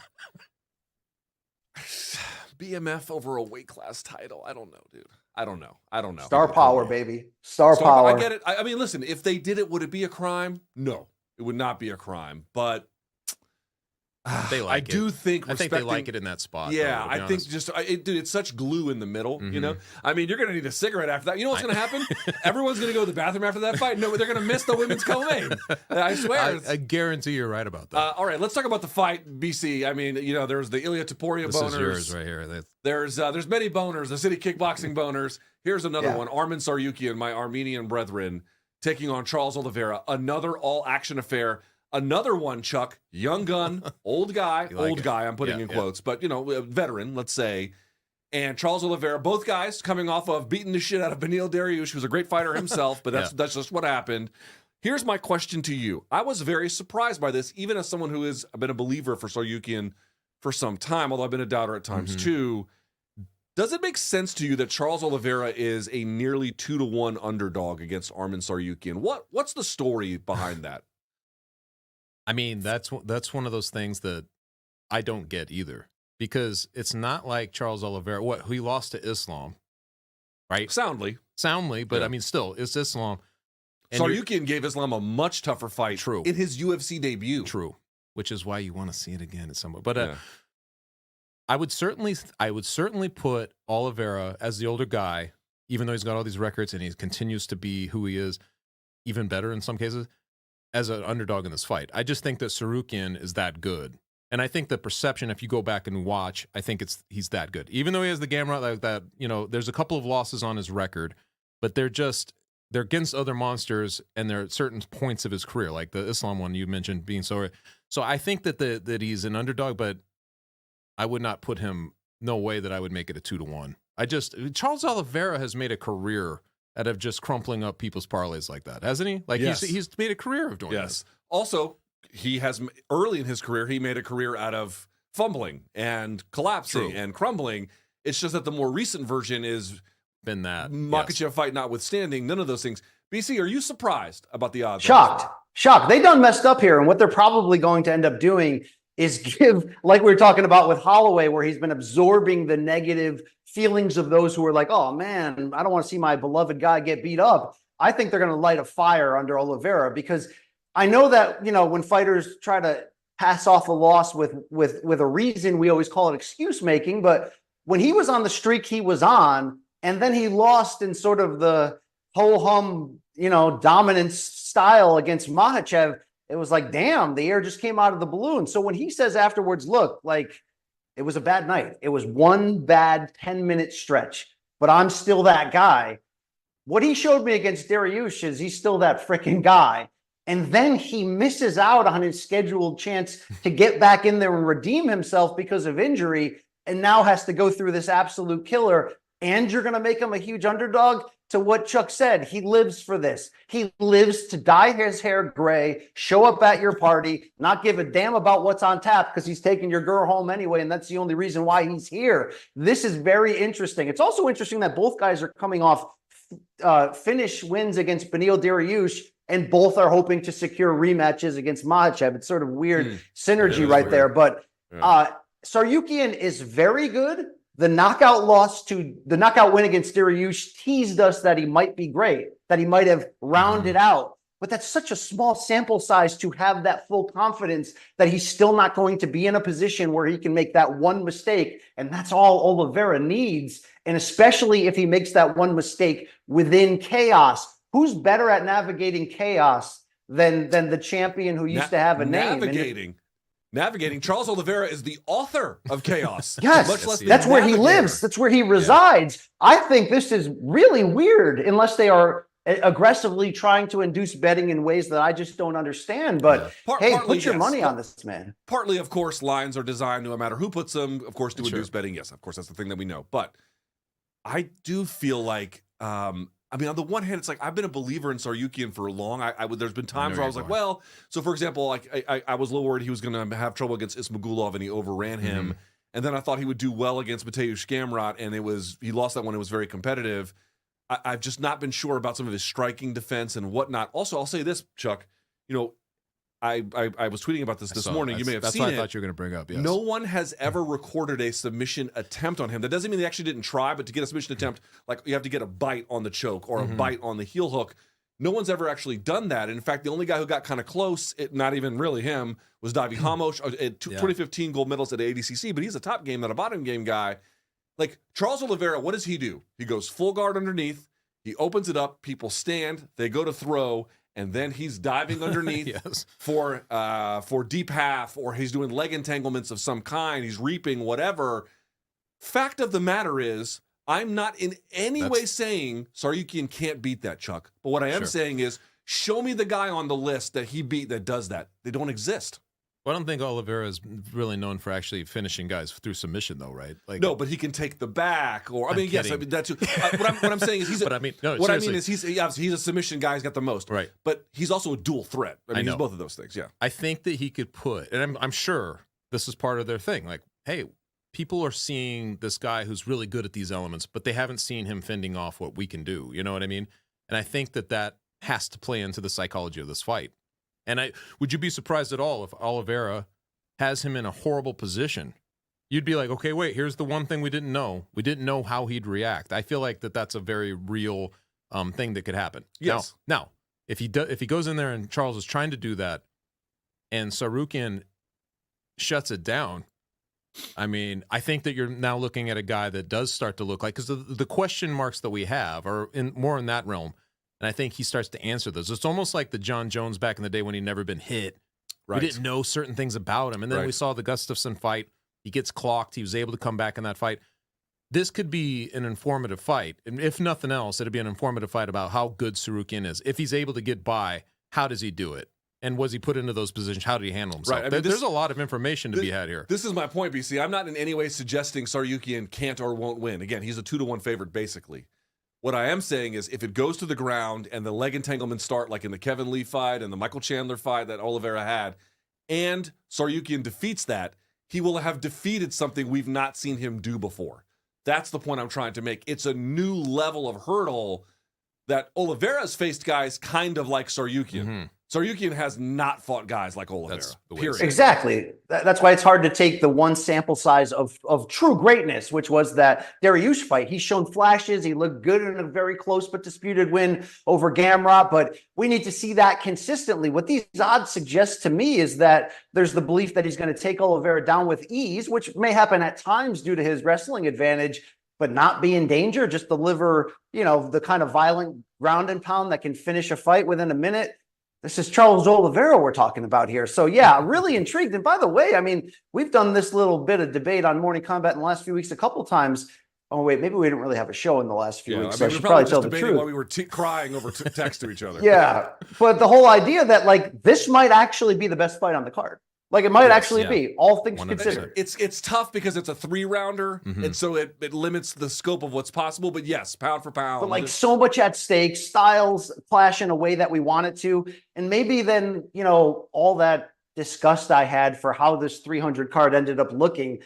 BMF over a weight class title. I don't know, dude. I don't know. Star power, baby. Star power. I get it. I mean, listen, if they did it, would it be a crime? No, it would not be a crime. But they like I do think I think they like it in that spot. Yeah, though, I think dude, it's such glue in the middle. You know, I mean, you're gonna need a cigarette after that. You know what's gonna happen? Everyone's gonna go to the bathroom after that fight. No, they're gonna miss the women's co-main. I swear. I guarantee you're right about that. All right, let's talk about the fight, BC. I mean, you know, there's the Ilya Topuria boners. This is yours right here. There's many boners. The city kickboxing boners. Here's another one. Armin Tsarukyan, my Armenian brethren, taking on Charles Oliveira. Another all-action affair. Another one, Chuck, young gun, old guy, I'm putting in quotes, but, you know, a veteran, let's say. And Charles Oliveira, both guys coming off of beating the shit out of Beneil Dariush, who's a great fighter himself, but that's just what happened. Here's my question to you. I was very surprised by this, even as someone who has been a believer for Tsarukyan for some time, although I've been a doubter at times too. Does it make sense to you that Charles Oliveira is a nearly 2-1 underdog against Armin Tsarukyan? What's the story behind that? I mean, that's one of those things that I don't get either, because it's not like Charles Oliveira, he lost to Islam, right? Soundly, but I mean, still, it's Islam. And Tsarukyan gave Islam a much tougher fight in his UFC debut. True, which is why you want to see it again at some point. But I would certainly put Oliveira as the older guy, even though he's got all these records and he continues to be who he is, even better in some cases, as an underdog in this fight. I just think that Tsarukyan is that good. And I think the perception, if you go back and watch, I think he's that good. Even though he has the Gamrot like that, you know, there's a couple of losses on his record, but they're against other monsters, and they're at certain points of his career, like the Islam one you mentioned being so. So I think that he's an underdog, but I would not put him. No way that I would make it a 2-1. Charles Oliveira has made a career out of just crumpling up people's parlays like that, hasn't he? Like Yes. he's made a career of doing Yes. this. Also, he has early in his career, he made a career out of fumbling and collapsing and crumbling. It's just that the more recent version is Been that Makhachev fight notwithstanding, none of those things. BC, are you surprised about the odds? Shocked. They done messed up here. And what they're probably going to end up doing is give, like we were talking about with Holloway, where he's been absorbing the negative feelings of those who are like, oh man, I don't want to see my beloved guy get beat up. I think they're going to light a fire under Oliveira, because I know that, when fighters try to pass off a loss with a reason, we always call it excuse making. But when he was on the streak he was on, and then he lost in sort of the ho-hum, dominance style against Makhachev, it was like, damn, the air just came out of the balloon. So when he says afterwards, look, like, it was a bad night. It was one bad 10-minute stretch, but I'm still that guy. What he showed me against Dariush is he's still that freaking guy. And then he misses out on his scheduled chance to get back in there and redeem himself because of injury, and now has to go through this absolute killer. And you're going to make him a huge underdog? To what Chuck said, he lives for this. He lives to dye his hair gray, show up at your party, not give a damn about what's on tap because he's taking your girl home anyway, and that's the only reason why he's here. This is very interesting. It's also interesting that both guys are coming off finish wins against Beneil Dariush, and both are hoping to secure rematches against Makhachev. It's sort of weird synergy right there. But Tsarukyan is very good. The knockout win against Dariush teased us that he might be great, that he might have rounded out. But that's such a small sample size to have that full confidence that he's still not going to be in a position where he can make that one mistake. And that's all Oliveira needs. And especially if he makes that one mistake within chaos. Who's better at navigating chaos than the champion who used to have a name? Navigating. Charles Oliveira is the author of chaos. Yes, much less that's where he lives. That's where he resides. I think this is really weird, unless they are aggressively trying to induce betting in ways that I just don't understand. But hey, put your money on this, man. Partly, of course, lines are designed, no matter who puts them, of course, to induce betting. Yes, of course, that's the thing that we know. But I do feel like, on the one hand, it's like I've been a believer in Tsarukyan for long. There's been times where I was like, well, so for example, like I was a little worried he was going to have trouble against Ismagulov and he overran him. And then I thought he would do well against Mateusz Gamrot, and he lost that one. It was very competitive. I've just not been sure about some of his striking defense and whatnot. Also, I'll say this, Chuck, I was tweeting about this morning. You may have seen it. That's what I thought you were going to bring up. Yes. No one has ever recorded a submission attempt on him. That doesn't mean they actually didn't try, but to get a submission attempt, like you have to get a bite on the choke or a bite on the heel hook. No one's ever actually done that. In fact, the only guy who got kind of close, not even really him, was Davy Hamos, 2015 gold medalist at ADCC, but he's a top game, not a bottom game guy. Like Charles Oliveira, what does he do? He goes full guard underneath. He opens it up. People stand. They go to throw. And then he's diving underneath for deep half, or he's doing leg entanglements of some kind. He's reaping, whatever. Fact of the matter is, I'm not in any way saying Tsarukyan can't beat that, Chuck. But what I am saying is, show me the guy on the list that he beat that does that. They don't exist. Well, I don't think Oliveira is really known for actually finishing guys through submission, though, right? Like, no, but he can take the back, or yes, that's what I'm saying is he's. But I mean, no, what seriously. I mean is he's a submission guy. He's got the most, right? But he's also a dual threat. I mean, he's both of those things. Yeah, I think that he could put, and I'm sure this is part of their thing. Like, hey, people are seeing this guy who's really good at these elements, but they haven't seen him fending off what we can do. You know what I mean? And I think that has to play into the psychology of this fight. And would you be surprised at all if Oliveira has him in a horrible position? You'd be like, okay, wait, here's the one thing we didn't know. We didn't know how he'd react. I feel like that's a very real thing that could happen. Yes. Now, if he goes in there and Charles is trying to do that, and Tsarukyan shuts it down, I mean, I think that you're now looking at a guy that does start to look like, because the question marks that we have are more in that realm. And I think he starts to answer those. It's almost like the Jon Jones back in the day when he'd never been hit. Right. We didn't know certain things about him. And then we saw the Gustafsson fight. He gets clocked. He was able to come back in that fight. This could be an informative fight. And if nothing else, it'd be an informative fight about how good Tsarukyan is. If he's able to get by, how does he do it? And was he put into those positions? How did he handle himself? Right. I mean, There's a lot of information to be had here. This is my point, BC. I'm not in any way suggesting Tsarukyan can't or won't win. Again, he's a 2-1 favorite, basically. What I am saying is if it goes to the ground and the leg entanglements start like in the Kevin Lee fight and the Michael Chandler fight that Oliveira had, and Tsarukyan defeats that, he will have defeated something we've not seen him do before. That's the point I'm trying to make. It's a new level of hurdle that Oliveira's faced guys kind of like Tsarukyan. Mm-hmm. Tsarukyan has not fought guys like Oliveira. Period. Exactly. That's why it's hard to take the one sample size of true greatness, which was that Dariush fight. He's shown flashes. He looked good in a very close but disputed win over Gamrot, but we need to see that consistently. What these odds suggest to me is that there's the belief that he's going to take Oliveira down with ease, which may happen at times due to his wrestling advantage, but not be in danger, just deliver, the kind of violent ground and pound that can finish a fight within a minute. This is Charles Oliveira we're talking about here. So, yeah, really intrigued. And by the way, I mean, we've done this little bit of debate on Morning Combat in the last few weeks a couple times. Oh, wait, maybe we didn't really have a show in the last few weeks. So I should probably tell the truth. While we were crying over text to each other. Yeah, but the whole idea that, this might actually be the best fight on the card. It might actually be, all things 100%. considered. It's tough because it's a 3-rounder, and so it limits the scope of what's possible. But yes, pound for pound. But so much at stake, styles clash in a way that we want it to. And maybe then, all that disgust I had for how this 300 card ended up looking.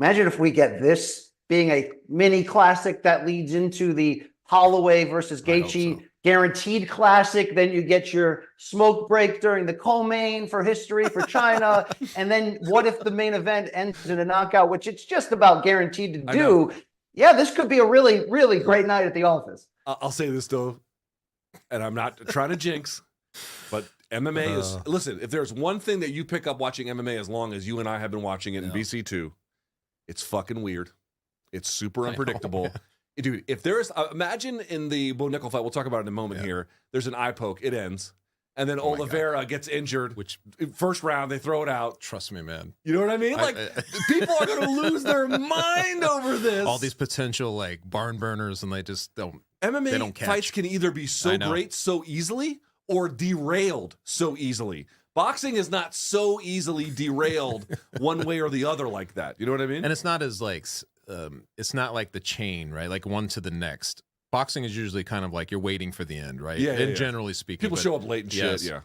Imagine if we get this being a mini classic that leads into the Holloway versus Gaethje guaranteed classic. Then you get your smoke break during the co-main for history for China. And then what if the main event ends in a knockout, which it's just about guaranteed to do. Yeah, this could be a really, really great night at the office. I'll say this, though, and I'm not trying to jinx, but MMA is, listen, if there's one thing that you pick up watching MMA as long as you and I have been watching it in BC2, it's fucking weird. It's super unpredictable. Dude, if there's, imagine in the Bo Nickel fight, we'll talk about it in a moment here, there's an eye poke, it ends, and then Oliveira gets injured, which first round, they throw it out. Trust me, man. You know what I mean? People are going to lose their mind over this. All these potential, barn burners, and they just don't. MMA they don't catch. Fights can either be so great so easily or derailed so easily. Boxing is not so easily derailed one way or the other like that. You know what I mean? And it's not as it's not like the chain, right? Like one to the next. Boxing is usually kind of like you're waiting for the end, right? Yeah. Generally speaking. People show up late and shit, yeah.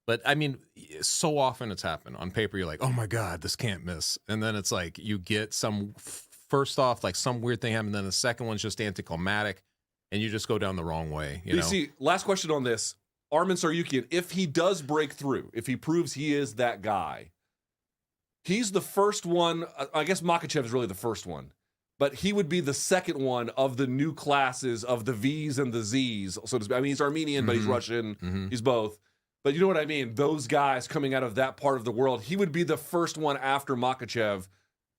But I mean, so often it's happened. On paper, you're like, oh my God, this can't miss. And then it's like you get some weird thing happen, then the second one's just anticlimactic, and you just go down the wrong way. You know? See, last question on this. Arman Tsarukyan, if he does break through, if he proves he is that guy, he's the first one. I guess Makhachev is really the first one. But he would be the second one of the new classes of the V's and the Z's. So to speak. I mean, he's Armenian, but he's Russian. He's both. But you know what I mean? Those guys coming out of that part of the world, he would be the first one after Makhachev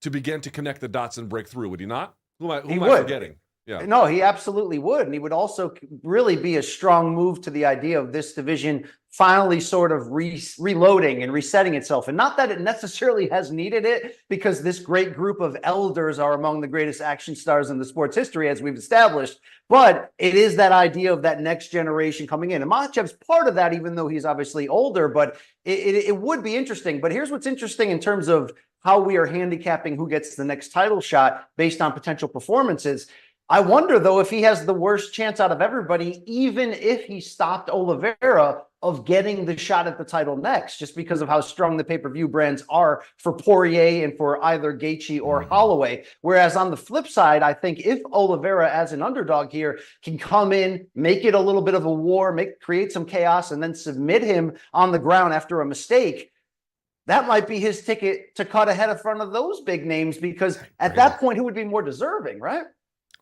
to begin to connect the dots and break through, would he not? Who am I forgetting? Yeah. No, he absolutely would. And he would also really be a strong move to the idea of this division finally sort of reloading and resetting itself. And not that it necessarily has needed it, because this great group of elders are among the greatest action stars in the sport's history, as we've established. But it is that idea of that next generation coming in. And Makhachev's part of that, even though he's obviously older, but it would be interesting. But here's what's interesting in terms of how we are handicapping who gets the next title shot based on potential performances. I wonder, though, if he has the worst chance out of everybody, even if he stopped Oliveira, of getting the shot at the title next, just because of how strong the pay-per-view brands are for Poirier and for either Gaethje or Holloway. Whereas on the flip side, I think if Oliveira, as an underdog here, can come in, make it a little bit of a war, create some chaos, and then submit him on the ground after a mistake, that might be his ticket to cut ahead in front of those big names, because at that point, who would be more deserving, right?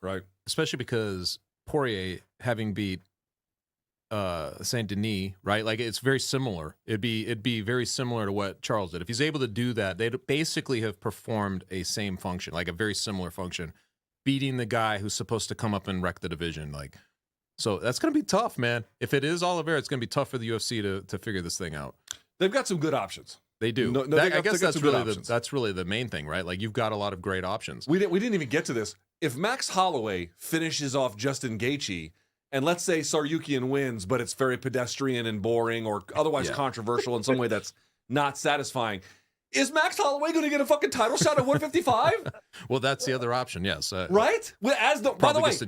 Right. Especially because Poirier, having beat Saint Denis, right? Like, it's very similar. It'd be very similar to what Charles did. If he's able to do that, they'd basically have performed a same function, like a very similar function, beating the guy who's supposed to come up and wreck the division. So that's going to be tough, man. If it is Oliveira, it's going to be tough for the UFC to figure this thing out. They've got some good options. They do. I guess that's really the main thing, right? Like, you've got a lot of great options. We didn't even get to this. If Max Holloway finishes off Justin Gaethje and let's say Tsarukyan wins, but it's very pedestrian and boring or otherwise controversial in some way that's not satisfying. Is Max Holloway going to get a fucking title shot at 155? Well, that's the other option, yes. Right? As the, by the way, as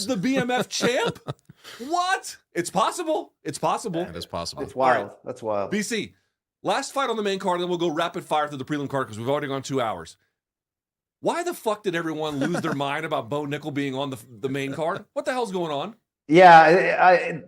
the BMF champ? What? It's possible. It's possible. It is possible. It's wild. Right. That's wild. BC, last fight on the main card, and then we'll go rapid fire through the prelim card because we've already gone 2 hours. Why the fuck did everyone lose their mind about Bo Nickel being on the main card? What the hell's going on? Yeah,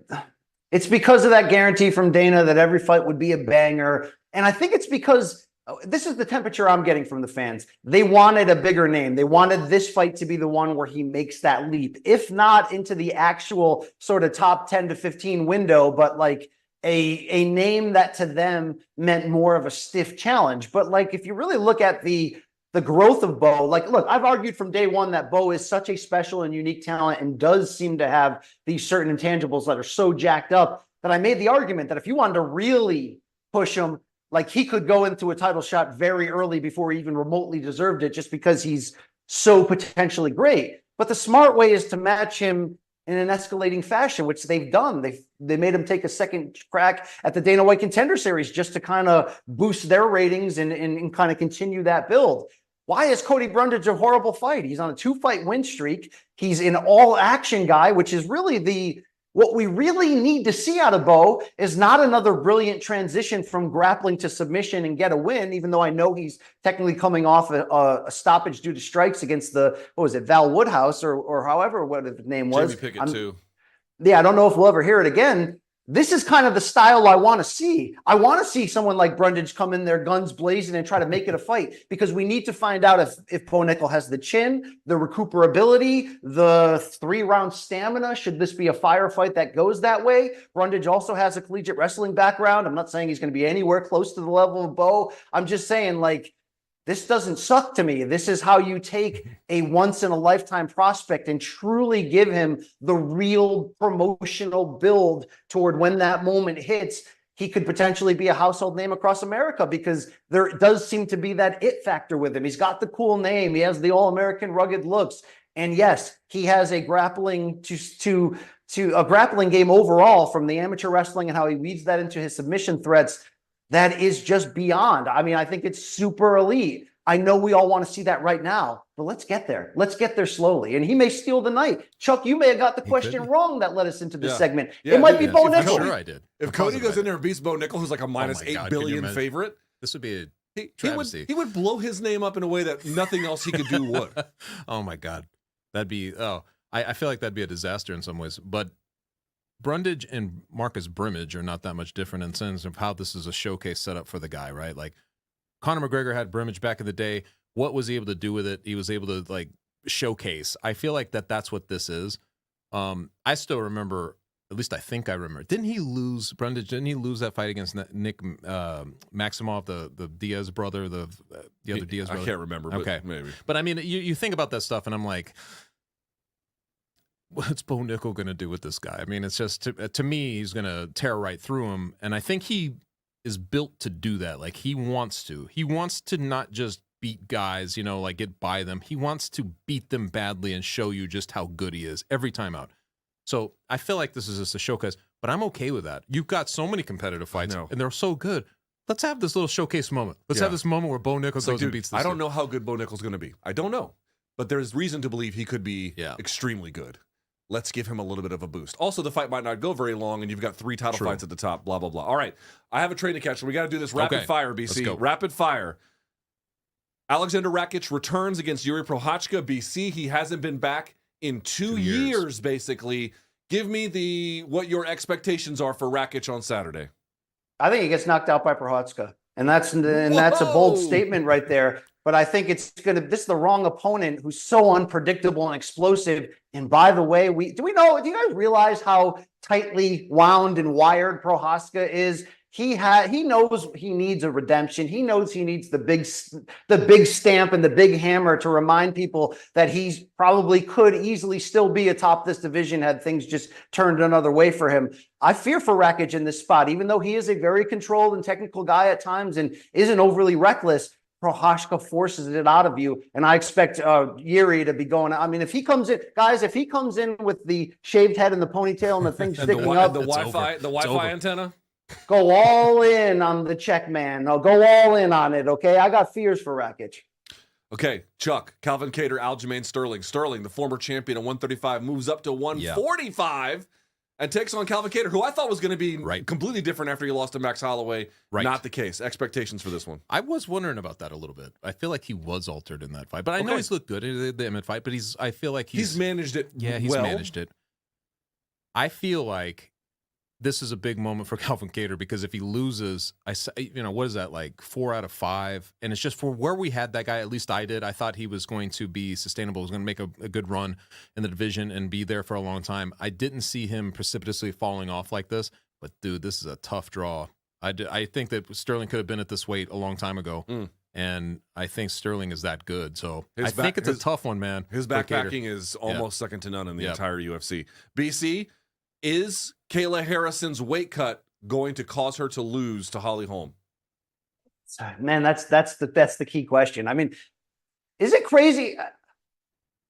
it's because of that guarantee from Dana that every fight would be a banger. And I think it's because this is the temperature I'm getting from the fans. They wanted a bigger name. They wanted this fight to be the one where he makes that leap, if not into the actual sort of top 10 to 15 window, but like a name that to them meant more of a stiff challenge. But like, if you really look at the growth of Bo, like, look, I've argued from day one that Bo is such a special and unique talent and does seem to have these certain intangibles that are so jacked up that I made the argument that if you wanted to really push him, like he could go into a title shot very early before he even remotely deserved it just because he's so potentially great. But the smart way is to match him in an escalating fashion, which they've done. They made him take a second crack at the Dana White Contender Series just to kind of boost their ratings and kind of continue that build. Why is Cody Brundage a horrible fight? He's on a 2-fight win streak. He's an all-action guy, which is really what we really need to see out of Bo is not another brilliant transition from grappling to submission and get a win, even though I know he's technically coming off a stoppage due to strikes against Val Woodhouse or however what his name was. Jamie Pickett too. Yeah, I don't know if we'll ever hear it again. This is kind of the style I want to see. I want to see someone like Brundage come in there guns blazing and try to make it a fight because we need to find out if Bo Nickel has the chin, the recuperability, the 3-round stamina. Should this be a firefight that goes that way? Brundage also has a collegiate wrestling background. I'm not saying he's going to be anywhere close to the level of Bo. I'm just saying, like, this doesn't suck to me. This is how you take a once-in-a-lifetime prospect and truly give him the real promotional build toward when that moment hits. He could potentially be a household name across America because there does seem to be that it factor with him. He's got the cool name. He has the all-American rugged looks. And yes, he has a grappling to a grappling game overall from the amateur wrestling and how he weaves that into his submission threats. That is just beyond. I mean, I think it's super elite. I know we all want to see that right now, but let's get there. Let's get there slowly. And he may steal the night. Chuck, you may have got the question wrong that led us into this segment. It might be Bo Nickel. Sure I did. If Cody goes in there and beats Bo Nickel, who's like a minus $8 billion favorite, this would be a travesty. He would blow his name up in a way that nothing else he could do would. Oh my God. That'd be, I feel like that'd be a disaster in some ways, but Brundage and Marcus Brimage are not that much different in sense of how this is a showcase setup for the guy, right? Like Conor McGregor had Brimage back in the day. What was he able to do with it? He was able to like showcase. I feel like that's what this is. I still remember, at least I think I remember. Didn't he lose that fight against Nick Maximov, the Diaz brother, the other Diaz brother? I can't remember. But okay, maybe. But I mean, you think about that stuff, and I'm like, what's Bo Nickel going to do with this guy? I mean, it's just, to me, he's going to tear right through him. And I think he is built to do that. Like, he wants to not just beat guys, like get by them. He wants to beat them badly and show you just how good he is every time out. So I feel like this is just a showcase, but I'm okay with that. You've got so many competitive fights, and they're so good. Let's have this little showcase moment. Let's have this moment where Bo Nickel goes and beats this. I don't know how good Bo Nickel's going to be. I don't know. But there's reason to believe he could be extremely good. Let's give him a little bit of a boost. Also, the fight might not go very long, and you've got 3 title fights at the top, blah, blah, blah. All right. I have a train to catch, so we got to do this rapid fire, BC. Let's go. Rapid fire. Alexander Rakic returns against Yuri Prochazka, BC. He hasn't been back in 2 years, basically. Give me what your expectations are for Rakic on Saturday. I think he gets knocked out by Prochazka. And that's a bold statement right there. But I think this is the wrong opponent who's so unpredictable and explosive. And by the way, do you guys realize how tightly wound and wired Prochazka is? He knows he needs a redemption. He knows he needs the big stamp and the big hammer to remind people that he probably could easily still be atop this division had things just turned another way for him. I fear for Rakic in this spot, even though he is a very controlled and technical guy at times and isn't overly reckless. Prochazka forces it out of you, and I expect Yuri to be going. I mean, if he comes in, guys, if he comes in with the shaved head and the ponytail and the thing sticking up, the Wi-Fi antenna. Go all in on the check, man. No, go all in on it, okay? I got fears for Rakic. Okay, Chuck, Calvin Kattar, Aljamain Sterling. Sterling, the former champion at 135, moves up to 145 and takes on Calvin Kattar, who I thought was going to be completely different after he lost to Max Holloway. Not the case. Expectations for this one. I was wondering about that a little bit. I feel like he was altered in that fight, but I know he's looked good in the Emmett fight, but I feel like he's managed it. Yeah, he's managed it. I feel like this is a big moment for Calvin Kattar because if he loses, what is that, like 4 out of 5? And it's just for where we had that guy, at least I did. I thought he was going to be sustainable, was going to make a good run in the division and be there for a long time. I didn't see him precipitously falling off like this, but dude, this is a tough draw. I think that Sterling could have been at this weight a long time ago. And I think Sterling is that good. So I think it's a tough one, man. His backpacking is almost second to none in the entire UFC. BC, is Kayla Harrison's weight cut going to cause her to lose to Holly Holm? Man, that's the key question. I mean, is it crazy?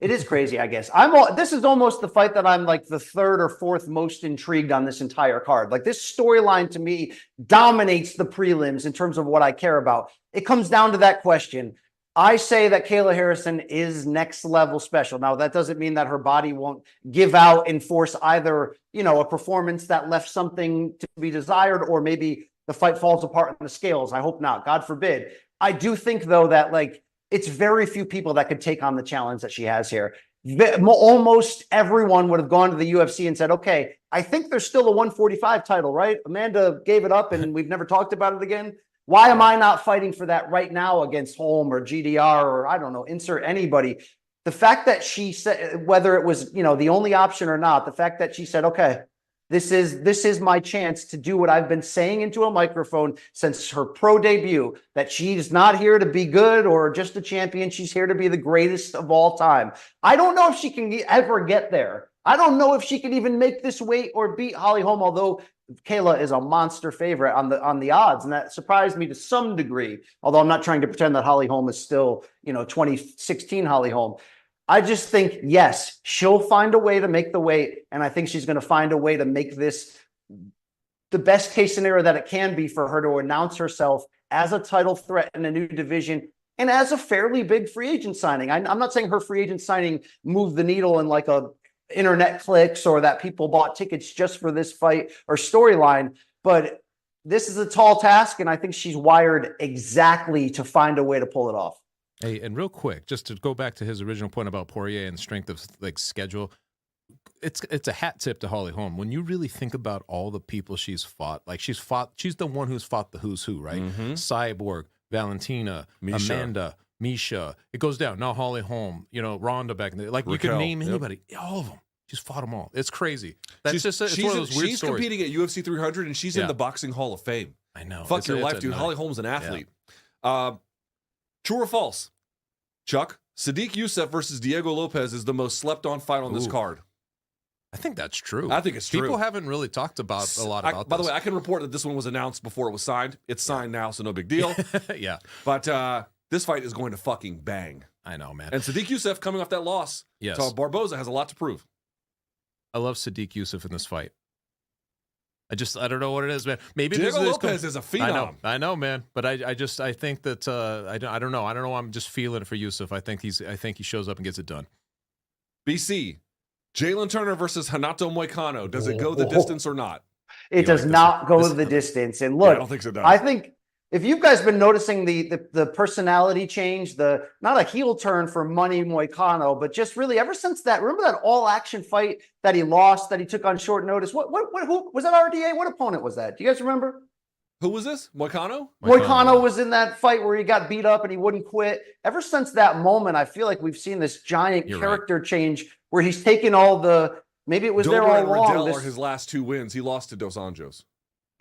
It is crazy, I guess. This is almost the fight that I'm like the 3rd or 4th most intrigued on this entire card. Like this storyline to me dominates the prelims in terms of what I care about. It comes down to that question. I say that Kayla Harrison is next level special. Now, that doesn't mean that her body won't give out and force either, a performance that left something to be desired, or maybe the fight falls apart in the scales. I hope not. God forbid. I do think, though, that it's very few people that could take on the challenge that she has here. Almost everyone would have gone to the UFC and said, okay, I think there's still a 145 title, right? Amanda gave it up and we've never talked about it again. Why am I not fighting for that right now against Holm or GDR or I don't know, insert anybody? The fact that she said, whether it was, the only option or not, the fact that she said, okay, this is my chance to do what I've been saying into a microphone since her pro debut, that she's not here to be good or just a champion. She's here to be the greatest of all time. I don't know if she can ever get there. I don't know if she can even make this weight or beat Holly Holm, although Kayla is a monster favorite on the odds, and that surprised me to some degree. Although I'm not trying to pretend that Holly Holm is still 2016 Holly Holm. I just think yes, she'll find a way to make the weight, and I think she's going to find a way to make this the best case scenario that it can be for her to announce herself as a title threat in a new division and as a fairly big free agent signing. I'm not saying her free agent signing moved the needle in like a internet clicks or that people bought tickets just for this fight or storyline, but this is a tall task, and I think she's wired exactly to find a way to pull it off. Hey, and real quick, just to go back to his original point about Poirier and strength of schedule, it's a hat tip to Holly Holm. When you really think about all the people she's fought, she's the one who's fought the who's who, right? Cyborg, Valentina, Amanda, Misha. It goes down. Now Holly Holm, Ronda back in the Raquel, you can name anybody, all of them. She's fought them all. It's crazy. It's one of those weird stories. She's competing at UFC 300, and she's in the Boxing Hall of Fame. I know. Fuck your life, dude. Holly Holm's an athlete. True or false? Chuck, Sadiq Youssef versus Diego Lopez is the most slept-on fight on this card. I think that's true. I think it's true. People haven't really talked about a lot about this. By the way, I can report that this one was announced before it was signed. It's signed now, so no big deal. Yeah. But this fight is going to fucking bang. I know, man. And Sadiq Youssef, coming off that loss to Barboza, has a lot to prove. I love Sadiq Youssef in this fight. I don't know what it is, man. Maybe Diego Lopez is a phenom. I know, man. But I think that I don't know. I don't know. I'm just feeling it for Youssef. I think he shows up and gets it done. BC, Jalen Turner versus Renato Moicano. Does it go the distance or not? It does not go the distance. And look, I don't think so. I think if you guys been noticing the personality change, not a heel turn for Money Moicano, but just really ever since that, remember that all action fight that he lost, that he took on short notice? Who was that? RDA? What opponent was that? Do you guys remember? Who was this? Moicano? Moicano was in that fight where he got beat up and he wouldn't quit. Ever since that moment, I feel like we've seen this giant character change where he's taken all maybe it was there all along. Riddell are his last 2 wins. He lost to Dos Anjos.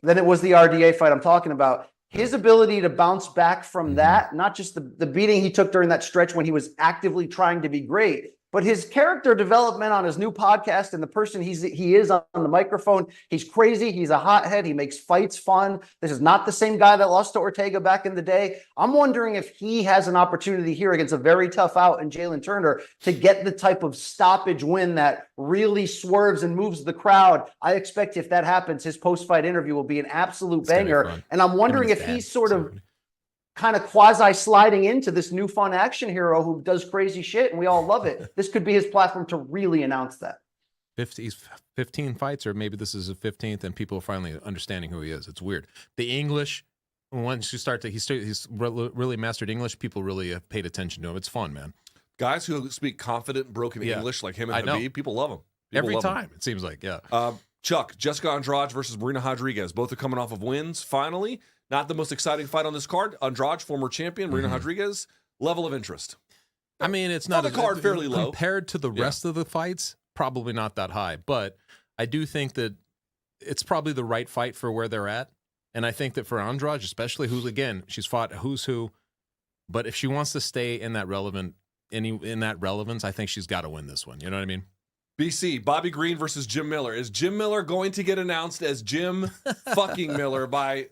Then it was the RDA fight I'm talking about. His ability to bounce back from that, not just the beating he took during that stretch when he was actively trying to be great, but his character development on his new podcast and the person he is on the microphone, he's crazy. He's a hothead. He makes fights fun. This is not the same guy that lost to Ortega back in the day. I'm wondering if he has an opportunity here against a very tough out in Jalen Turner to get the type of stoppage win that really swerves and moves the crowd. I expect if that happens, his post-fight interview will be an absolute banger. And I'm wondering if he's sort of kind of quasi sliding into this new fun action hero who does crazy shit and we all love it. This could be his platform to really announce that. 15 fights, or maybe this is a 15th and people are finally understanding who he is. It's weird. The English, once you start to, he's really mastered English, people really have paid attention to him. It's fun, man. Guys who speak confident, broken English like him and Habib, people love him. Every time, it seems like, yeah. Chuck, Jessica Andrade versus Marina Rodriguez. Both are coming off of wins, finally. Not the most exciting fight on this card. Andrade, former champion. Marina Rodriguez, level of interest. I mean, it's not a card fairly low. Compared to the rest of the fights, probably not that high. But I do think that it's probably the right fight for where they're at. And I think that for Andrade, especially, who's, again, she's fought who's who. But if she wants to stay in that relevance, I think she's got to win this one. You know what I mean? BC, Bobby Green versus Jim Miller. Is Jim Miller going to get announced as Jim fucking Miller by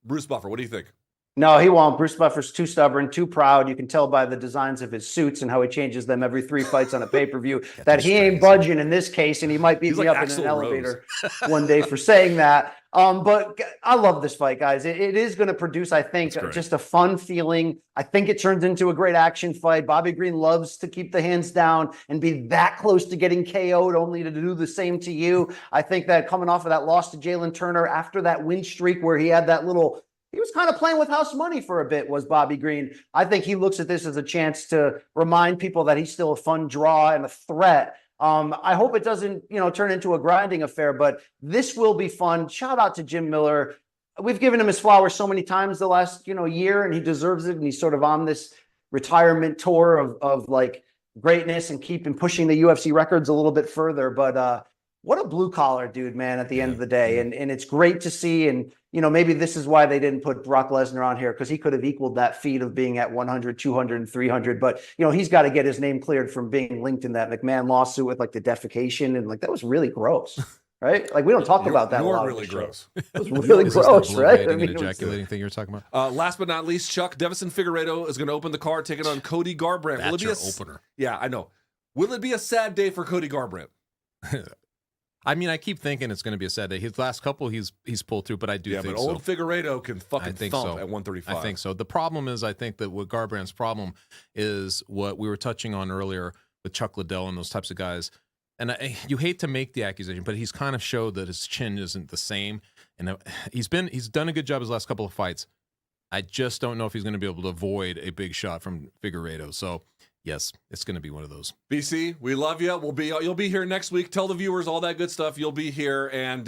Bruce Buffer? What do you think? No, he won't. Bruce Buffer's too stubborn, too proud. You can tell by the designs of his suits and how he changes them every 3 fights on a pay-per-view that he ain't budging in this case, and he might beat me up in an elevator one day for saying that. But I love this fight, guys. It is going to produce, I think, just a fun feeling. I think it turns into a great action fight. Bobby Green loves to keep the hands down and be that close to getting KO'd, only to do the same to you. I think that coming off of that loss to Jalen Turner after that win streak where he had that little... He was kind of playing with house money for a bit, was Bobby Green. I think he looks at this as a chance to remind people that he's still a fun draw and a threat. I hope it doesn't, turn into a grinding affair, but this will be fun. Shout out to Jim Miller. We've given him his flowers so many times the last, year, and he deserves it. And he's sort of on this retirement tour of like greatness and keeping pushing the UFC records a little bit further. But what a blue collar dude, man, at the end of the day. And it's great to see. And, maybe this is why they didn't put Brock Lesnar on here, because he could have equaled that feat of being at 100, 200, and 300. But, he's got to get his name cleared from being linked in that McMahon lawsuit with like the defecation. And like, that was really gross, right? Like, we don't talk about that a lot. Really gross. It was really gross, right? I mean, ejaculating thing you're talking about. Last but not least, Chuck, Devison Figueiredo is going to open the card, taking on Cody Garbrandt. That's your opener. Yeah, I know. Will it be a sad day for Cody Garbrandt? I mean, I keep thinking it's going to be a sad day. His last couple, he's pulled through, but I do think so. Yeah, but old Figueiredo can fucking thump at 135. I think so. The problem is, I think that what Garbrandt's problem is what we were touching on earlier with Chuck Liddell and those types of guys. And you hate to make the accusation, but he's kind of showed that his chin isn't the same. And he's done a good job his last couple of fights. I just don't know if he's going to be able to avoid a big shot from Figueiredo. So, yes, it's going to be one of those. BC, we love you. You'll be here next week. Tell the viewers all that good stuff. You'll be here, and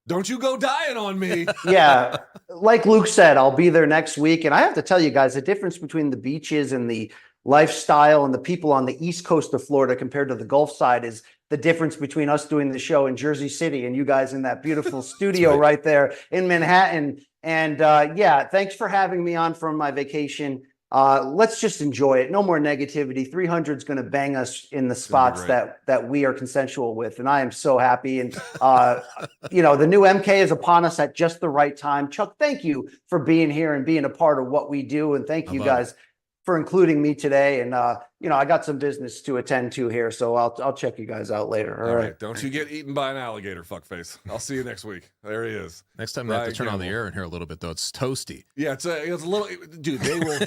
don't you go dying on me. Yeah, like Luke said, I'll be there next week. And I have to tell you guys, the difference between the beaches and the lifestyle and the people on the East Coast of Florida compared to the Gulf side is the difference between us doing the show in Jersey City and you guys in that beautiful studio right there in Manhattan. And yeah, thanks for having me on from my vacation. Let's just enjoy it. No more negativity. 300 is going to bang us in the spots that we are consensual with. And I am so happy. And, the new MK is upon us at just the right time. Chuck, thank you for being here and being a part of what we do. And thank you guys for including me today. And, I got some business to attend to here, so I'll check you guys out later. All right. Don't you get eaten by an alligator, fuckface. I'll see you next week. There he is. Next time they have to turn on the air in here a little bit, though. It's toasty. Yeah, it's a little, dude, they will.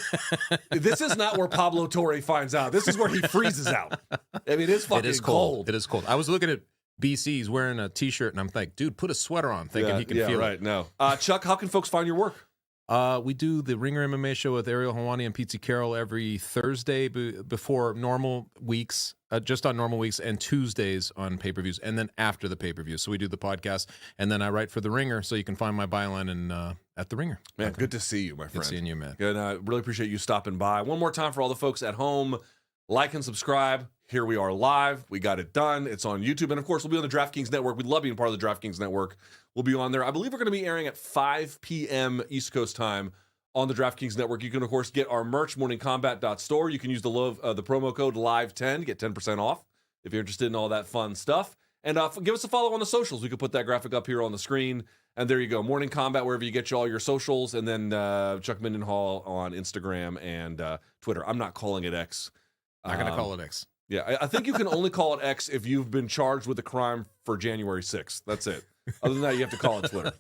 This is not where Pablo Torre finds out. This is where he freezes out. I mean, it's fucking cold. It is cold. I was looking at BC. He's wearing a t-shirt, and I'm like, dude, put a sweater on, thinking he can feel it. No. Chuck, how can folks find your work? We do the Ringer MMA show with Ariel Helwani and Pete Carroll every Thursday before normal weeks, just on normal weeks, and Tuesdays on pay-per-views, and then after the pay-per-view. So we do the podcast, and then I write for the Ringer, so you can find my byline at the Ringer. Man, good to see you, my friend. Good seeing you, man. Good. Really appreciate you stopping by. One more time for all the folks at home, like and subscribe. Here we are live. We got it done. It's on YouTube, and of course, we'll be on the DraftKings Network. We love being part of the DraftKings Network. We'll be on there. I believe we're going to be airing at 5 p.m. East Coast time on the DraftKings Network. You can, of course, get our merch, morningcombat.store. You can use the promo code LIVE10 to get 10% off if you're interested in all that fun stuff. And give us a follow on the socials. We can put that graphic up here on the screen. And there you go. Morning Combat, wherever you get all your socials. And then Chuck Mindenhall on Instagram and Twitter. I'm not calling it X. Not going to call it X. Yeah, I think you can only call it X if you've been charged with a crime for January 6th. That's it. Other than that, you have to call it Twitter.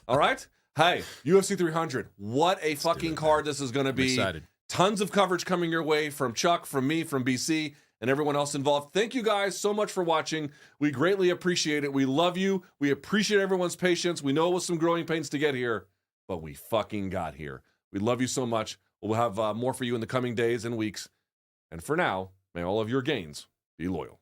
All right? Hey, UFC 300. What a fucking card this is going to be. Excited. Tons of coverage coming your way from Chuck, from me, from BC, and everyone else involved. Thank you guys so much for watching. We greatly appreciate it. We love you. We appreciate everyone's patience. We know it was some growing pains to get here, but we fucking got here. We love you so much. We'll have more for you in the coming days and weeks. And for now, may all of your gains be loyal.